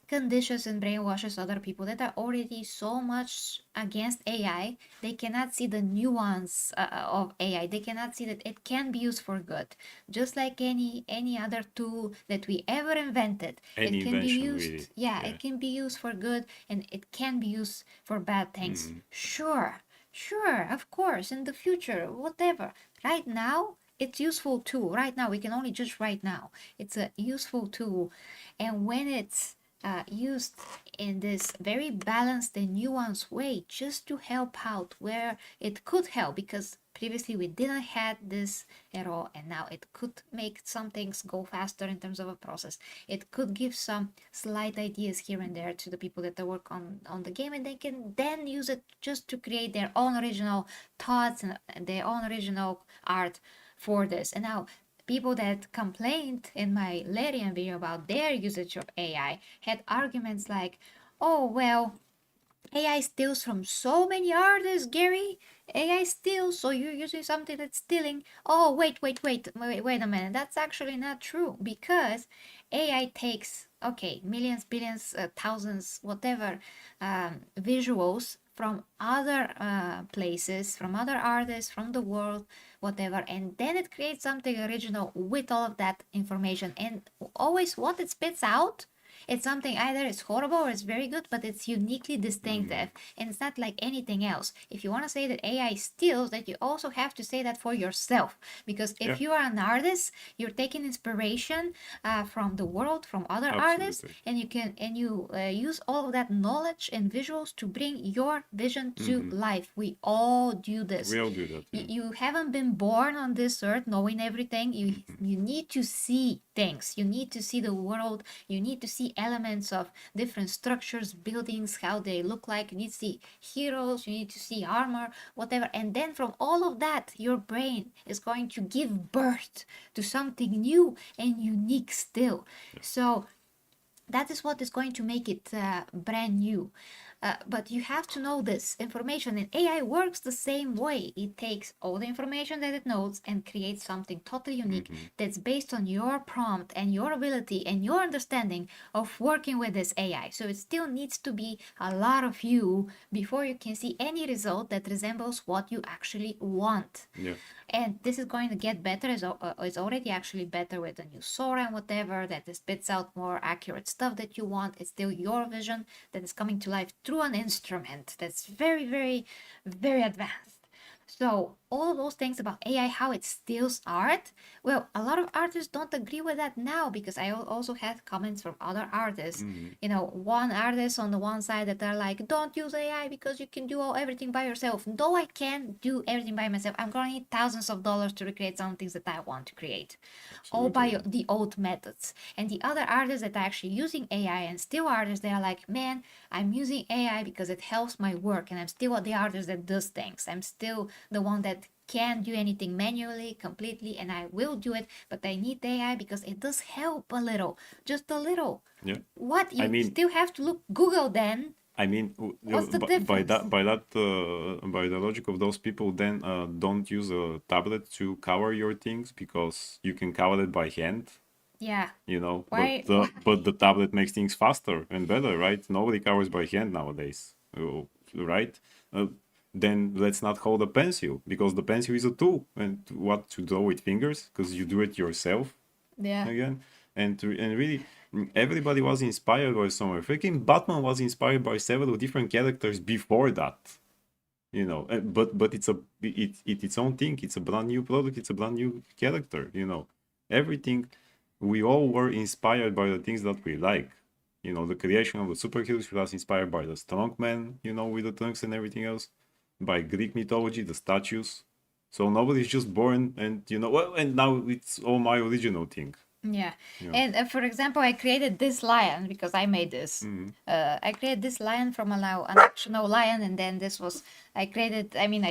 conditions and brainwashes other people that are already so much against AI. They cannot see the nuance of AI. They cannot see that it can be used for good, just like any other tool that we ever invented. Any It can be invention, used, really. yeah, Yeah. it can be used for good, and it can be used for bad things. Sure, of course, in the future, whatever. Right now, it's useful too. Right now, we can only judge right now. It's a useful tool, and when it's used in this very balanced and nuanced way, just to help out where it could help, because previously we didn't had this at all, and now it could make some things go faster in terms of a process. It could give some slight ideas here and there to the people that work on the game, and they can then use it just to create their own original thoughts and their own original art for this. And now people that complained in my Larian video about their usage of AI had arguments like, oh, well, AI steals from so many artists, Gary. AI steals, so you're using something that's stealing. Oh, wait a minute. That's actually not true, because AI takes, okay, millions, billions, thousands, whatever, visuals from other places, from other artists, from the world, whatever, and then it creates something original with all of that information. And always what it spits out, it's something either it's horrible or it's very good, but it's uniquely distinctive, and it's not like anything else. If you want to say that AI steals, that you also have to say that for yourself, because if you are an artist, you're taking inspiration from the world, from other artists, Absolutely. and you use all of that knowledge and visuals to bring your vision to life. We all do this. We all do that. Yeah. You haven't been born on this earth knowing everything. You need to see things. You need to see the world. You need to see elements of different structures, buildings, how they look like. You need to see heroes. You need to see armor, whatever. And then from all of that, your brain is going to give birth to something new and unique still. So that is what is going to make it brand new. But you have to know this information, and AI works the same way. It takes all the information that it knows and creates something totally unique that's based on your prompt and your ability and your understanding of working with this AI. So it still needs to be a lot of you before you can see any result that resembles what you actually want. Yeah. And this is going to get better. It's already actually better with the new Sora and whatever, that it spits out more accurate stuff that you want. It's still your vision that is coming to life through an instrument that's very, very, very advanced. So all those things about AI, how it steals art, well, a lot of artists don't agree with that now, because I also had comments from other artists. You know, one artist on the one side that are like, don't use AI because you can do everything by yourself. No, I can't do everything by myself. I'm going to need thousands of dollars to recreate some things that I want to create. All by the old methods. And the other artists that are actually using AI and still artists, they are like, man, I'm using AI because it helps my work, and I'm still the artist that does things. I'm still the one that can't do anything manually, completely, and I will do it, but I need AI because it does help a little, just a little. Yeah. What? You I mean, still have to look Google then. I mean, What's the by difference? by the logic of those people, then don't use a tablet to cover your things, because you can cover it by hand. Yeah. You know, Why? but the tablet makes things faster and better, right? Nobody covers by hand nowadays, right? Then let's not hold a pencil, because the pencil is a tool, and what to draw with fingers, because you do it yourself Yeah. again. And really, everybody was inspired by somewhere. Freaking Batman was inspired by several different characters before that, you know. But it's its own thing. It's a brand new product. It's a brand new character. You know, everything. We all were inspired by the things that we like. You know, the creation of the superheroes was inspired by the strongman, you know, with the trunks and everything else, by Greek mythology, the statues. So nobody's just born and, you know, well, and now it's all my original thing. Yeah. Yeah. And for example, I created this lion because I made this. I created this lion from an actual lion, and then this was, I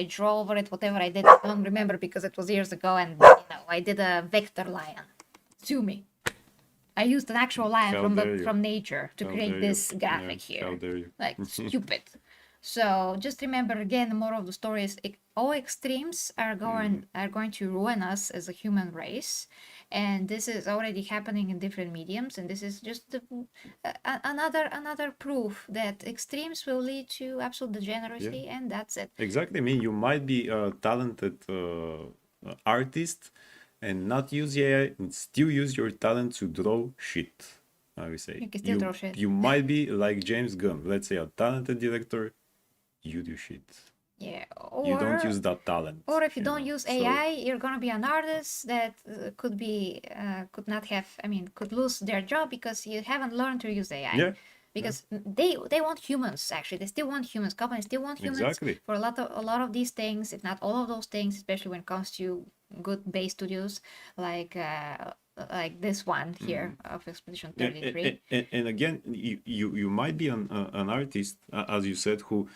draw over it, whatever I did. I don't remember because it was years ago, and, you know, I did a vector lion. Sue me. I used an actual lion from nature to create this graphic here. How dare you? Like, stupid. So just remember, again, the moral of the story is all extremes are going to ruin us as a human race, and this is already happening in different mediums, and this is just another proof that extremes will lead to absolute degeneracy, and that's it. Exactly. I mean, you might be a talented artist and not use AI and still use your talent to draw shit. I would say You can still draw shit. you might be like James Gunn, let's say a talented director, you do shit. Yeah, You don't or use that talent. or if you know, don't use so- AI, you're gonna be an artist that could not have, I mean, could lose their job because you haven't learned to use AI. Yeah. Because they want humans, actually. They still want humans. Companies still want humans Exactly. for a lot of these things, if not all of those things, especially when it comes to good base studios like this one here of Expedition 33. And again, you might be an artist, as you said, who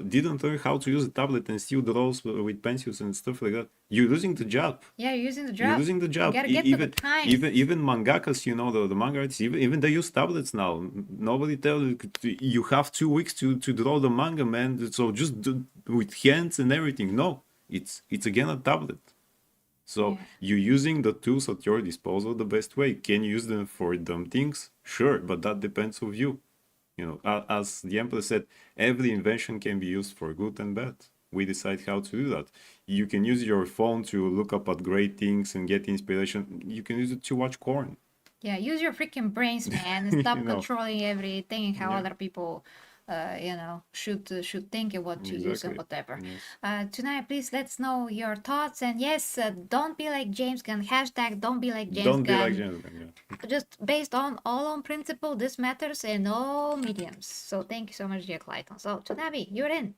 didn't learn how to use a tablet and still draws with pencils and stuff like that. You're losing the job. Yeah, you're using the job. You're losing the job. You gotta get to the time. Even mangakas, you know, the manga artists, even they use tablets now. Nobody tells you have 2 weeks to draw the manga, man. So just do with hands and everything. No, it's again a tablet. So you're using the tools at your disposal the best way. Can you use them for dumb things? Sure, but that depends on you. You know, as the Emperor said, every invention can be used for good and bad. We decide how to do that. You can use your phone to look up at great things and get inspiration. You can use it to watch porn. Yeah, use your freaking brains, man, and stop You know. controlling everything and how Yeah. other people, should think and what to use and Exactly. whatever. Yes. Tonight, please let us know your thoughts, and yes, don't be like James Gunn. Hashtag don't be like James Don't be Gunn. like James Gunn, yeah. Just based on all on principle, this matters in all mediums. So thank you so much, Jack Lighton. So Tsunabi, you're in.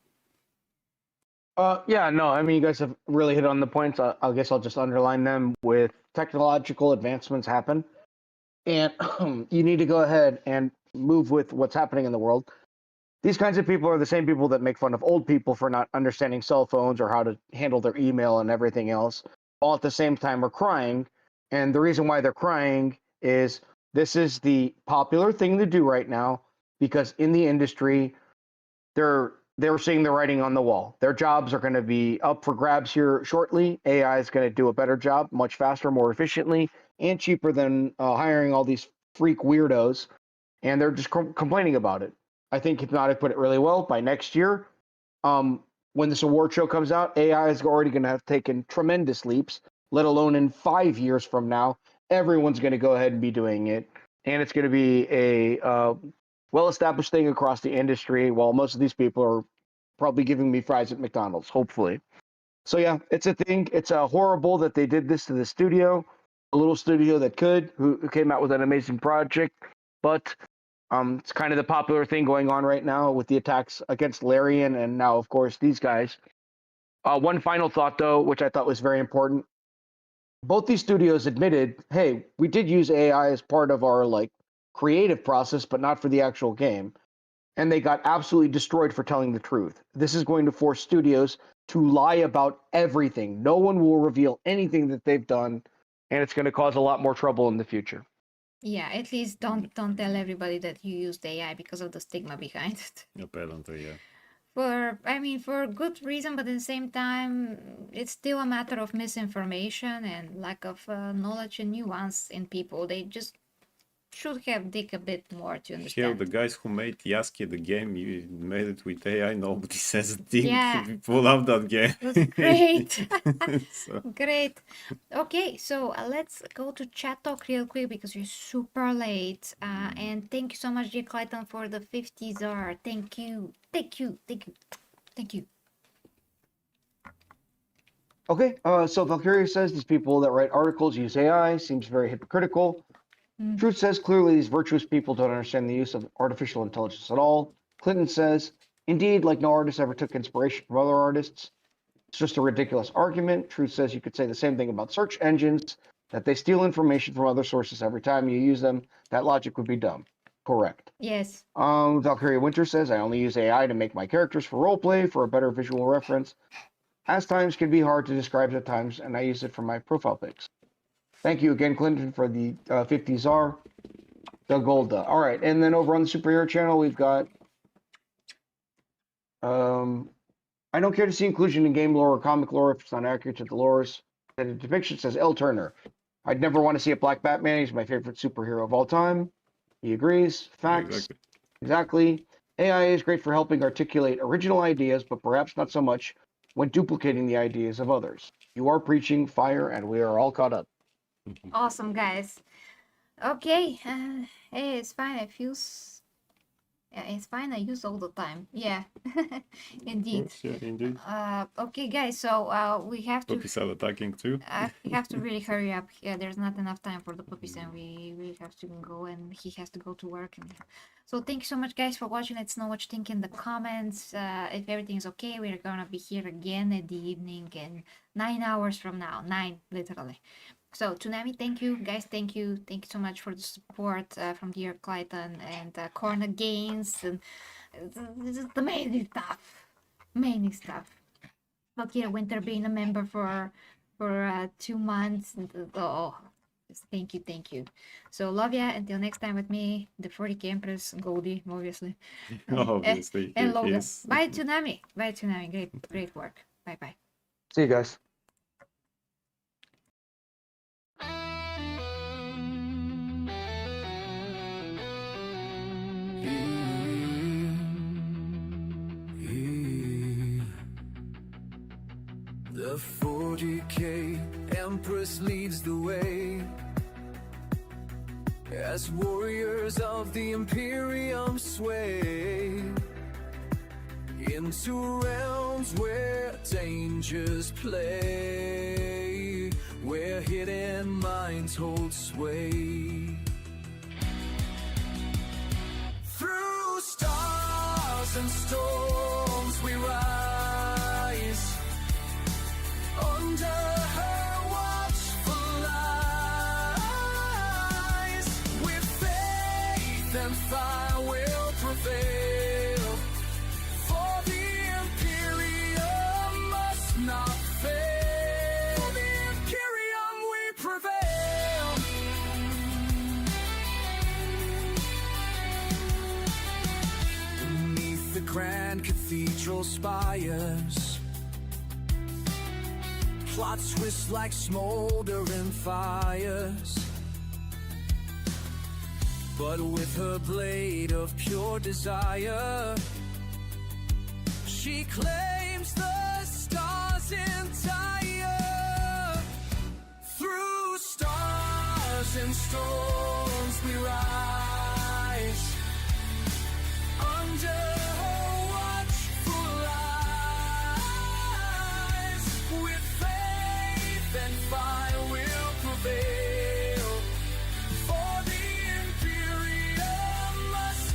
Yeah, no, I mean, you guys have really hit on the points. I guess I'll just underline them. With technological advancements happen, and you need to go ahead and move with what's happening in the world. These kinds of people are the same people that make fun of old people for not understanding cell phones or how to handle their email and everything else, all at the same time are crying. And the reason why they're crying is this is the popular thing to do right now, because in the industry, they're seeing the writing on the wall. Their jobs are going to be up for grabs here shortly. AI is going to do a better job, much faster, more efficiently, and cheaper than hiring all these freak weirdos. And they're just complaining about it. I think Hypnotic put it really well. By next year, when this award show comes out, AI is already going to have taken tremendous leaps, let alone in 5 years from now, everyone's going to go ahead and be doing it. And it's going to be a well-established thing across the industry, while most of these people are probably giving me fries at McDonald's, hopefully. So yeah, it's a thing. It's horrible that they did this to the studio, a little studio that who came out with an amazing project, but it's kind of the popular thing going on right now with the attacks against Larian and now, of course, these guys. One final thought, though, which I thought was very important. Both these studios admitted, hey, we did use AI as part of our creative process, but not for the actual game. And they got absolutely destroyed for telling the truth. This is going to force studios to lie about everything. No one will reveal anything that they've done, and it's going to cause a lot more trouble in the future. Yeah, at least don't tell everybody that you used AI because of the stigma behind it. Apparently, yeah. For good reason, but at the same time, it's still a matter of misinformation and lack of knowledge and nuance in people. They just should have dig a bit more to Hell, understand. the guys who made Yasuke the game, you made it with AI, nobody says a thing. Yeah. People love that game. It was great. So, Great. Okay, so let's go to chat talk real quick because we're super late. And thank you so much, Jake Clayton, for the 50 czar. Thank you. Thank you. Thank you. Thank you. Okay, so Valkyria says these people that write articles use AI, seems very hypocritical. Truth says clearly these virtuous people don't understand the use of artificial intelligence at all. Clinton says, indeed, like no artist ever took inspiration from other artists. It's just a ridiculous argument. Truth says you could say the same thing about search engines, that they steal information from other sources every time you use them. That logic would be dumb. Correct. Yes. Valkyria Winter says, I only use AI to make my characters for roleplay for a better visual reference. As times can be hard to describe at times, and I use it for my profile pics. Thank you again, Clinton, for the 50 czar. The Golda. All right, and then over on the superhero channel, we've got I don't care to see inclusion in game lore or comic lore if it's not accurate to the lore's depiction, says L. Turner. I'd never want to see a black Batman. He's my favorite superhero of all time. He agrees. Facts. Exactly. AI is great for helping articulate original ideas, but perhaps not so much when duplicating the ideas of others. You are preaching fire, and we are all caught up. Awesome, guys. Okay, hey, it's fine. I feel. Yeah, it's fine. I use all the time. Yeah, indeed. Yeah, indeed. Okay, guys. So we have to. Puppies are attacking too. We have to really hurry up. Yeah, there's not enough time for the puppies, and we really have to go. And he has to go to work. And so thank you so much, guys, for watching. Let us know what you think in the comments. If everything's okay, we're gonna be here again at the evening in 9 hours from now. 9, literally. So, Tsunami, thank you. Guys, thank you. Thank you so much for the support from dear Clayton and Corner Games. And this is the amazing stuff. Amazing stuff. Valkyria Winter being a member for 2 months. Oh, just thank you, thank you. So, love ya. Until next time with me, the 40K Empress, Goldie, obviously. Obviously. And Logan. Yes. Bye, Tsunami. Bye, Tsunami. Great work. Bye-bye. See you guys. The 40K Empress leads the way as warriors of the imperium sway into realms where dangers play, where hidden minds hold sway. Through stars and storms we rise, under her watchful eyes, with faith and fire will prevail, for the imperium must not fail. For the imperium we prevail. Beneath the grand cathedral spires, plots twist like smoldering fires, but with her blade of pure desire, she claims the stars entire. Through stars and storms we rise, under her watchful eyes, with faith and fire